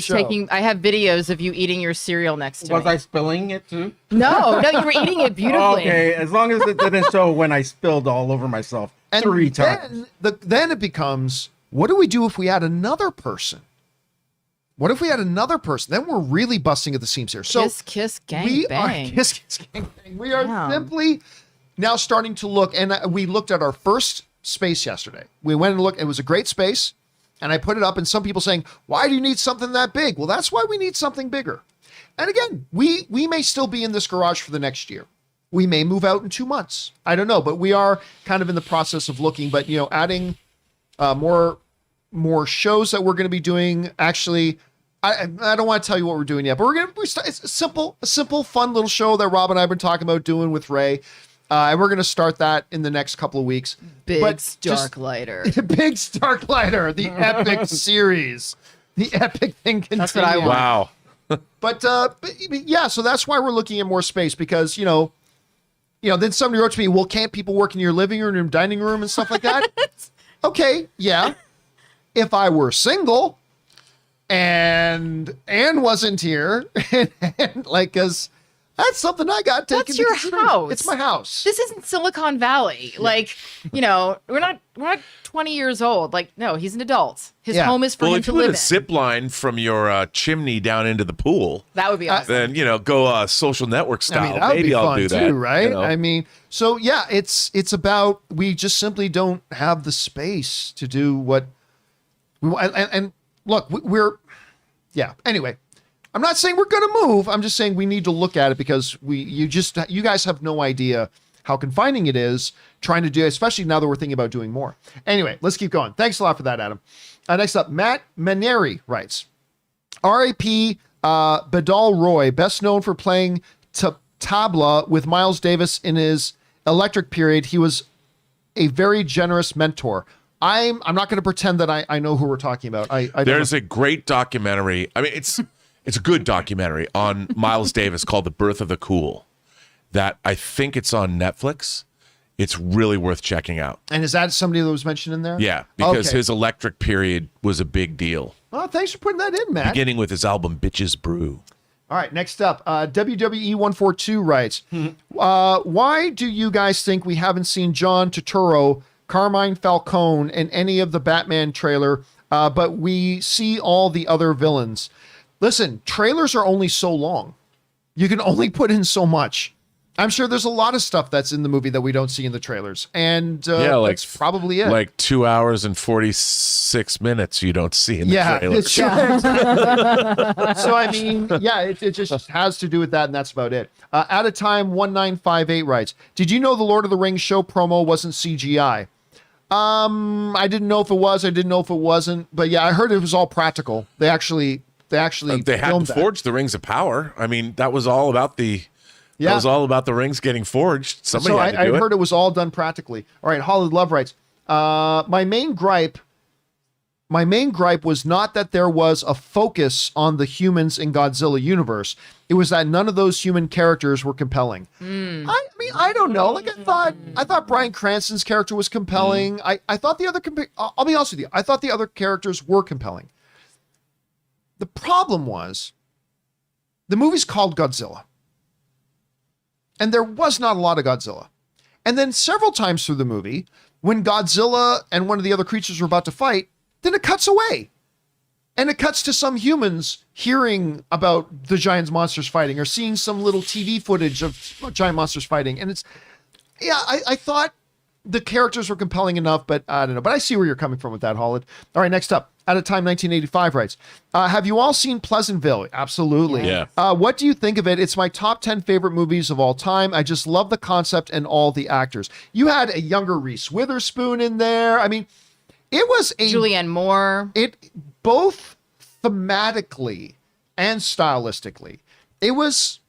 I have videos of you eating your cereal next to me. Was I spilling it too? No, you were eating it beautifully. Okay, as long as it didn't show when I spilled all over myself and 3 times. Then it becomes, what do we do if we add another person? What if we add another person? Then we're really busting at the seams here. So kiss, gang, bang. Kiss, gang, bang. We are simply now starting to look, and we looked at our first space yesterday. We went and looked. It was a great space, and I put it up, and some people saying, why do you need something that big? Well, that's why we need something bigger. And again, we may still be in this garage for the next year. We may move out in 2 months. I don't know, but we are kind of in the process of looking, but adding more shows that we're going to be doing. Actually, I don't want to tell you what we're doing yet, but it's a simple, fun little show that Rob and I have been talking about doing with Ray. And we're going to start that in the next couple of weeks. Big Starklighter. Big Starklighter, the epic series. The epic thing continues. That's what I want. Wow. But yeah, so that's why we're looking at more space because, then somebody wrote to me, well, can't people work in your living room and dining room and stuff like that? Okay, yeah. If I were single and Anne wasn't here, and because that's something I got taken. That's your house. It's my house. This isn't Silicon Valley. We're not 20 years old. No, he's an adult. His home is for him if to you live put in. a zip line from your chimney down into the pool, That would be awesome. then go Social Network style. that would Maybe be I'll fun do that too, right? I mean, so yeah, it's about we just simply don't have the space to do what we want. And look, anyway, I'm not saying we're going to move. I'm just saying we need to look at it because you guys have no idea how confining it is trying to do, especially now that we're thinking about doing more. Anyway, let's keep going. Thanks a lot for that, Adam. Next up, Matt Maneri writes, R.I.P. Badal Roy, best known for playing tabla with Miles Davis in his Electric period. He was a very generous mentor. I'm not going to pretend that I know who we're talking about. There's a great documentary. I mean, it's a good documentary on Miles Davis called The Birth of the Cool that I think it's on Netflix. It's really worth checking out. And is that somebody that was mentioned in there? Yeah, because his Electric period was a big deal. Well, thanks for putting that in, Matt. Beginning with his album Bitches Brew. All right, next up, WWE 142 writes, why do you guys think we haven't seen John Turturro, Carmine Falcone, in any of the Batman trailer, but we see all the other villains? Listen, trailers are only so long. You can only put in so much. I'm sure there's a lot of stuff that's in the movie that we don't see in the trailers. And that's probably it. Like 2 hours and 46 minutes you don't see in the trailer. It's true. So, I mean, it just has to do with that, and that's about it. At a time, 1958 writes, did you know the Lord of the Rings show promo wasn't CGI? I didn't know if it was. I didn't know if it wasn't. But yeah, I heard it was all practical. They had to forge the Rings of Power. I mean, that was all about the... Yeah. That was all about the rings getting forged. Somebody had to do it. I heard it was all done practically. All right, Holly Love writes, my main gripe was not that there was a focus on the humans in Godzilla universe. It was that none of those human characters were compelling. I mean, I don't know. I thought Bryan Cranston's character was compelling. I thought the other, I'll be honest with you, I thought the other characters were compelling. The problem was, the movie's called Godzilla. And there was not a lot of Godzilla. And then several times through the movie, when Godzilla and one of the other creatures were about to fight, then it cuts away. And it cuts to some humans hearing about the giant monsters fighting or seeing some little TV footage of giant monsters fighting. And it's, I thought the characters were compelling enough, but I don't know. But I see where you're coming from with that, Holland. All right, next up. Out of Time 1985 writes, have you all seen Pleasantville? Absolutely. Yeah. What do you think of it? It's my top 10 favorite movies of all time. I just love the concept and all the actors. You had a younger Reese Witherspoon in there. I mean, it was a Julianne Moore. It both thematically and stylistically, it was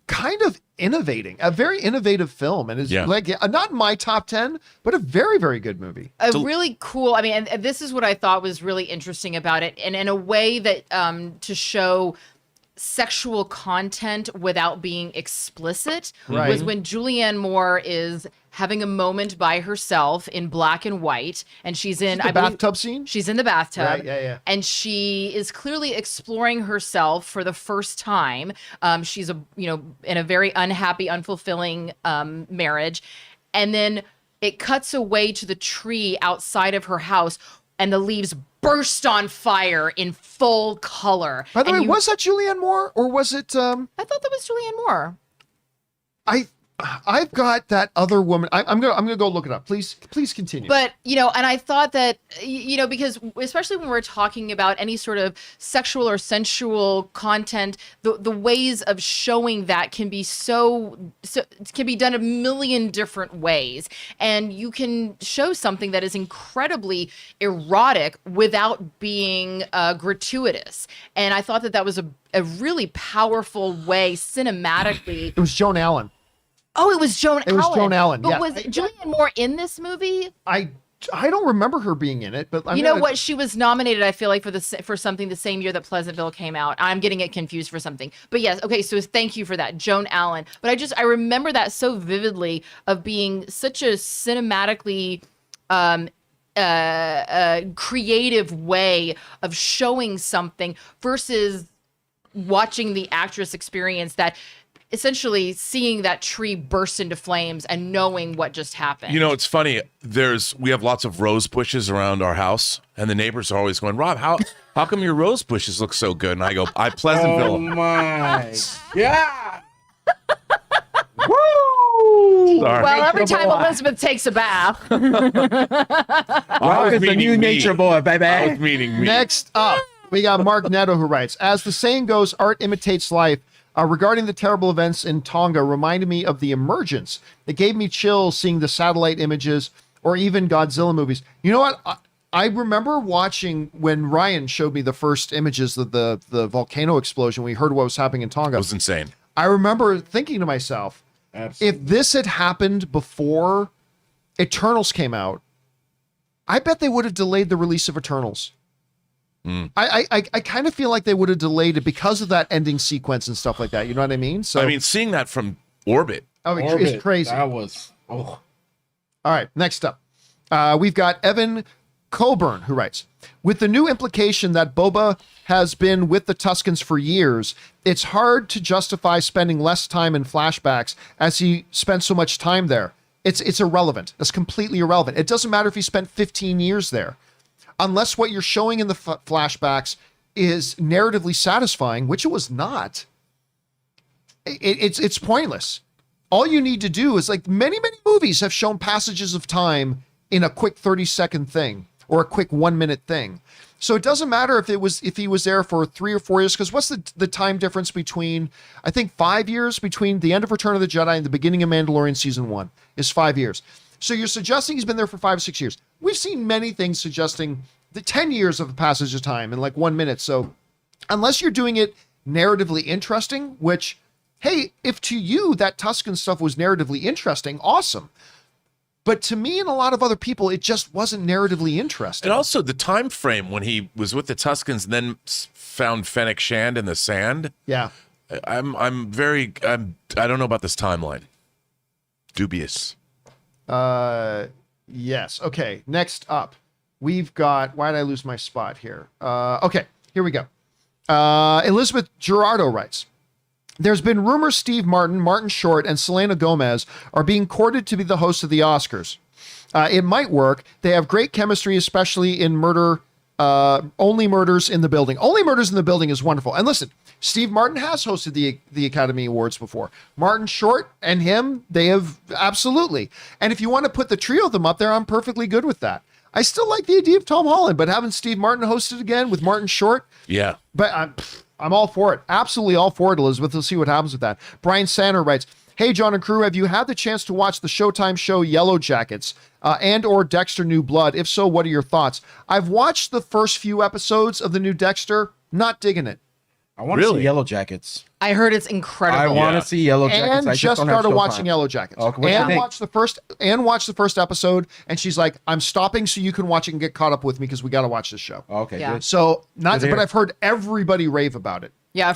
kind of innovating, a very innovative film, and is like not in my top 10, but a very, very good movie. Really cool. I mean, and this is what I thought was really interesting about it, and in a way that to show sexual content without being explicit was when Julianne Moore is having a moment by herself in black and white, and she's in the bathtub scene. She's in the bathtub, right? Yeah. And she is clearly exploring herself for the first time. She's in a very unhappy, unfulfilling marriage, and then it cuts away to the tree outside of her house, and the leaves burst on fire in full color. By the way, was that Julianne Moore or was it? I thought that was Julianne Moore. I've got that other woman. I'm gonna go look it up. Please continue. But and I thought that because especially when we're talking about any sort of sexual or sensual content, the ways of showing that can be so can be done a million different ways, and you can show something that is incredibly erotic without being gratuitous. And I thought that was a really powerful way cinematically. It was Joan Allen. Oh, it was Joan Allen. It was Joan Allen, But yeah. was Julianne Moore in this movie? I don't remember her being in it, but you know what? She was nominated, I feel like, for something the same year that Pleasantville came out. I'm getting it confused for something. But yes, okay, so thank you for that, Joan Allen. But I remember that so vividly, of being such a cinematically creative way of showing something versus watching the actress experience that essentially seeing that tree burst into flames and knowing what just happened. It's funny. We have lots of rose bushes around our house, and the neighbors are always going, Rob, how come your rose bushes look so good? And I go, Pleasantville. Oh my. Yeah. Woo! Sorry. Well, every time Elizabeth takes a bath. Rob is the new nature boy, baby. I was meaning me. Next up, we got Mark Netto, who writes, as the saying goes, art imitates life. Regarding the terrible events in Tonga reminded me of The Emergence. It gave me chills seeing the satellite images or even Godzilla movies. You know what? I remember watching when Ryan showed me the first images of the volcano explosion. We heard what was happening in Tonga. It was insane. I remember thinking to myself, absolutely, if this had happened before Eternals came out, I bet they would have delayed the release of Eternals. I kind of feel like they would have delayed it because of that ending sequence and stuff like that. You know what I mean? So seeing that from orbit. Oh, it's crazy. That was. Oh. All right, next up, we've got Evan Colburn, who writes, with the new implication that Boba has been with the Tuskens for years, it's hard to justify spending less time in flashbacks as he spent so much time there. It's irrelevant. It's completely irrelevant. It doesn't matter if he spent 15 years there. Unless what you're showing in the flashbacks is narratively satisfying, which it was not, it's pointless. All you need to do is, like, many movies have shown passages of time in a quick 30-second thing or a quick 1-minute thing. So it doesn't matter if he was there for 3 or 4 years, because what's the time difference between, I think 5 years between the end of Return of the Jedi and the beginning of Mandalorian season 1 is 5 years. So you're suggesting he's been there for 5 or 6 years. We've seen many things suggesting the 10 years of the passage of time in like 1 minute. So unless you're doing it narratively interesting, which, hey, if to you that Tusken stuff was narratively interesting, awesome. But to me and a lot of other people, it just wasn't narratively interesting. And also the time frame when he was with the Tuskens and then found Fennec Shand in the sand. Yeah. I don't know about this timeline. Dubious. Yes. Okay. Next up, we've got, why did I lose my spot here? Okay, here we go. Elizabeth Gerardo writes, there's been rumors Steve Martin, Martin Short, and Selena Gomez are being courted to be the hosts of the Oscars. It might work. They have great chemistry, especially in Only Murders in the Building. Only Murders in the Building is wonderful. And listen, Steve Martin has hosted the Academy Awards before. Martin Short and him, they have absolutely. And if you want to put the trio of them up there, I'm perfectly good with that. I still like the idea of Tom Holland, but having Steve Martin host it again with Martin Short, Yeah. but I'm all for it. Absolutely all for it, Elizabeth. We'll see what happens with that. Brian Sanner writes, hey, John and crew, have you had the chance to watch the Showtime show Yellow Jackets and or Dexter New Blood? If so, what are your thoughts? I've watched the first few episodes of the new Dexter. Not digging it. I want to see Yellow Jackets. I heard it's incredible. I want to see Yellow Jackets. And I just don't have started watching Showtime. Yellow Jackets. Okay, and watched the first episode, and she's like, "I'm stopping so you can watch it and get caught up with me because we got to watch this show." Okay, Yeah. good. So not, Good to but hear. I've heard everybody rave about it. Yeah, a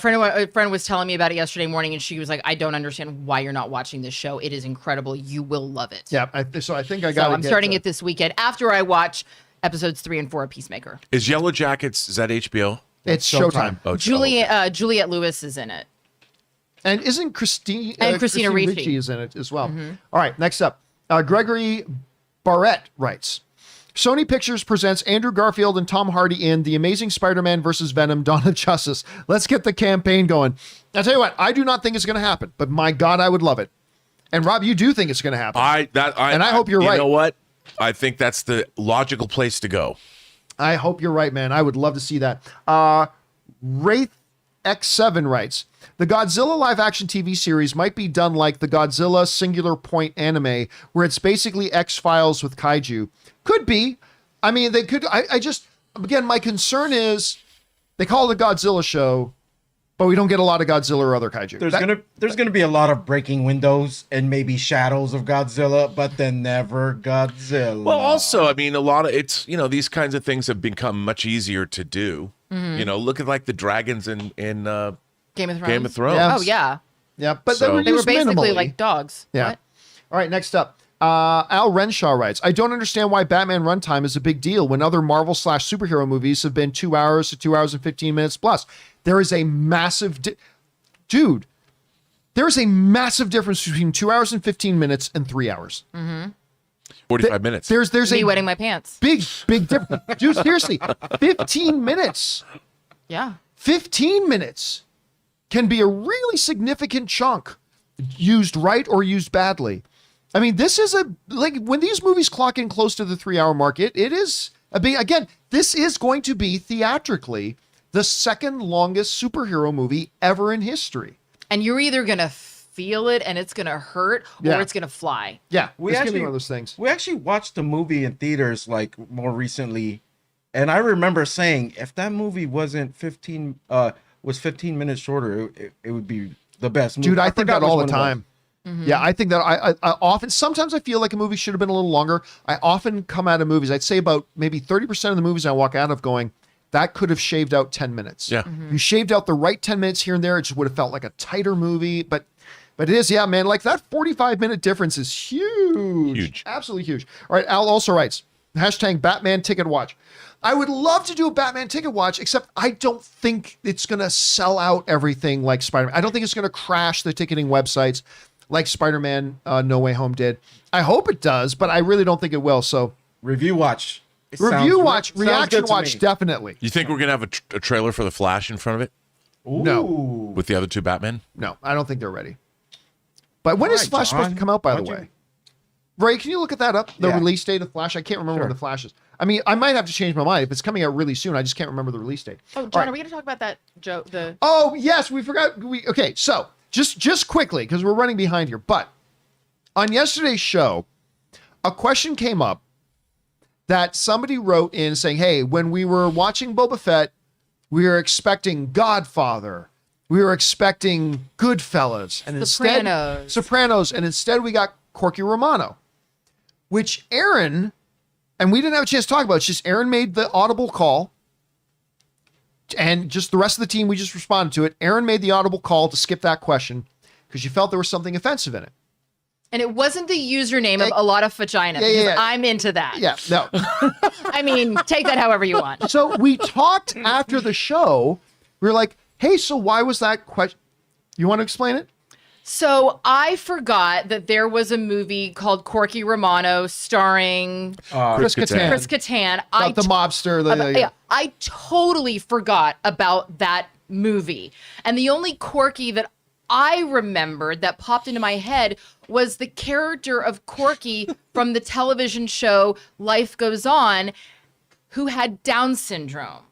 friend was telling me about it yesterday morning, and she was like, "I don't understand why you're not watching this show. It is incredible. You will love it." Yeah, so I think I So got. I'm starting it this weekend after I watch episodes 3 and 4 of Peacemaker. Is Yellow Jackets, is that HBO? It's Showtime. Showtime. Oh, it's- Juliette Lewis is in it. And isn't Christina Ricci. is in it as well? All right, next up, Gregory Barrett writes, Sony Pictures presents Andrew Garfield and Tom Hardy in The Amazing Spider-Man vs. Venom: Dawn of Justice. Let's get the campaign going. I'll tell you what, I do not think it's going to happen, but my God, I would love it. And Rob, you do think it's going to happen. I hope you're right. You know what? I think that's the logical place to go. I hope you're right, man. I would love to see that. Wraith X7 writes, the Godzilla live action TV series might be done like the Godzilla Singular Point anime, where it's basically X-Files with kaiju. Could be. I mean, they could. I just, again, my concern is they call it a Godzilla show, but we don't get a lot of Godzilla or other kaiju. There's gonna be a lot of breaking windows and maybe shadows of Godzilla, but then never Godzilla. Well, also, I mean, a lot of it's, these kinds of things have become much easier to do. Look at like the dragons in Game of Thrones. Game of Thrones. Yeah. Oh yeah, Yeah, but So- they they were used basically minimally. like dogs. Yeah. What? All right, next up. Al Renshaw writes, I don't understand why Batman runtime is a big deal when other Marvel/superhero movies have been 2 hours to 2 hours and 15 minutes plus. There is a massive, dude, there is a massive difference between 2 hours and 15 minutes and 3 hours. 45 minutes. There's Me a wetting my pants. big difference. Dude, seriously, 15 minutes. Yeah. 15 minutes can be a really significant chunk used right or used badly. I mean, this is when these movies clock in close to the 3 hour mark, it is a big, again, this is going to be theatrically the second longest superhero movie ever in history. And you're either gonna feel it and it's gonna hurt, or Yeah. it's gonna fly. Yeah, We it's gonna be actually- one of those things. We actually watched the movie in theaters like more recently, and I remember saying if that movie wasn't 15 minutes shorter, it would be the best movie. Dude, I think forgot that all which the one it was. time. Yeah, I think that I often, sometimes I feel like a movie should have been a little longer. I often come out of movies, I'd say about maybe 30% of the movies I walk out of going, that could have shaved out 10 minutes. Yeah. You shaved out the right 10 minutes here and there, it just would have felt like a tighter movie. But it is, yeah, man, like that 45-minute difference is huge. Huge. Absolutely huge. All right, Al also writes, hashtag Batman Ticket Watch. I would love to do a Batman Ticket Watch, except I don't think it's going to sell out everything like Spider-Man. I don't think it's going to crash the ticketing websites like Spider-Man No Way Home did. I hope it does, but I really don't think it will. So Review watch. It review sounds- watch, sounds reaction good to watch, me. definitely. You think we're going to have a trailer for The Flash in front of it No. Ooh. with the other two Batmen? No, I don't think they're ready. But when All is right, Flash supposed to John. come out, by the Why'd you- way? Ray, can you look at that up? The Yeah. release date of Flash? I can't remember when Sure. the Flash is. I mean, I might have to change my mind. If it's coming out really soon, I just can't remember the release date. Oh, All John, right. are we gonna talk about that joke? Oh, yes, we forgot. Okay, so just quickly, because we're running behind here. But on yesterday's show, a question came up that somebody wrote in saying, hey, when we were watching Boba Fett, we were expecting Godfather. We were expecting Goodfellas. And Sopranos. And instead we got Corky Romano, which Aaron, and we didn't have a chance to talk about it, it's just Aaron made the audible call. And just the rest of the team, we just responded to it. Aaron made the audible call to skip that question because you felt there was something offensive in it. And it wasn't the username of a lot of vagina. Because yeah. I'm into that. Yeah, no. I mean, take that however you want. So we talked after the show. We were like, hey, so why was that question? You want to explain it? So I forgot that there was a movie called Corky Romano starring Chris Kattan. Chris Kattan. About the mobster. I totally forgot about that movie. And the only Corky that I remembered that popped into my head was the character of Corky from the television show Life Goes On, who had Down syndrome.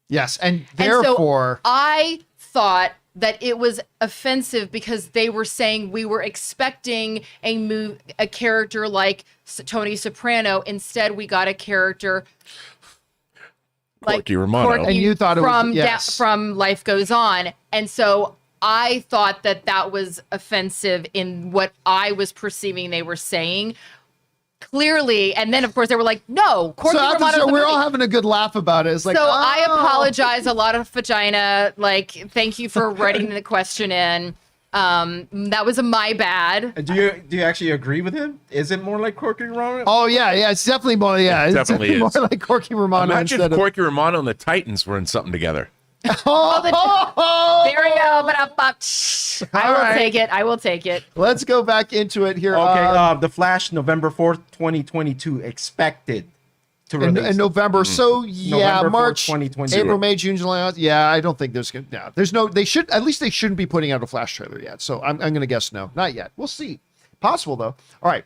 Yes, and therefore... so I thought that it was offensive because they were saying we were expecting a character like Tony Soprano. Instead, we got a character like Corky Romano. And you thought it was from Life Goes On. And so I thought that was offensive in what I was perceiving they were saying. Clearly, and then of course they were like, "No, Corky so after the Romano's show, the we're movie." all having a good laugh about it. It's like, So I apologize a lot of vagina. Like, thank you for writing the question in. That was my bad. Do you actually agree with him? Is it more like Corky Romano? Oh yeah, it's definitely more. Yeah, it's definitely definitely is. more like Corky Romano Imagine instead if Corky Romano and the Titans were in something together. There we go. But I will take it. I will take it. Let's go back into it here. Okay, The Flash, November 4th, 2022, expected to release. In November. So yeah, November 4th, March, 2022. April, May, June, July. Yeah, I don't think there's they shouldn't be putting out a Flash trailer yet. So I'm gonna guess no, not yet. We'll see. Possible though. All right.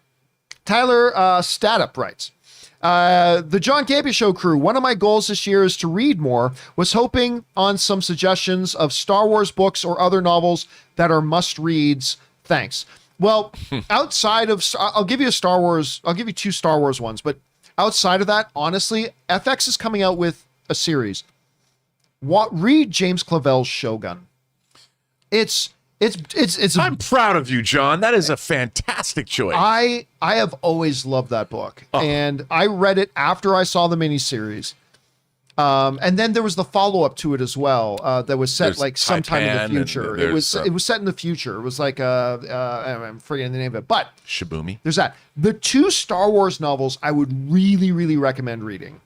Tyler Statup writes. The John Campea Show crew, one of my goals this year is to read more. Was hoping on some suggestions of Star Wars books or other novels that are must-reads. Thanks. Well, outside of, I'll give you two Star Wars ones, but outside of that, honestly, FX is coming out with a series. Read James Clavell's Shogun. It's I'm proud of you, John. That is a fantastic choice. I have always loved that book, and I read it after I saw the miniseries. And then there was the follow-up to it as well that was set like sometime in the future. It was set in the future. It was like I'm forgetting the name of it, but Shibumi. there's that. The two Star Wars novels I would really, really recommend reading.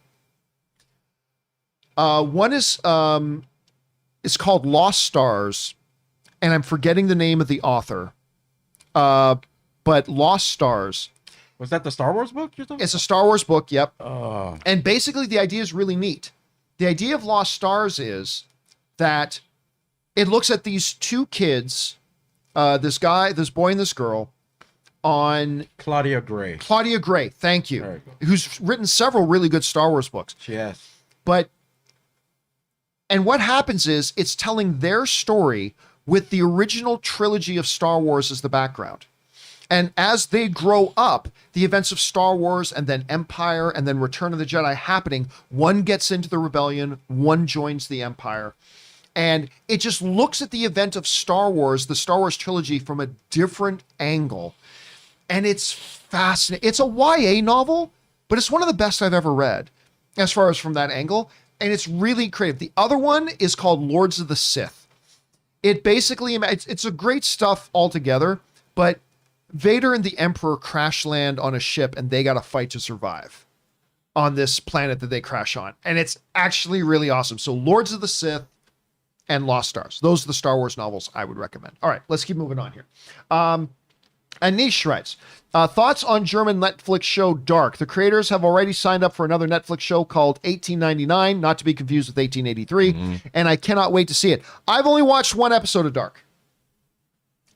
One is it's called Lost Stars. And I'm forgetting the name of the author, but Lost Stars. Was that the Star Wars book you're talking It's a Star Wars book, yep. Oh. And basically the idea is really neat. The idea of Lost Stars is that it looks at these two kids, this boy and this girl, on Claudia Gray. Claudia Gray, thank you, who's written several really good Star Wars books. Yes. And what happens is it's telling their story with the original trilogy of Star Wars as the background. And as they grow up, the events of Star Wars and then Empire and then Return of the Jedi happening, one gets into the rebellion, one joins the Empire. And it just looks at the event of Star Wars, the Star Wars trilogy, from a different angle. And it's fascinating. It's a YA novel, but it's one of the best I've ever read as far as from that angle. And it's really creative. The other one is called Lords of the Sith. It basically, it's a great stuff altogether, but Vader and the Emperor crash land on a ship and they got to fight to survive on this planet that they crash on. And it's actually really awesome. So Lords of the Sith and Lost Stars. Those are the Star Wars novels I would recommend. All right, let's keep moving on here. Anish writes, thoughts on German Netflix show Dark. The creators have already signed up for another Netflix show called 1899, not to be confused with 1883, and I cannot wait to see it. I've only watched one episode of Dark.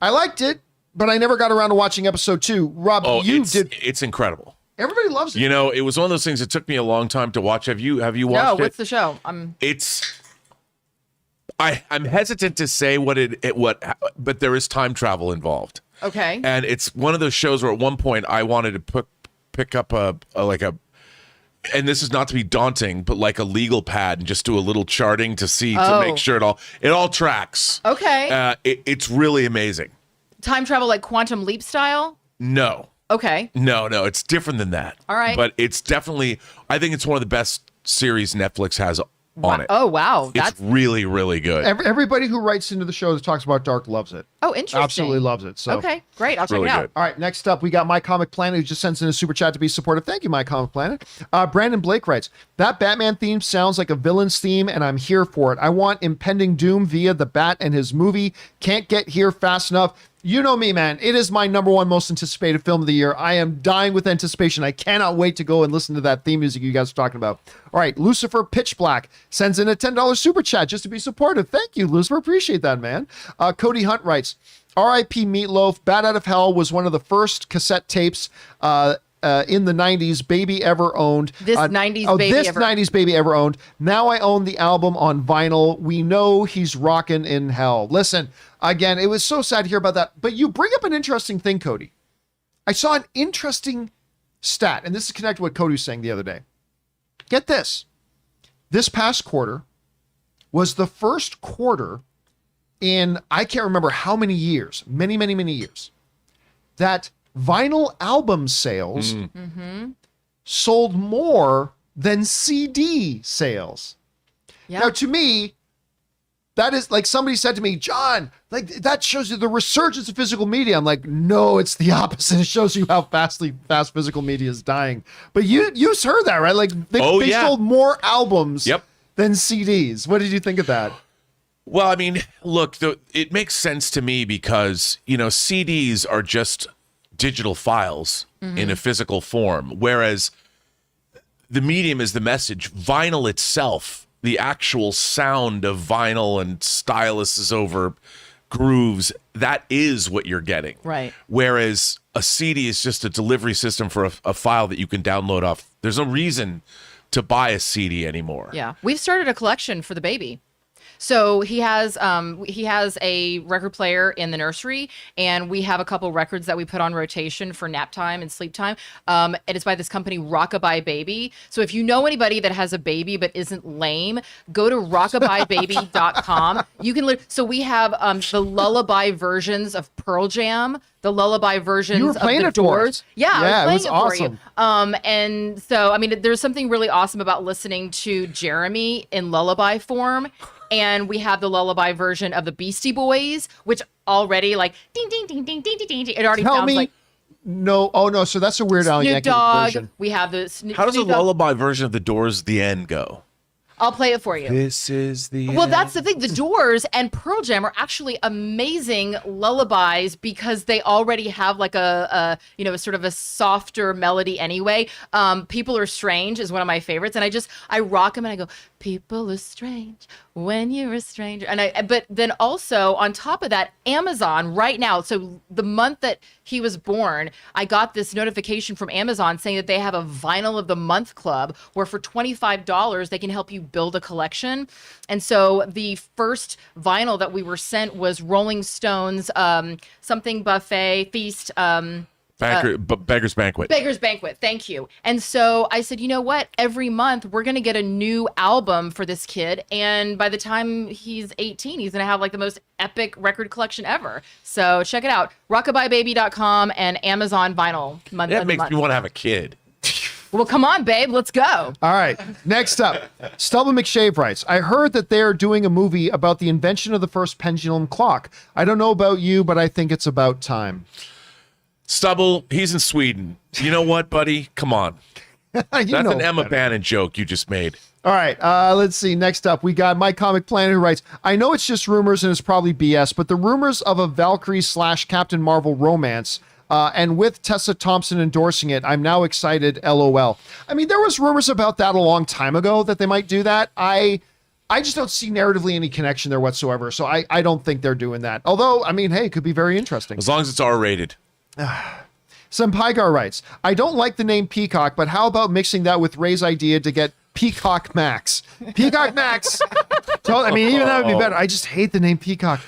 I liked it, but I never got around to watching episode 2. Rob, It's incredible. Everybody loves it. You know, it was one of those things that took me a long time to watch. Have you watched it? No, what's the show? I'm hesitant to say but there is time travel involved. Okay. And it's one of those shows where at one point I wanted to pick up a and this is not to be daunting, but like a legal pad and just do a little charting to make sure it all tracks. Okay. It's really amazing. Time travel like Quantum Leap style? No. Okay. No, it's different than that. All right. But it's definitely, I think it's one of the best series Netflix has on it. Oh, wow. It's really, really good. Everybody who writes into the show that talks about Dark loves it. Oh, interesting. Absolutely loves it. So okay, great. I'll check really it out. good. All right, next up, we got My Comic Planet, who just sends in a super chat to be supportive. Thank you, My Comic Planet. Brandon Blake writes, that Batman theme sounds like a villain's theme, and I'm here for it. I want impending doom via the Bat and his movie. Can't get here fast enough. You know me, man. It is my number one most anticipated film of the year. I am dying with anticipation. I cannot wait to go and listen to that theme music you guys are talking about. All right, Lucifer Pitch Black sends in a $10 super chat just to be supportive. Thank you, Lucifer. Appreciate that, man. Cody Hunt writes, R.I.P. Meatloaf. Bat Out of Hell was one of the first cassette tapes in the 90s baby ever owned. This 90s baby ever owned. Now I own the album on vinyl. We know he's rocking in hell. Listen, again, it was so sad to hear about that. But you bring up an interesting thing, Cody. I saw an interesting stat, and this is connected to what Cody was saying the other day. Get this. This past quarter was the first quarter in, I can't remember how many years, many years, that vinyl album sales sold more than CD sales. Yeah. Now, to me, that is like somebody said to me, John, like that shows you the resurgence of physical media. I'm like, no, it's the opposite. It shows you how fast physical media is dying. But you heard that, right? Like they sold more albums than CDs. What did you think of that? Well, I mean, look, it makes sense to me because, CDs are just digital files in a physical form, whereas the medium is the message. Vinyl itself, the actual sound of vinyl and styluses over grooves, that is what you're getting. Right. Whereas a CD is just a delivery system for a file that you can download off. There's no reason to buy a CD anymore. Yeah. We've started a collection for the baby. So he has a record player in the nursery, and we have a couple records that we put on rotation for nap time and sleep time. And it's by this company, Rockabye Baby. So if you know anybody that has a baby but isn't lame, go to rockabyebaby.com. You can so we have the lullaby versions of Pearl Jam, the lullaby versions of The Doors. Yeah, I was playing it for you. And so, I mean, there's something really awesome about listening to Jeremy in lullaby form. And we have the lullaby version of the Beastie Boys, which already like ding ding ding ding ding ding ding. It already sounds like no. Oh no, so that's a Weird Al Yankovic version. We have the Snoop How does Snoop a lullaby version of The Doors' The End go? I'll play it for you. This is the Well, end. that's the thing. The Doors and Pearl Jam are actually amazing lullabies because they already have like a sort of a softer melody anyway. People Are Strange is one of my favorites, and I rock them and I go, people are strange when you're a stranger. But then also on top of that, Amazon right now. So the month that he was born, I got this notification from Amazon saying that they have a Vinyl of the Month club where for $25 they can help you build a collection. And so the first vinyl that we were sent was Rolling Stones, something buffet feast. Beggar's Banquet. Beggar's Banquet, thank you. And so I said, you know what? Every month we're going to get a new album for this kid. And by the time he's 18, he's going to have like the most epic record collection ever. So check it out. rockabyebaby.com and Amazon Vinyl. That makes me want to have a kid. Well, come on, babe. Let's go. All right. Next up, Stubble McShave writes, I heard that they're doing a movie about the invention of the first pendulum clock. I don't know about you, but I think it's about time. Stubble, he's in Sweden. You know what, buddy? Come on. That's an Emma Bannon joke you just made. All right, let's see. Next up, we got My Comic Planet who writes, I know it's just rumors and it's probably BS, but the rumors of a Valkyrie / Captain Marvel romance, and with Tessa Thompson endorsing it, I'm now excited, LOL. I mean, there was rumors about that a long time ago that they might do that. I just don't see narratively any connection there whatsoever, so I don't think they're doing that. Although, I mean, hey, it could be very interesting. As long as it's R-rated. Sempaigar writes, I don't like the name Peacock, but how about mixing that with Ray's idea to get Peacock Max? Peacock Max. I mean, even that would be better. I just hate the name Peacock.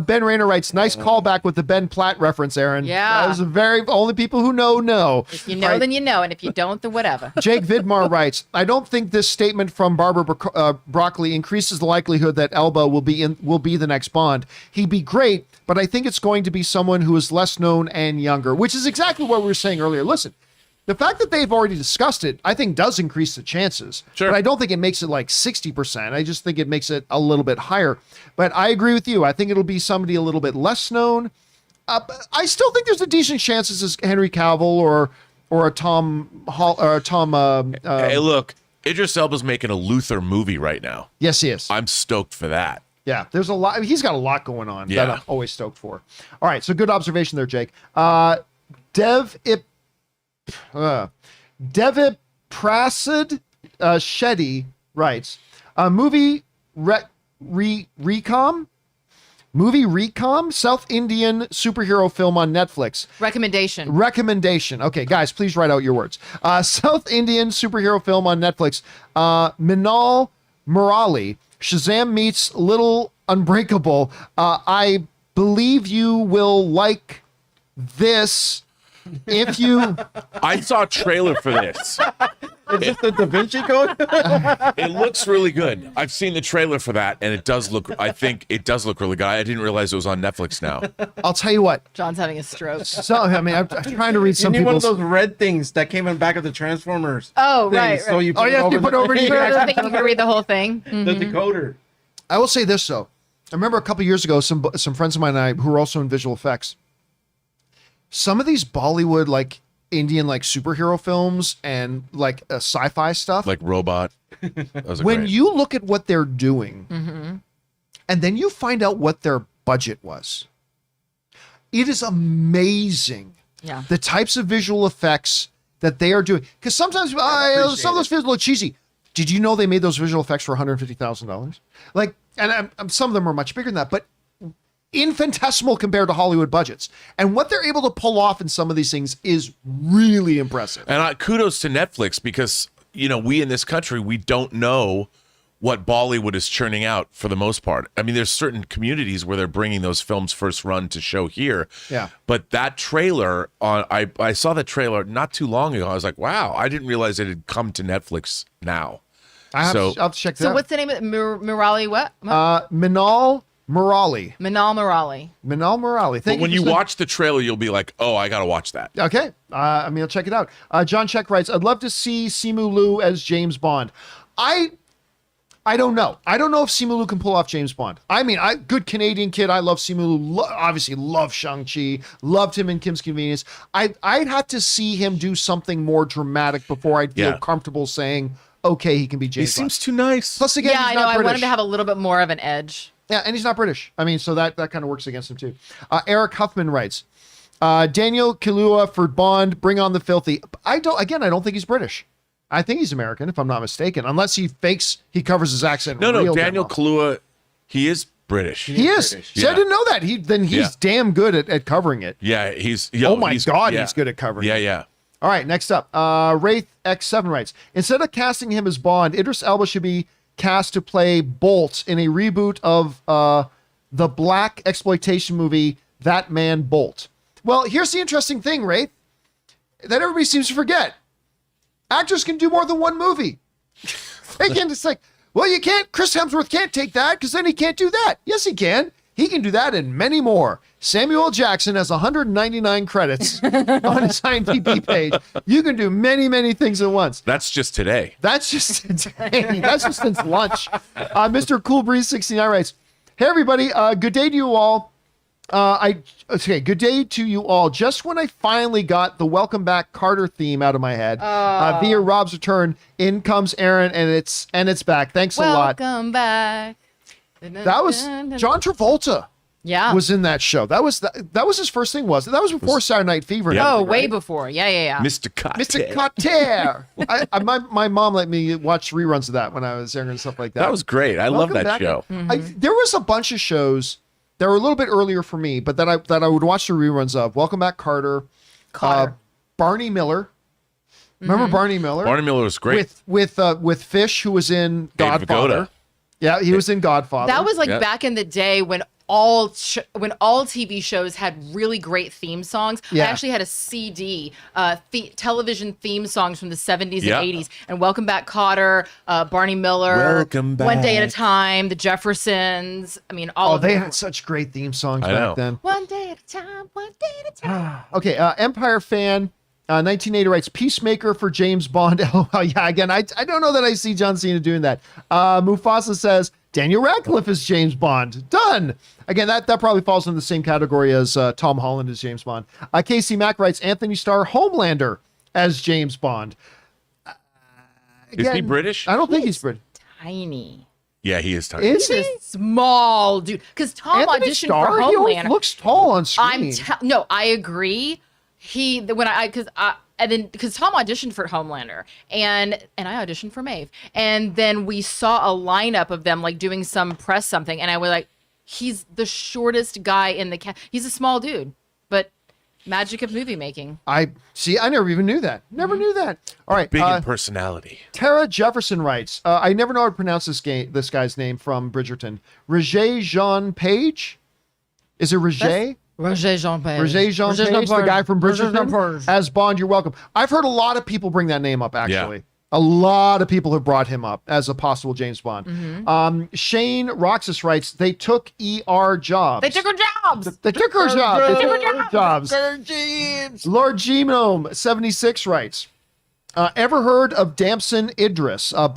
Ben Rayner writes, nice callback with the Ben Platt reference, Aaron. Yeah. That was only people who know. If you know, then you know. And if you don't, then whatever. Jake Vidmar writes, I don't think this statement from Barbara Broccoli increases the likelihood that Elba will be the next Bond. He'd be great, but I think it's going to be someone who is less known and younger, which is exactly what we were saying earlier. Listen, the fact that they've already discussed it, I think does increase the chances. Sure. But I don't think it makes it like 60%. I just think it makes it a little bit higher. But I agree with you. I think it'll be somebody a little bit less known. But I still think there's a decent chance this is Henry Cavill or a Tom Hall or a Tom. Hey, look, Idris Elba's making a Luther movie right now. Yes, he is. I'm stoked for that. Yeah, there's a lot. He's got a lot going on that Yeah. I'm always stoked for. All right, so good observation there, Jake. Devip Prasad Shetty writes, Movie Recom, South Indian superhero film on Netflix. Recommendation. Okay, guys, please write out your words. South Indian superhero film on Netflix. Minal Murali, Shazam meets Little Unbreakable. I believe you will like this. If you, I saw a trailer for this. Is this the Da Vinci Code? It looks really good. I've seen the trailer for that, and it does look. I think it does look really good. I didn't realize it was on Netflix now. I'll tell you what. John's having a stroke. So I mean, I'm trying to read some You need one of people's. those red things that came in back of the Transformers. Oh, things. right. So you put yes, you put over to your- I think you can read the whole thing. the decoder. I will say this though. I remember a couple years ago, some friends of mine and I who were also in visual effects. Some of these Bollywood like Indian like superhero films and like sci-fi stuff. Like Robot. That was When great. you look at what they're doing, and then you find out what their budget was, it is amazing. Yeah. The types of visual effects that they are doing. Because sometimes some of those films look cheesy. Did you know they made those visual effects for $150,000? Like, and some of them are much bigger than that, but infinitesimal compared to Hollywood budgets. And what they're able to pull off in some of these things is really impressive. And kudos to Netflix because, we in this country, we don't know what Bollywood is churning out for the most part. I mean, there's certain communities where they're bringing those films first run to show here. Yeah. But that trailer, I saw the trailer not too long ago. I was like, wow, I didn't realize it had come to Netflix now. I'll have to check that So out. what's the name of it? Murali what? Minal Murali. Minal Murali. Minal Murali. But when you watch the trailer, you'll be like, oh, I got to watch that. Okay. I'll check it out. John Check writes, I'd love to see Simu Liu as James Bond. I don't know. I don't know if Simu Liu can pull off James Bond. I mean, good Canadian kid. I love Simu Liu. Obviously, love Shang-Chi. Loved him in Kim's Convenience. I'd have to see him do something more dramatic before I'd feel comfortable saying, okay, he can be James He Bond. seems too nice. Plus, again, Yeah, he's I know. not I British. want him to have a little bit more of an edge. Yeah, and he's not British. I mean, so that kind of works against him too. Eric Huffman writes, Daniel Kaluuya for Bond, bring on the filthy. I don't think he's British. I think he's American, if I'm not mistaken, unless he covers his accent. No, real Daniel damn well. Kaluuya, he is British. He is. British. See, I didn't know that. He's damn good at covering it. Yeah, he's. Oh my God, he's good at covering it. Yeah. All right, next up, Wraith X7 writes, instead of casting him as Bond, Idris Elba should be cast to play Bolt in a reboot of the black exploitation movie That Man Bolt. Well, here's the interesting thing, Wraith, that everybody seems to forget. Actors can do more than one movie. They can just like, well, you can't, Chris Hemsworth can't take that because then he can't do that. Yes, he can. He can do that and many more. Samuel L. Jackson has 199 credits on his IMDb page. You can do many, many things at once. That's just today. That's just today. That's just since lunch. Mr. Cool Breeze 69 writes, hey, everybody. Good day to you all. Good day to you all. Just when I finally got the Welcome Back Carter theme out of my head, via Rob's return, in comes Aaron, and it's back. Thanks a lot. Welcome back. That was John Travolta. Yeah. Was in that show. That was his first thing. That was before Saturday Night Fever. and Yeah. everything, way right? before. Yeah. Mr. Cocktail. Mr. Cotter. My mom let me watch reruns of that when I was younger and stuff like that. That was great. I love Welcome that back. show. There was a bunch of shows that were a little bit earlier for me, but that I would watch the reruns of. Welcome Back, Carter. Barney Miller. Remember Barney Miller? Barney Miller was great. With Fish, who was in Godfather. Vigoda. Yeah, he was in Godfather. That was like Yeah. back in the day when all TV shows had really great theme songs. Yeah. I actually had a CD, television theme songs from the 70s Yeah. and 80s. And Welcome Back, Kotter, Barney Miller, Welcome One Day at a Back. Time, The Jeffersons. I mean, all Oh, of they them. had such great theme songs I back know. then. One day at a time, one day at a time. Okay, Empire fan, 1980 writes, Peacemaker for James Bond. LOL. Yeah, again, I don't know that I see John Cena doing that. Mufasa says, Daniel Radcliffe is James Bond. Done. Again, that probably falls in the same category as Tom Holland as James Bond. Casey Mack writes, Anthony Starr Homelander as James Bond. Is he British? I don't think he's British. Tiny. Yeah, he is tiny. Is He's he? a small dude. Because Tom Anthony auditioned Starr? for He always Homelander. looks tall on screen. No, I agree. Because Tom auditioned for Homelander and I auditioned for Maeve, and then we saw a lineup of them like doing some press something, and I was like, he's the shortest guy in the cast. He's a small dude, but magic of movie making. I never even knew that. Never knew that. All right. Big in personality. Tara Jefferson writes, I never know how to pronounce this guy's name from Bridgerton. Roger Jean Page? Is it Roger? Roger Jean Page. Roger Jean Page, the guy from Bridgerton, as Bond. You're welcome. I've heard a lot of people bring that name up, actually. Yeah. A lot of people have brought him up as a possible James Bond. Shane Roxas writes, they took ER jobs. They took her jobs. They took her jobs. They took her jobs. Lord Genome 76 writes, ever heard of Damson Idris, a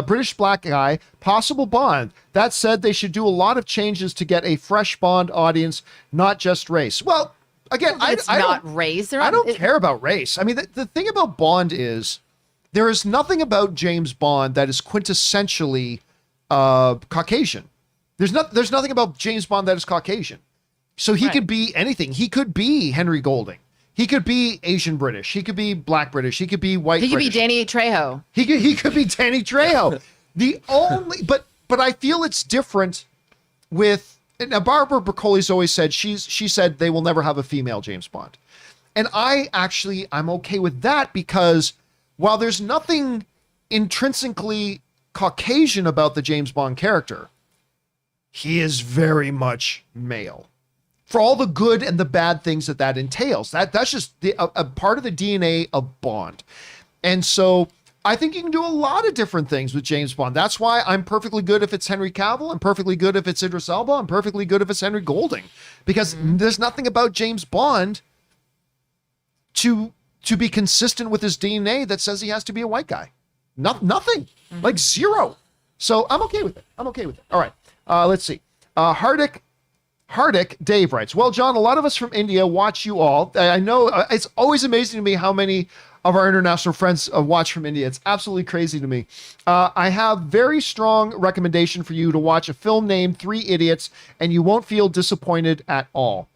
British black guy, possible Bond? That said, they should do a lot of changes to get a fresh Bond audience, not just race. Well, again, I don't race. I don't care about race. I mean, the thing about Bond is there is nothing about James Bond that is quintessentially Caucasian. There's nothing about James Bond that is Caucasian. So he could be anything. He could be Henry Golding. He could be Asian British. He could be Black British. He could be white British. He could be Danny Trejo. He could be Danny Trejo. But I feel it's different with, now Barbara Broccoli's always said, she said they will never have a female James Bond. And I'm okay with that, because while there's nothing intrinsically Caucasian about the James Bond character, he is very much male. For all the good and the bad things that entails. That's just a part of the DNA of Bond. And so I think you can do a lot of different things with James Bond. That's why I'm perfectly good if it's Henry Cavill. I'm perfectly good if it's Idris Elba. I'm perfectly good if it's Henry Golding. Because there's nothing about James Bond to be consistent with his DNA that says he has to be a white guy. Nothing. Like zero. So I'm okay with it. All right. Let's see. Hardik Dave writes, well, John, a lot of us from India watch you all. I know it's always amazing to me how many of our international friends watch from India. It's absolutely crazy to me. I have very strong recommendation for you to watch a film named Three Idiots, and you won't feel disappointed at all.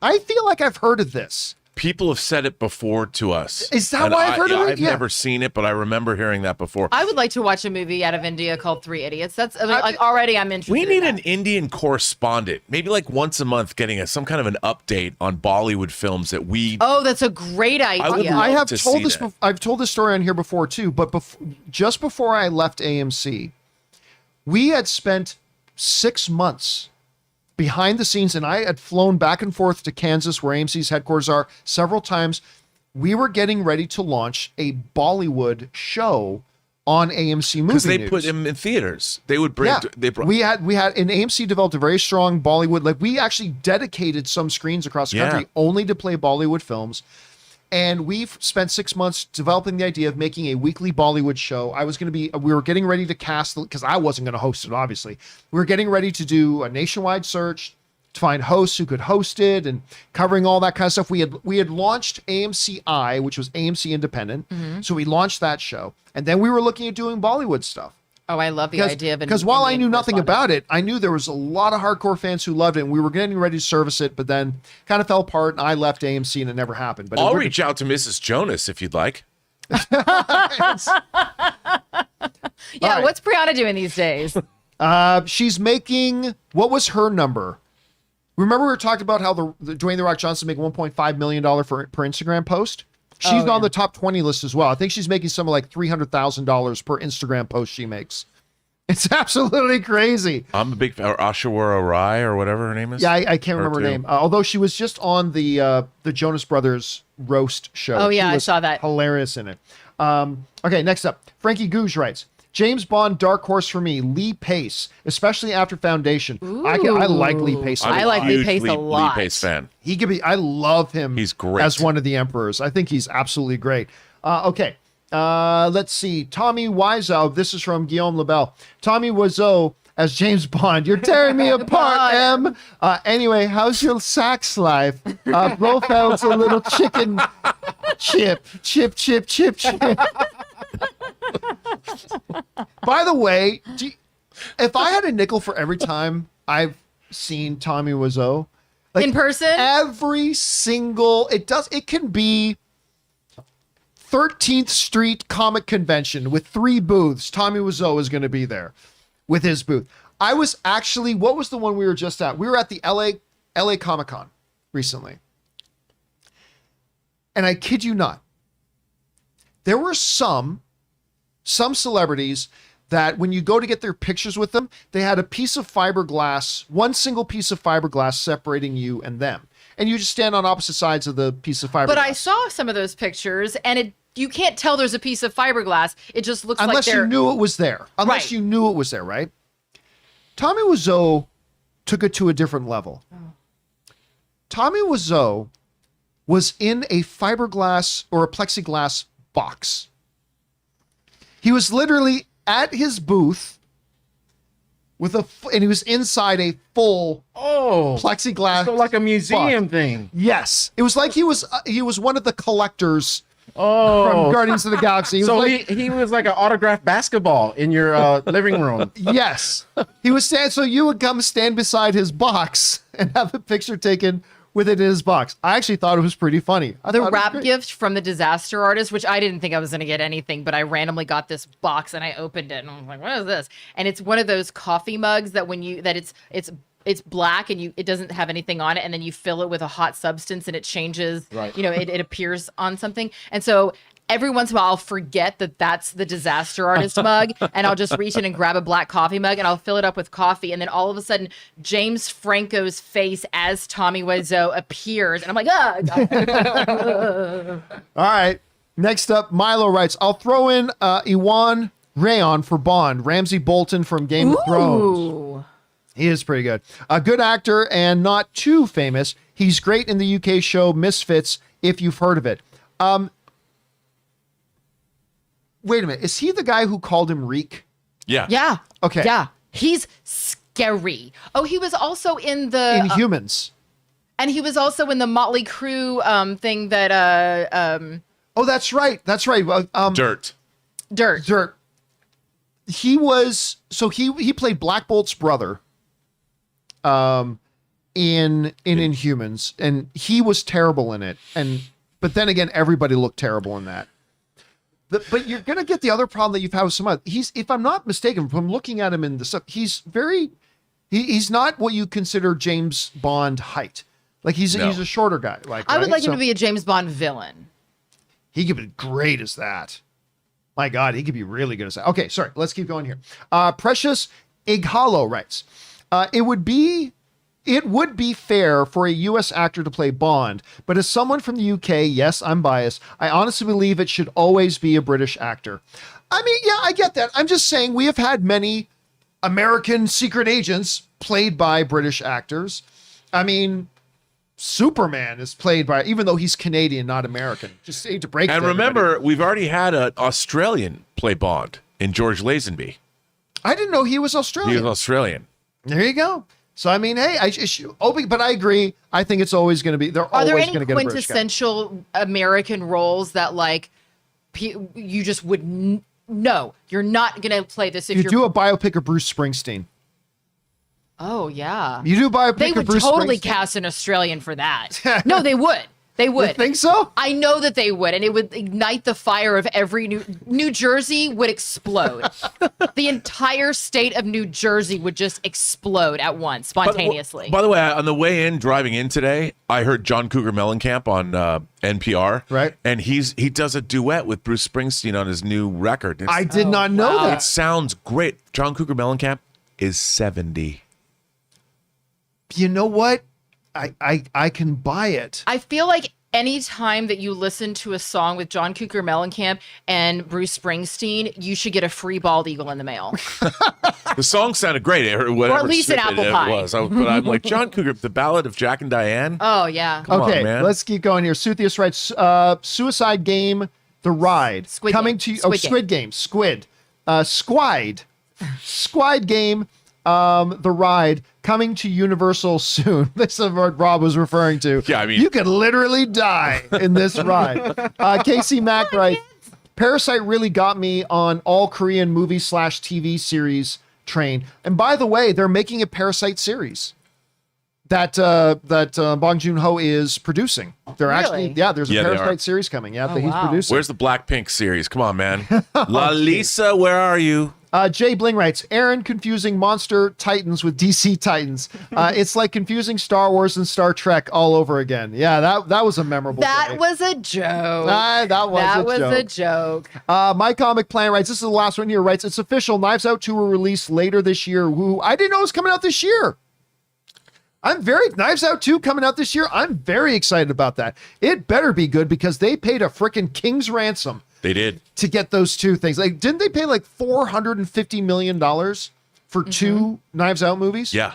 I feel like I've heard of this. People have said it before to us. Is that why I've heard of it? I've never seen it, but I remember hearing that before. I would like to watch a movie out of India called Three Idiots. That's already I'm interested. We need in an Indian correspondent, maybe like once a month, getting some kind of an update on Bollywood films that we. Oh, that's a great idea. I have told this. I've told this story on here before too. But just before I left AMC, we had spent 6 months behind the scenes, and I had flown back and forth to Kansas, where AMC's headquarters are, several times. We were getting ready to launch a Bollywood show on AMC Movie because they News. put them in theaters. They would bring. Yeah. We had, and AMC developed a very strong Bollywood. Like, we actually dedicated some screens across the country only to play Bollywood films. And we've spent 6 months developing the idea of making a weekly Bollywood show. We were getting ready to cast, because I wasn't going to host it, obviously. We were getting ready to do a nationwide search to find hosts who could host it and covering all that kind of stuff. We had launched AMCI, which was AMC Independent. So we launched that show. And then we were looking at doing Bollywood stuff. Oh, I love the idea of it. Because while I knew nothing about it, I knew there was a lot of hardcore fans who loved it, and we were getting ready to service it, but then kind of fell apart, and I left AMC, and it never happened. But I'll reach out to Mrs. Jonas if you'd like. Yeah, what's Brianna doing these days? She's making, what was her number? Remember we were talking about how the Dwayne The Rock Johnson make $1.5 million per Instagram post? She's on the top 20 list as well. I think she's making something like $300,000 per Instagram post she makes. It's absolutely crazy. I'm a big Ashawara Rai or whatever her name is. Yeah, I can't remember her name. Although she was just on the Jonas Brothers roast show. Oh yeah, I saw that. Hilarious in it. Okay, next up, Frankie Gouge writes, James Bond dark horse for me, Lee Pace, especially after Foundation. I like Lee Pace. I like Lee Pace a lot. Lee Pace fan. He could be. I love him. He's great as one of the emperors. I think he's absolutely great. Okay. Let's see. Tommy Wiseau. This is from Guillaume Lebel. Tommy Wiseau as James Bond. You're tearing me apart, Em. Anyway, how's your sax life? Blofeld's a little chicken chip. By the way, if I had a nickel for every time I've seen Tommy Wiseau, in person, every single it can be 13th Street Comic Convention with 3 booths. Tommy Wiseau is going to be there with his booth. I was actually, what was the one we were just at? We were at the LA Comic Con recently. And I kid you not, there were some celebrities that when you go to get their pictures with them, they had a piece of fiberglass, one single piece of fiberglass separating you and them. And you just stand on opposite sides of the piece of fiberglass. but I saw some of those pictures, and you can't tell there's a piece of fiberglass. It just looks Unless like you knew it was there. Unless Right. you knew it was there, right? Tommy Wiseau took it to a different level. Tommy Wiseau was in a fiberglass or a plexiglass box. He was literally at his booth with and he was inside a full plexiglass. So like a museum box. thing. Yes, it was like he was one of the collectors Oh, from Guardians of the Galaxy. He was so like, he was like an autographed basketball in your living room. yes, he was stand. So you would come stand beside his box and have a picture taken with it in his box. I actually thought it was pretty funny. I the thought it was wrap great. gift from the disaster artist, which I didn't think I was going to get anything, but I randomly got this box and I opened it and I was like, what is this? And it's one of those coffee mugs that it's black and it doesn't have anything on it, and then you fill it with a hot substance and it changes, Right. it appears on something. And so every once in a while I'll forget that that's the disaster artist mug, and I'll just reach in and grab a black coffee mug and I'll fill it up with coffee, and then all of a sudden James Franco's face as Tommy Wiseau appears and I'm like, All right. Next up, Milo writes, I'll throw in Iwan Rayon for Bond, Ramsay Bolton from Game of Thrones. ooh. He is pretty good. A good actor and not too famous. He's great in the UK show Misfits, if you've heard of it. Wait a minute. Is he the guy who called him Reek? Yeah. Yeah. Okay. Yeah. He's scary. Oh, he was also in the Inhumans. and he was also in the Motley Crue thing that Oh, that's right. That's right. Dirt. Dirt. He was, so he played Black Bolt's brother in Inhumans, and he was terrible in it. But then again, everybody looked terrible in that. But you're gonna get the other problem that you've had with some other. If I'm not mistaken, from looking at him in the stuff, he's not what you consider James Bond height. Like he's a shorter guy. Like I would right? like him So to be a James Bond villain. he could be great as that. My God, he could be really good as that. Okay, sorry, let's keep going here. Precious Ighalo writes, it would be fair for a U.S. actor to play Bond, but as someone from the UK, yes, I'm biased, I honestly believe it should always be a British actor. I mean, yeah, I get that. I'm just saying we have had many American secret agents played by British actors. I mean, Superman is played by, even though he's Canadian, not American. Just hate to break it. And to remember, everybody. we've already had an Australian play Bond in George Lazenby. I didn't know he was He Australian. was Australian. There you go. So I mean, hey, but I agree. I think it's always going to be. They're Are always there going any to get a British guy. quintessential American roles that like you just would no, you're not gonna play this if You you're do a biopic of Bruce Springsteen. Oh yeah. You do a biopic They of would Bruce totally Springsteen. cast an Australian for that. No, they would. They You would. think so? I know that they would, and it would ignite the fire of every New Jersey would explode. The entire state of New Jersey would just explode at once, spontaneously. By the way, on the way in, driving in today, I heard John Cougar Mellencamp on NPR. Right. And he does a duet with Bruce Springsteen on his new record. I did not know wow. It that. sounds great. John Cougar Mellencamp is 70. You know what? I can buy it. I feel like any time that you listen to a song with John Cougar Mellencamp and Bruce Springsteen, you should get a free bald eagle in the mail. The song sounded great, or whatever. Or at least an snippet apple it pie. was. But I'm like, John Cougar, the Ballad of Jack and Diane. Oh yeah. Come on, Okay, man. let's keep going here. Suthius writes, Suicide Game, The Ride. Squid coming Game. to Squid Game. Squid. Squid Game, The Ride, coming to Universal soon. This is what Rob was referring to. Yeah, I mean- you could literally die in this ride. Casey Mack writes, Parasite really got me on all Korean movie / TV series train. And by the way, they're making a Parasite series that Bong Joon-ho is producing. They're actually, there's a Parasite series coming. Yeah, that he's producing. Where's the Blackpink series? Come on, man. La Lisa, where are you? Jay Bling writes, Aaron confusing Monster Titans with DC Titans. It's like confusing Star Wars and Star Trek all over again. Yeah, that was a memorable day. Was a joke. That was a joke. My Comic Plan writes, this is the last one here, writes, it's official, Knives Out 2 will release later this year. Woo. I didn't know it was coming out this year. Knives Out 2 coming out this year. I'm very excited about that. It better be good because they paid a freaking king's ransom. They did. To get those two things. Like, didn't they pay like $450 million for two Knives Out movies? Yeah.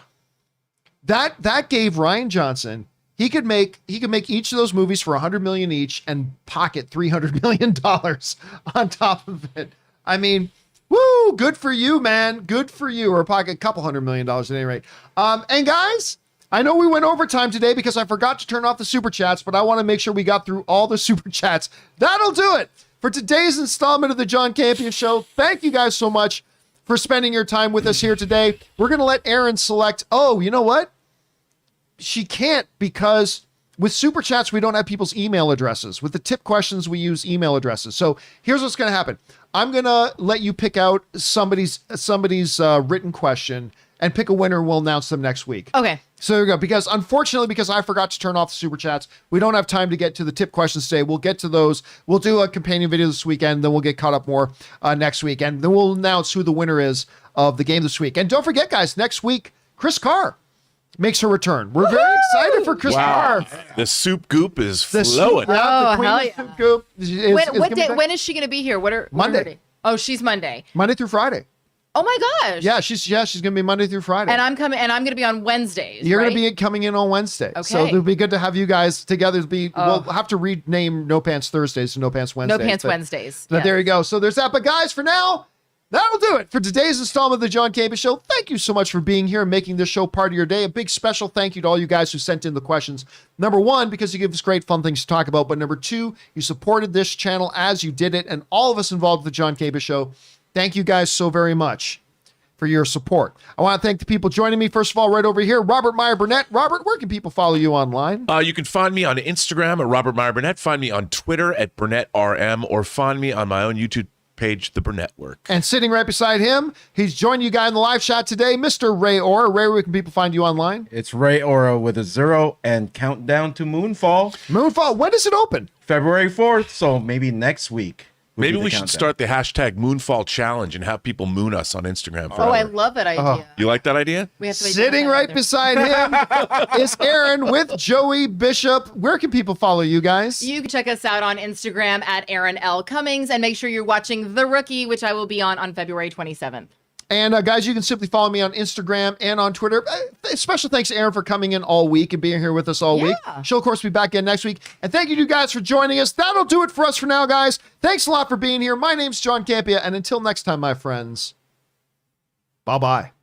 That gave Rian Johnson, he could make each of those movies for $100 million each and pocket $300 million on top of it. I mean, woo, good for you, man. Good for you. Or pocket a couple $100 million at any rate. And guys, I know we went overtime today because I forgot to turn off the super chats, but I want to make sure we got through all the super chats. That'll do it for today's installment of the John Campea Show. Thank you guys so much for spending your time with us here today. We're going to let Erin select. Oh, you know what? She can't, because with super chats, we don't have people's email addresses. With the tip questions, we use email addresses. So here's what's going to happen. I'm going to let you pick out somebody's written question and pick a winner. We'll announce them next week. Okay. So there we go. Because unfortunately, because I forgot to turn off the super chats, we don't have time to get to the tip questions today. We'll get to those. We'll do a companion video this weekend. Then we'll get caught up more next week. And then we'll announce who the winner is of the game this week. And don't forget, guys, next week, Chris Carr makes her return. We're very excited for Chris Carr. The soup goop is flowing. The queen of soup goop. When is she going to be here? Monday. Oh, she's Monday. Monday through Friday. Oh my gosh. Yeah, she's going to be Monday through Friday. And I'm going to be on Wednesdays. You're going to be coming in on Wednesday. Okay. So it'll be good to have you guys together. We'll have to rename No Pants Thursdays to No Pants Wednesdays. No Pants Wednesdays. But there you go. So there's that. But guys, for now, that'll do it for today's installment of the John Campea Show. Thank you so much for being here and making this show part of your day. A big special thank you to all you guys who sent in the questions. Number one, because you give us great fun things to talk about. But number two, you supported this channel as you did it. And all of us involved with the John Campea Show, thank you guys so very much for your support. I want to thank the people joining me. First of all, right over here, Robert Meyer Burnett. Robert, where can people follow you online? You can find me on Instagram at Robert Meyer Burnett. Find me on Twitter at BurnettRM, or find me on my own YouTube page, The Burnett Work. And sitting right beside him, he's joined you guys in the live chat today, Mr. Ray Ora. Ray, where can people find you online? It's Ray Ora with a 0 and countdown to Moonfall. Moonfall, when does it open? February 4th, so maybe next week. Maybe we should start the hashtag Moonfall Challenge and have people moon us on Instagram forever. Oh, I love that idea. You like that idea? We have to Sitting right beside him is Aaron with Joey Bishop. Where can people follow you guys? You can check us out on Instagram at Aaron L. Cummings, and make sure you're watching The Rookie, which I will be on February 27th. And guys, you can simply follow me on Instagram and on Twitter. Special thanks to Erin for coming in all week and being here with us all week. She'll, of course, be back in next week. And thank you to you guys for joining us. That'll do it for us for now, guys. Thanks a lot for being here. My name's John Campea, and until next time, my friends, bye-bye.